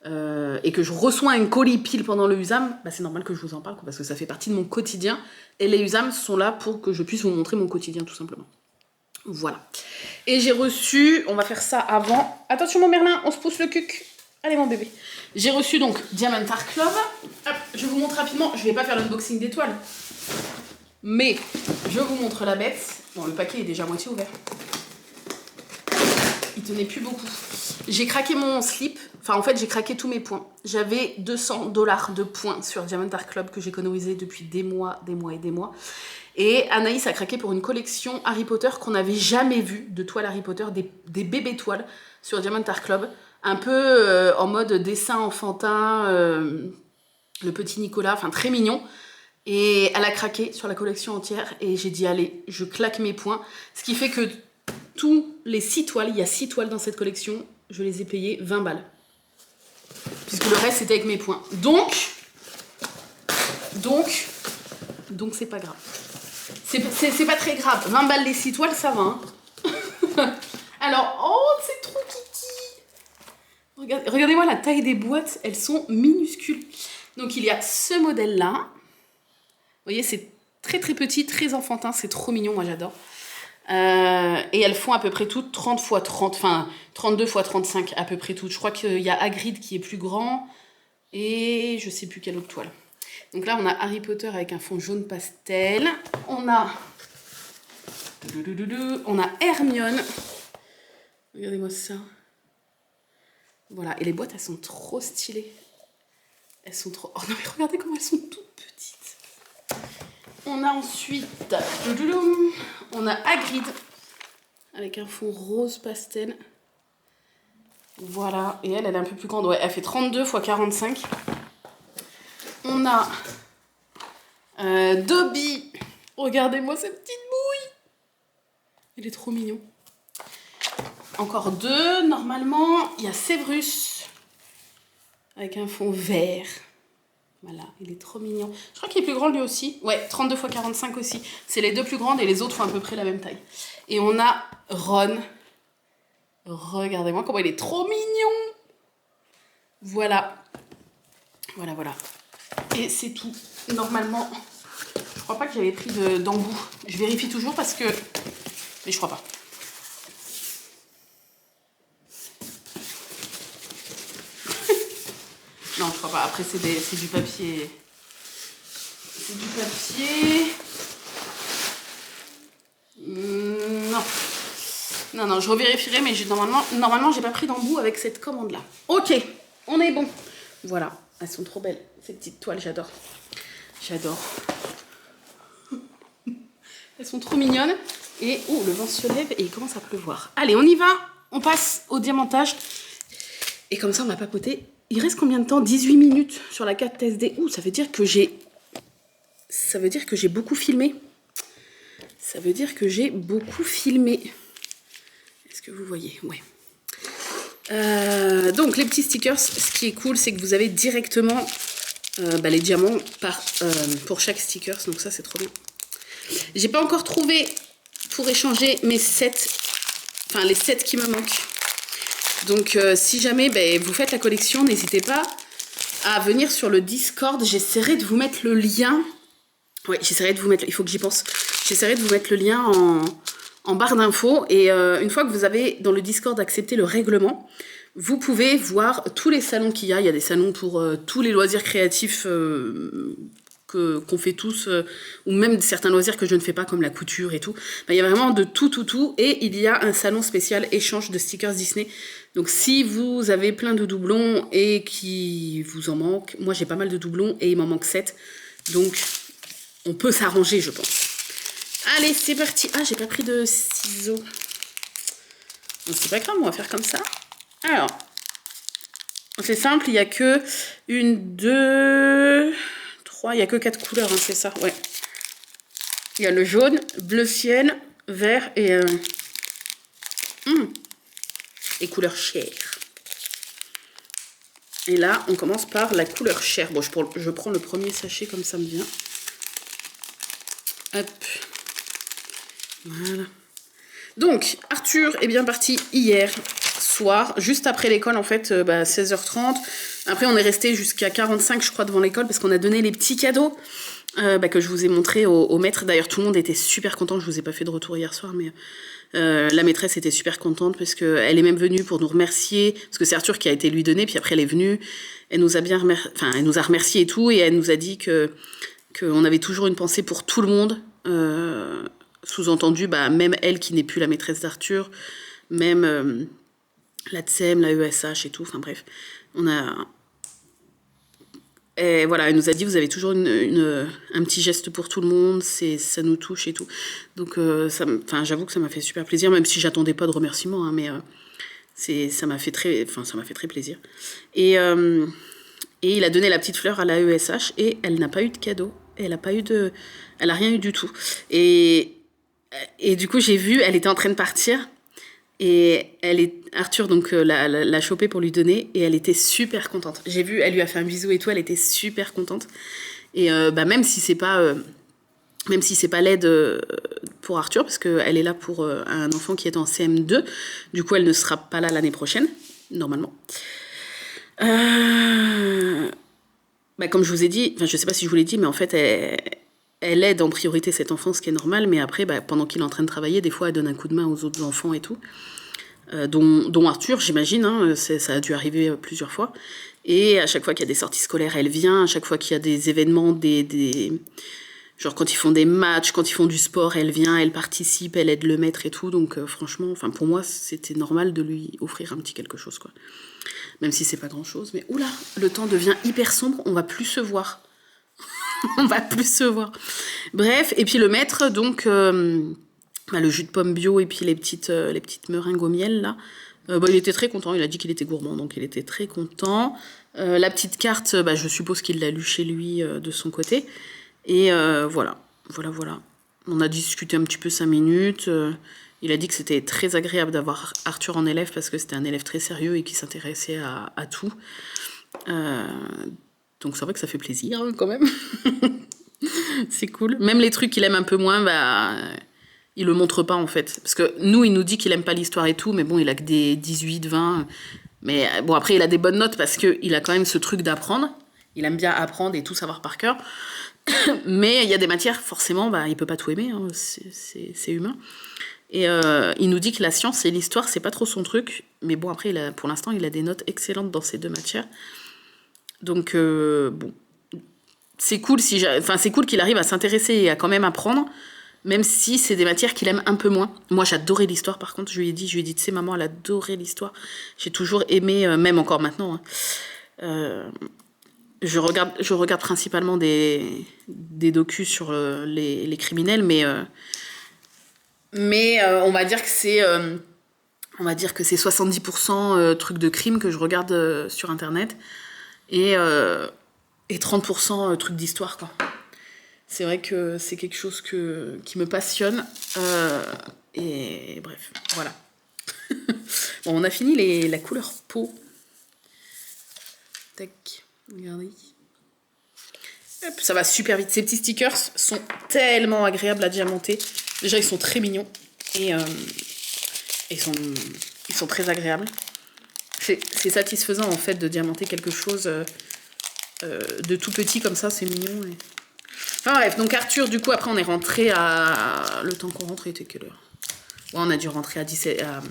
et que je reçois un colis pile pendant le Usam, bah, c'est normal que je vous en parle, parce que ça fait partie de mon quotidien. Et les Usam sont là pour que je puisse vous montrer mon quotidien, tout simplement. Voilà. Et j'ai reçu... On va faire ça avant. Attention mon Merlin, on se pousse le cuc. Allez mon bébé. J'ai reçu donc Diamond Art Club. Hop, je vous montre rapidement. Je vais pas faire l'unboxing d'étoiles. Mais je vous montre la bête. Bon, le paquet est déjà à moitié ouvert. Il tenait plus beaucoup. J'ai craqué mon slip. Enfin, en fait, j'ai craqué tous mes points. J'avais 200$ de points sur Diamond Art Club que j'ai économisé depuis des mois et des mois. Et Anaïs a craqué pour une collection Harry Potter qu'on n'avait jamais vue, de toiles Harry Potter, des bébés toiles sur Diamond Art Club. Un peu en mode dessin enfantin, le petit Nicolas, enfin très mignon. Et elle a craqué sur la collection entière et j'ai dit allez, je claque mes points. Ce qui fait que tous les 6 toiles, il y a 6 toiles dans cette collection, je les ai payées 20 balles. Puisque le reste c'était avec mes points. Donc c'est pas grave. C'est pas très grave. 20 balles les 6 toiles, ça va. Hein. Alors, oh, c'est trop kiki. Regardez-moi la taille des boîtes, elles sont minuscules. Donc il y a ce modèle-là. Vous voyez, c'est très très petit, très enfantin, c'est trop mignon, moi j'adore. Et elles font à peu près toutes 30 x 30, enfin 32 x 35 à peu près toutes. Je crois qu'il y a Hagrid qui est plus grand et je sais plus quelle autre toile. Donc là on a Harry Potter avec un fond jaune pastel. On a Hermione. Regardez-moi ça. Voilà, et les boîtes elles sont trop stylées. Elles sont trop... Oh non mais regardez comment elles sont toutes petites. On a ensuite... On a Hagrid avec un fond rose pastel. Voilà, et elle est un peu plus grande. Ouais, elle fait 32 x 45. On a Dobby. Regardez-moi cette petite bouille. Il est trop mignon. Encore 2, normalement. Il y a Severus avec un fond vert. Voilà, il est trop mignon. Je crois qu'il est plus grand lui aussi. Ouais, 32 x 45 aussi. C'est les 2 plus grandes et les autres font à peu près la même taille. Et on a Ron. Regardez-moi comment il est trop mignon. Voilà. Voilà. Et c'est tout. Normalement, je crois pas que j'avais pris d'embout. Je vérifie toujours parce que... Mais je crois pas. Non, je crois pas. Après, c'est du papier. C'est du papier. Non, je revérifierai, mais normalement, j'ai pas pris d'embout avec cette commande-là. Ok, on est bon. Voilà, elles sont trop belles. Ces petites toiles, j'adore. Elles sont trop mignonnes. Et, oh, le vent se lève et il commence à pleuvoir. Allez, on y va. On passe au diamantage. Et comme ça, on va papoter. Il reste combien de temps? 18 minutes sur la carte SD. Ouh, ça veut dire que j'ai beaucoup filmé. Est-ce que vous voyez? Ouais. Donc, les petits stickers, ce qui est cool, c'est que vous avez directement les diamants pour chaque sticker. Donc ça, c'est trop bien. J'ai pas encore trouvé pour échanger mes sets, enfin les sets qui me manquent. Donc si jamais vous faites la collection, n'hésitez pas à venir sur le Discord. J'essaierai de vous mettre le lien. Ouais, il faut que j'y pense. J'essaierai de vous mettre le lien en barre d'infos. Et une fois que vous avez dans le Discord accepté le règlement, vous pouvez voir tous les salons qu'il y a. Il y a des salons pour tous les loisirs créatifs qu'on fait tous, ou même certains loisirs que je ne fais pas, comme la couture et tout. Il y a vraiment de tout. Et il y a un salon spécial échange de stickers Disney. Donc si vous avez plein de doublons et qui vous en manque, moi j'ai pas mal de doublons et il m'en manque 7. Donc on peut s'arranger, je pense. Allez, c'est parti. Ah, j'ai pas pris de ciseaux. Donc c'est pas grave, on va faire comme ça. Alors, c'est simple, il n'y a que 1, 2, 3, il n'y a que 4 couleurs, hein, c'est ça, ouais. Il y a le jaune, bleu ciel, vert et couleur chair. Et là, on commence par la couleur chair. Bon, je prends le premier sachet comme ça me vient. Hop. Voilà. Donc, Arthur est bien parti hier soir, juste après l'école en fait, 16h30. Après, on est resté jusqu'à 45, je crois, devant l'école parce qu'on a donné les petits cadeaux que je vous ai montrés au maître. D'ailleurs, tout le monde était super content. Je vous ai pas fait de retour hier soir, mais la maîtresse était super contente parce qu'elle est même venue pour nous remercier. Parce que c'est Arthur qui a été lui donné, puis après elle est venue. Elle nous a elle nous a remercié et tout, et elle nous a dit qu'on avait toujours une pensée pour tout le monde. Sous-entendu, même elle qui n'est plus la maîtresse d'Arthur, même la TSEM, la ESH et tout, enfin bref, et voilà, elle nous a dit, vous avez toujours un petit geste pour tout le monde, ça nous touche et tout. Donc, j'avoue que ça m'a fait super plaisir, même si j'attendais pas de remerciements, hein, mais ça m'a fait très plaisir. Et il a donné la petite fleur à la ESH et elle n'a pas eu de cadeau. Elle a rien eu du tout. Et du coup, j'ai vu, elle était en train de partir. Et Arthur donc l'a chopée pour lui donner et elle était super contente. J'ai vu, elle lui a fait un bisou et tout, elle était super contente. Et même si c'est pas l'aide pour Arthur, parce qu'elle est là pour un enfant qui est en CM2, du coup elle ne sera pas là l'année prochaine, normalement. Comme je vous ai dit, je sais pas si je vous l'ai dit, mais en fait elle aide en priorité cet enfant, ce qui est normal, mais après, pendant qu'il est en train de travailler, des fois, elle donne un coup de main aux autres enfants et tout, dont Arthur, j'imagine, hein, ça a dû arriver plusieurs fois. Et à chaque fois qu'il y a des sorties scolaires, elle vient, à chaque fois qu'il y a des événements, genre quand ils font des matchs, quand ils font du sport, elle vient, elle participe, elle aide le maître et tout, donc franchement, pour moi, c'était normal de lui offrir un petit quelque chose, quoi. Même si c'est pas grand-chose, mais oula, le temps devient hyper sombre, on va plus se voir. On va plus se voir. Bref, et puis le maître, donc, le jus de pomme bio et puis les petites meringues au miel, là, il était très content, il a dit qu'il était gourmand, donc il était très content. La petite carte, je suppose qu'il l'a lue chez lui de son côté. Et voilà. On a discuté un petit peu 5 minutes. Il a dit que c'était très agréable d'avoir Arthur en élève parce que c'était un élève très sérieux et qui s'intéressait à tout. Donc c'est vrai que ça fait plaisir hein, quand même. C'est cool. Même les trucs qu'il aime un peu moins, il le montre pas en fait. Parce que nous, il nous dit qu'il aime pas l'histoire et tout, mais bon, il a que des 18, 20. Mais bon, après, il a des bonnes notes parce qu'il a quand même ce truc d'apprendre. Il aime bien apprendre et tout savoir par cœur. Mais il y a des matières, forcément, il peut pas tout aimer. Hein, c'est humain. Et il nous dit que la science et l'histoire, c'est pas trop son truc. Mais bon, après, pour l'instant, il a des notes excellentes dans ces deux matières. Donc, bon, c'est cool c'est cool qu'il arrive à s'intéresser et à quand même apprendre, même si c'est des matières qu'il aime un peu moins. Moi, j'adorais l'histoire, par contre, je lui ai dit, tu sais, maman, elle adorait l'histoire. J'ai toujours aimé, même encore maintenant, hein. Je regarde principalement des docus sur les criminels, mais on va dire que c'est 70% trucs de crimes que je regarde sur Internet. Et 30% trucs d'histoire, quoi. C'est vrai que c'est quelque chose qui me passionne. Et bref, voilà. Bon, on a fini la couleur peau. Tac, regardez. Hop, ça va super vite. Ces petits stickers sont tellement agréables à diamanter. Déjà, ils sont très mignons. Et ils sont très agréables. C'est satisfaisant en fait de diamanter quelque chose de tout petit comme ça, c'est mignon. Enfin bref, donc Arthur, du coup, après on est rentré à... Le temps qu'on rentre, il était quelle heure ? Ouais, on a dû rentrer à 17h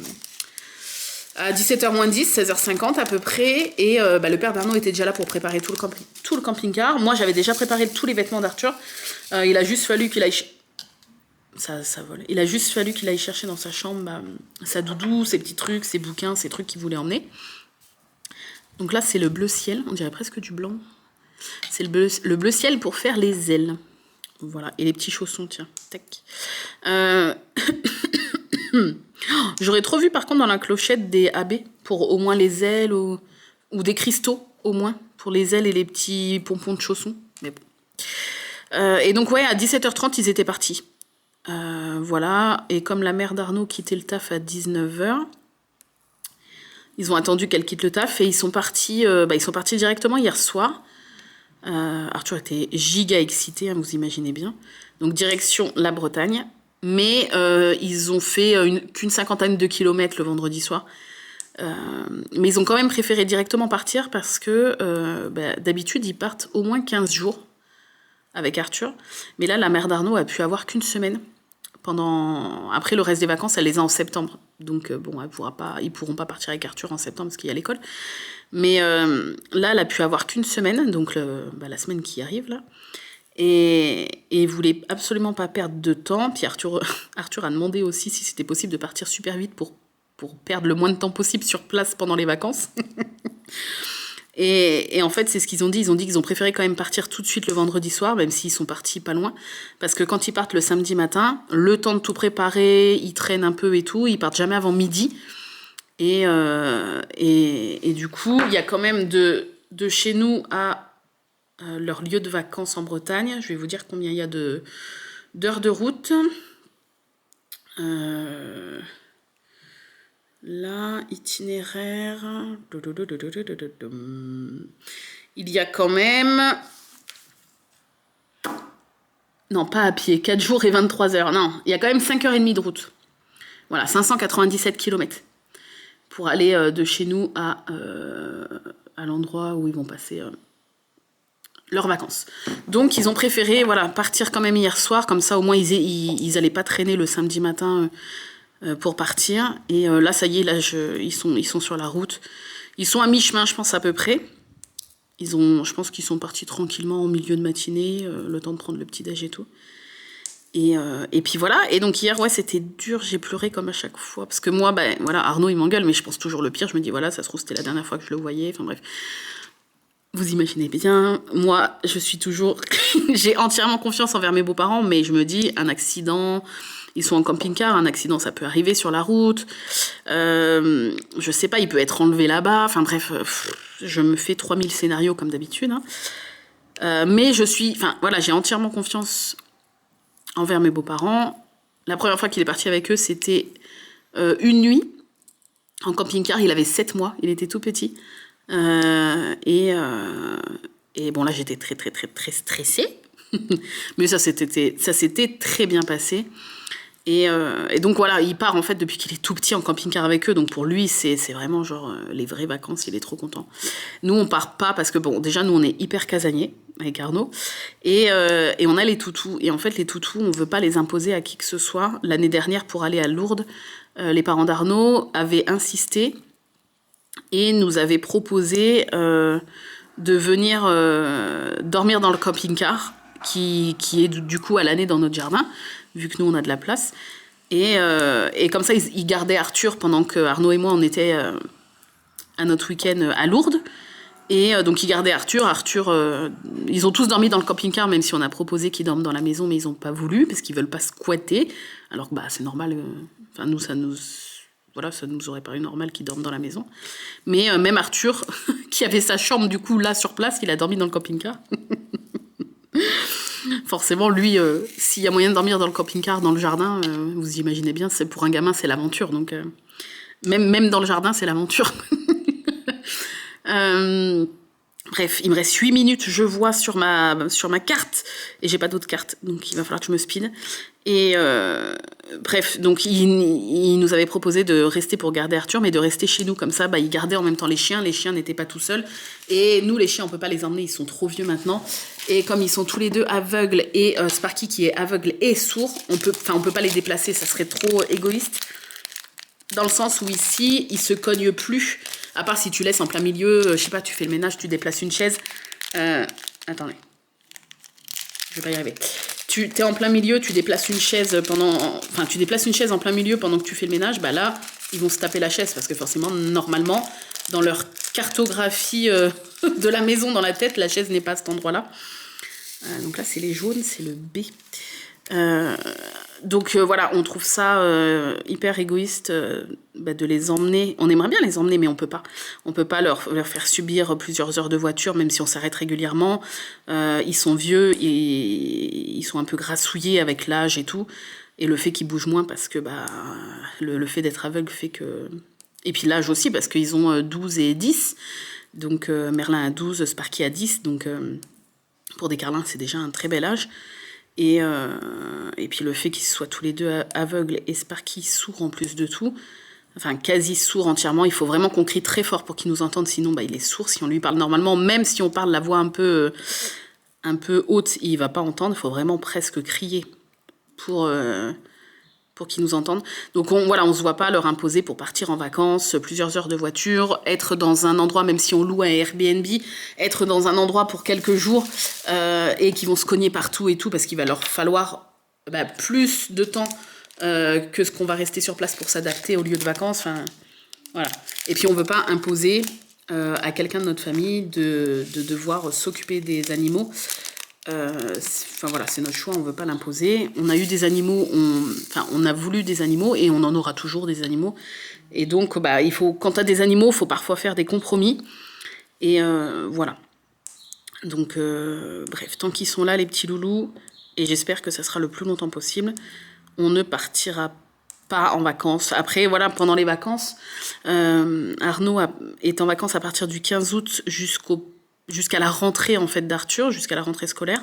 moins 10, 16h50 à peu près. Et le père d'Arnaud était déjà là pour préparer tout le camping-car. Moi, j'avais déjà préparé tous les vêtements d'Arthur. Il a juste fallu qu'il aille... Ça vole. Il a juste fallu qu'il aille chercher dans sa chambre sa doudou, ses petits trucs, ses bouquins, ses trucs qu'il voulait emmener. Donc là, c'est le bleu ciel. On dirait presque du blanc. C'est le bleu ciel pour faire les ailes. Voilà. Et les petits chaussons, tiens. Tac. J'aurais trop vu, par contre, dans la clochette des AB pour au moins les ailes ou des cristaux, au moins, pour les ailes et les petits pompons de chaussons. Mais bon. Et donc, ouais, à 17h30, ils étaient partis. Voilà, et comme la mère d'Arnaud quittait le taf à 19h, ils ont attendu qu'elle quitte le taf et ils sont partis directement hier soir. Arthur était giga excité, hein, vous imaginez bien. Donc direction la Bretagne, mais ils ont fait qu'une cinquantaine de kilomètres le vendredi soir. Mais ils ont quand même préféré directement partir parce que d'habitude ils partent au moins 15 jours avec Arthur. Mais là, la mère d'Arnaud a pu avoir qu'une semaine. Après, le reste des vacances, elle les a en septembre. Donc, ils pourront pas partir avec Arthur en septembre parce qu'il y a l'école. Mais là, elle a pu avoir qu'une semaine, donc la semaine qui arrive, là. Et il voulait absolument pas perdre de temps. Puis Arthur a demandé aussi si c'était possible de partir super vite pour perdre le moins de temps possible sur place pendant les vacances. Et en fait, c'est ce qu'ils ont dit. Ils ont dit qu'ils ont préféré quand même partir tout de suite le vendredi soir, même s'ils sont partis pas loin. Parce que quand ils partent le samedi matin, le temps de tout préparer, ils traînent un peu et tout, ils partent jamais avant midi. Et du coup, il y a quand même de chez nous à leur lieu de vacances en Bretagne. Je vais vous dire combien il y a d'heures de route. Là, itinéraire. Il y a quand même. Non, pas à pied, 4 jours et 23 heures. Non, il y a quand même 5h30 de route. Voilà, 597 km. Pour aller de chez nous à l'endroit où ils vont passer leurs vacances. Donc, ils ont préféré partir quand même hier soir. Comme ça, au moins, ils allaient pas traîner le samedi matin. Pour partir. Et là, ça y est, là, ils sont sur la route. Ils sont à mi-chemin, je pense, à peu près. Je pense qu'ils sont partis tranquillement au milieu de matinée, le temps de prendre le petit-déj et tout. Et puis voilà. Et donc hier, ouais, c'était dur. J'ai pleuré comme à chaque fois. Parce que moi, Arnaud, il m'engueule, mais je pense toujours le pire. Je me dis, voilà, ça se trouve, c'était la dernière fois que je le voyais. Enfin bref. Vous imaginez bien, moi, je suis toujours... J'ai entièrement confiance envers mes beaux-parents, mais je me dis, un accident... Ils sont en camping-car, un accident, ça peut arriver sur la route. Je sais pas, il peut être enlevé là-bas. Enfin bref, je me fais 3000 scénarios comme d'habitude. Hein. Mais j'ai entièrement confiance envers mes beaux-parents. La première fois qu'il est parti avec eux, c'était une nuit. En camping-car, il avait 7 mois, il était tout petit. Et bon, là, j'étais très, très, très, très stressée. Mais ça s'était très bien passé. Et donc voilà, il part en fait depuis qu'il est tout petit en camping-car avec eux, donc pour lui c'est vraiment genre les vraies vacances, il est trop content. Nous on part pas parce que bon, déjà nous on est hyper casaniers avec Arnaud et on a les toutous, et en fait les toutous on veut pas les imposer à qui que ce soit. L'année dernière pour aller à Lourdes, les parents d'Arnaud avaient insisté et nous avaient proposé de venir dormir dans le camping-car qui est du coup à l'année dans notre jardin, vu que nous on a de la place. Et comme ça, ils gardaient Arthur pendant que Arnaud et moi on était à notre week-end à Lourdes. Et donc ils gardaient Arthur. Ils ont tous dormi dans le camping-car, même si on a proposé qu'ils dorment dans la maison, mais ils n'ont pas voulu, parce qu'ils veulent pas squatter. Alors que c'est normal, nous, ça nous aurait paru normal qu'ils dorment dans la maison. Mais même Arthur, qui avait sa chambre du coup là sur place, il a dormi dans le camping-car. Forcément, lui, s'il y a moyen de dormir dans le camping-car, dans le jardin, vous imaginez bien, pour un gamin, c'est l'aventure. Donc, même dans le jardin, c'est l'aventure. Bref, il me reste 8 minutes, je vois sur ma carte, et j'ai pas d'autres cartes, donc il va falloir que je me speed. Et bref, donc il nous avait proposé de rester pour garder Arthur, mais de rester chez nous, comme ça, il gardait en même temps les chiens n'étaient pas tout seuls, et nous les chiens on peut pas les emmener, ils sont trop vieux maintenant, et comme ils sont tous les deux aveugles, et Sparky qui est aveugle et sourd, on peut pas les déplacer, ça serait trop égoïste, dans le sens où ici, ils se cognent plus, à part si tu laisses en plein milieu, je sais pas, tu fais le ménage, tu déplaces une chaise, attendez, je vais pas y arriver. Tu es en plein milieu, tu déplaces une chaise en plein milieu pendant que tu fais le ménage, là, ils vont se taper la chaise parce que forcément, normalement, dans leur cartographie de la maison dans la tête, la chaise n'est pas à cet endroit-là. Donc là, c'est les jaunes, c'est le B. Donc voilà, on trouve ça hyper égoïste de les emmener. On aimerait bien les emmener, mais on peut pas. On peut pas leur faire subir plusieurs heures de voiture, même si on s'arrête régulièrement. Ils sont vieux, et ils sont un peu grassouillés avec l'âge et tout. Et le fait qu'ils bougent moins parce que le fait d'être aveugle fait que... Et puis l'âge aussi, parce qu'ils ont 12 et 10. Donc Merlin a 12, Sparky a 10. Donc pour des carlins, c'est déjà un très bel âge. Et puis le fait qu'ils soient tous les deux aveugles et Sparky sourd en plus de tout, enfin quasi sourd entièrement, il faut vraiment qu'on crie très fort pour qu'il nous entende, sinon il est sourd. Si on lui parle normalement, même si on parle la voix un peu haute, il va pas entendre, il faut vraiment presque crier pour qu'ils nous entendent. Donc on se voit pas leur imposer pour partir en vacances, plusieurs heures de voiture, être dans un endroit, même si on loue un Airbnb, être dans un endroit pour quelques jours et qu'ils vont se cogner partout et tout, parce qu'il va leur falloir plus de temps que ce qu'on va rester sur place pour s'adapter au lieu de vacances. Enfin, voilà. Et puis on veut pas imposer à quelqu'un de notre famille de devoir s'occuper des animaux. Voilà, c'est notre choix, on veut pas l'imposer. On a eu des animaux, on a voulu des animaux et on en aura toujours des animaux. Et donc, quand t'as des animaux, il faut parfois faire des compromis. Et voilà. Donc, bref, tant qu'ils sont là, les petits loulous, et j'espère que ça sera le plus longtemps possible, on ne partira pas en vacances. Après, voilà, pendant les vacances, Arnaud est en vacances à partir du 15 août jusqu'à la rentrée en fait d'Arthur, jusqu'à la rentrée scolaire.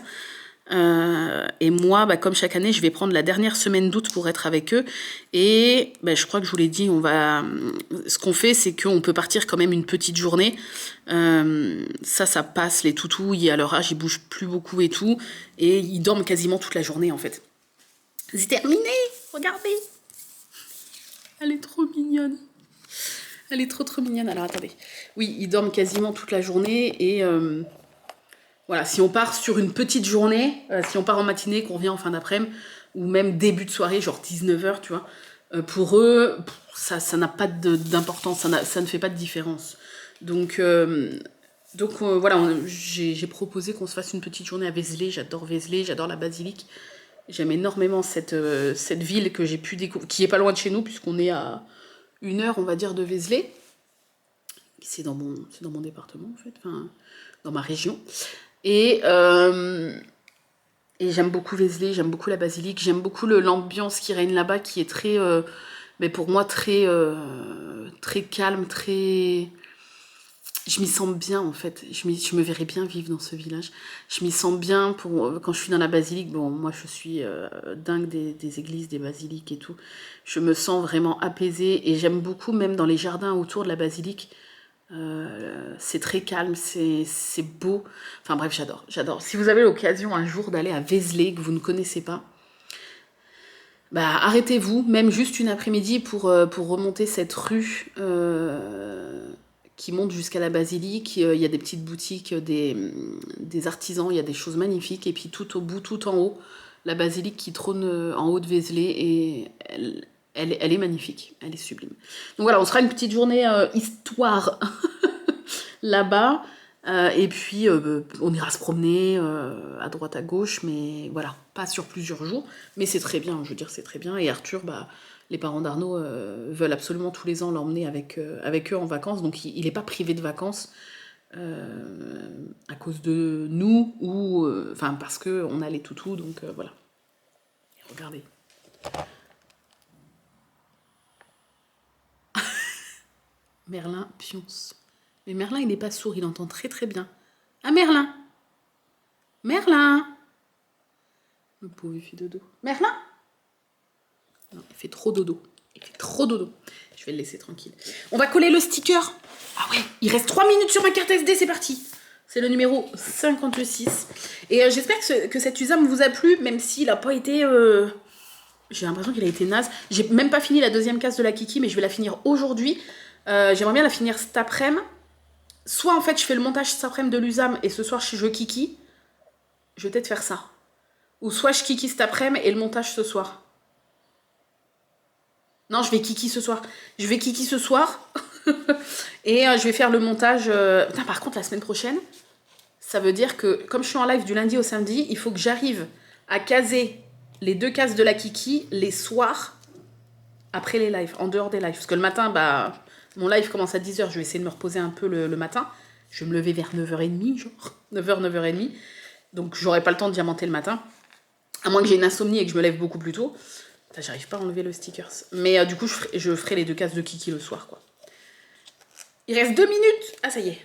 Et moi, comme chaque année, je vais prendre la dernière semaine d'août pour être avec eux. Et je crois que je vous l'ai dit, ce qu'on fait, c'est qu'on peut partir quand même une petite journée. Ça passe, les toutous, à leur âge, ils bougent plus beaucoup et tout. Et ils dorment quasiment toute la journée, en fait. C'est terminé, regardez. Elle est trop mignonne. Elle est trop mignonne. Alors, attendez. Oui, ils dorment quasiment toute la journée et... Voilà, si on part sur une petite journée, si on part en matinée, qu'on revient en fin d'après-midi, ou même début de soirée, genre 19h, tu vois, pour eux, ça n'a pas d'importance, ça ne fait pas de différence. Donc voilà, j'ai proposé qu'on se fasse une petite journée à Vézelay. J'adore Vézelay, j'adore la basilique. J'aime énormément cette ville que j'ai pu découvrir, qui est pas loin de chez nous, puisqu'on est à 1 heure, on va dire, de Vézelay. C'est dans mon département, en fait, enfin, dans ma région. Et j'aime beaucoup Vézelay, j'aime beaucoup la basilique, j'aime beaucoup l'ambiance qui règne là-bas, qui est très, pour moi, très calme, très... Je m'y sens bien, en fait. Je me verrais bien vivre dans ce village. Je m'y sens bien quand je suis dans la basilique. Bon, moi, je suis dingue des églises, des basiliques et tout. Je me sens vraiment apaisée et j'aime beaucoup, même dans les jardins autour de la basilique, c'est très calme, c'est beau. Enfin bref, j'adore. Si vous avez l'occasion un jour d'aller à Vézelay, que vous ne connaissez pas, arrêtez-vous, même juste une après-midi pour remonter cette rue qui monte jusqu'à la basilique. Il y a des petites boutiques, des artisans, il y a des choses magnifiques. Et puis tout au bout, tout en haut, la basilique qui trône en haut de Vézelay, et elle est magnifique, elle est sublime. Donc voilà, on sera une petite journée histoire là-bas, et puis on ira se promener à droite à gauche, mais voilà, pas sur plusieurs jours, mais c'est très bien, je veux dire, c'est très bien. Et Arthur, les parents d'Arnaud veulent absolument tous les ans l'emmener avec eux en vacances, donc il n'est pas privé de vacances à cause de nous, ou parce qu'on a les toutous, donc voilà. Et regardez. Merlin pionce. Mais Merlin, il n'est pas sourd, il entend très très bien. Ah, Merlin! Merlin! Le pauvre, il fait dodo. Merlin! Non, il fait trop dodo. Je vais le laisser tranquille. On va coller le sticker. Ah ouais, il reste 3 minutes sur ma carte SD, c'est parti. C'est le numéro 56. Et j'espère que cet Usam vous a plu, même s'il n'a pas été... J'ai l'impression qu'il a été naze. J'ai même pas fini la deuxième case de la Kiki, mais je vais la finir aujourd'hui. J'aimerais bien la finir cet après-midi. Soit en fait je fais le montage cet après-midi de l'Usam et ce soir je Kiki. Je vais peut-être faire ça. Ou soit je Kiki cet après-midi et le montage ce soir. Non, je vais Kiki ce soir. Et je vais faire le montage... Putain, par contre, la semaine prochaine, ça veut dire que comme je suis en live du lundi au samedi, il faut que j'arrive à caser les 2 cases de la Kiki les soirs après les lives, en dehors des lives. Parce que le matin, mon live commence à 10h, je vais essayer de me reposer un peu le matin. Je vais me lever vers 9h30, genre 9h, 9h30. Donc j'aurai pas le temps de diamanter le matin. À moins que j'ai une insomnie et que je me lève beaucoup plus tôt. J'arrive pas à enlever le stickers. Mais du coup, je ferai les 2 cases de Kiki le soir, quoi. Il reste 2 minutes. Ah, ça y est.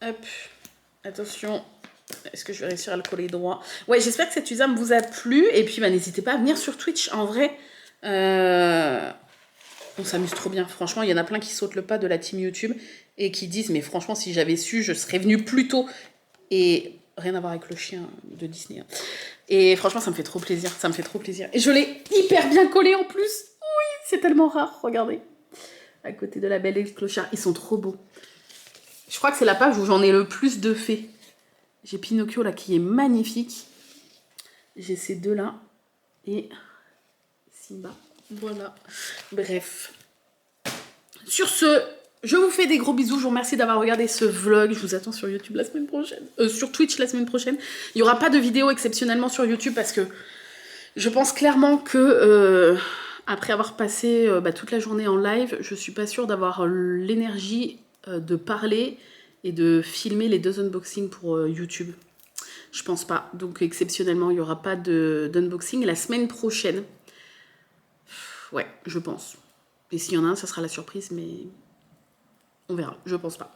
Hop. Attention. Est-ce que je vais réussir à le coller droit? Ouais, j'espère que cet usam vous a plu. Et puis, bah, n'hésitez pas à venir sur Twitch. En vrai, on s'amuse trop bien. Franchement, il y en a plein qui sautent le pas de la team YouTube et qui disent, mais franchement, si j'avais su, je serais venue plus tôt. Et rien à voir avec le chien de Disney. Hein. Et franchement, ça me fait trop plaisir. Ça me fait trop plaisir. Et je l'ai hyper bien collé en plus. Oui, c'est tellement rare. Regardez. À côté de la Belle et le Clochard. Ils sont trop beaux. Je crois que c'est la page où j'en ai le plus de faits. J'ai Pinocchio là qui est magnifique. J'ai ces 2 là. Et Simba. Voilà. Bref. Sur ce, je vous fais des gros bisous. Je vous remercie d'avoir regardé ce vlog. Je vous attends sur YouTube la semaine prochaine. Sur Twitch la semaine prochaine. Il n'y aura pas de vidéo exceptionnellement sur YouTube parce que je pense clairement que après avoir passé toute la journée en live, je suis pas sûre d'avoir l'énergie de parler et de filmer les 2 unboxings pour YouTube. Je pense pas. Donc exceptionnellement, il n'y aura pas d'unboxing la semaine prochaine. Ouais, je pense. Et s'il y en a un, ça sera la surprise, mais on verra, je pense pas.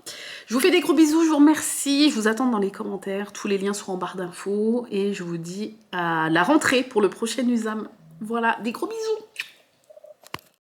Je vous fais des gros bisous, je vous remercie, je vous attends dans les commentaires, tous les liens seront en barre d'infos, et je vous dis à la rentrée pour le prochain Usam. Voilà, des gros bisous.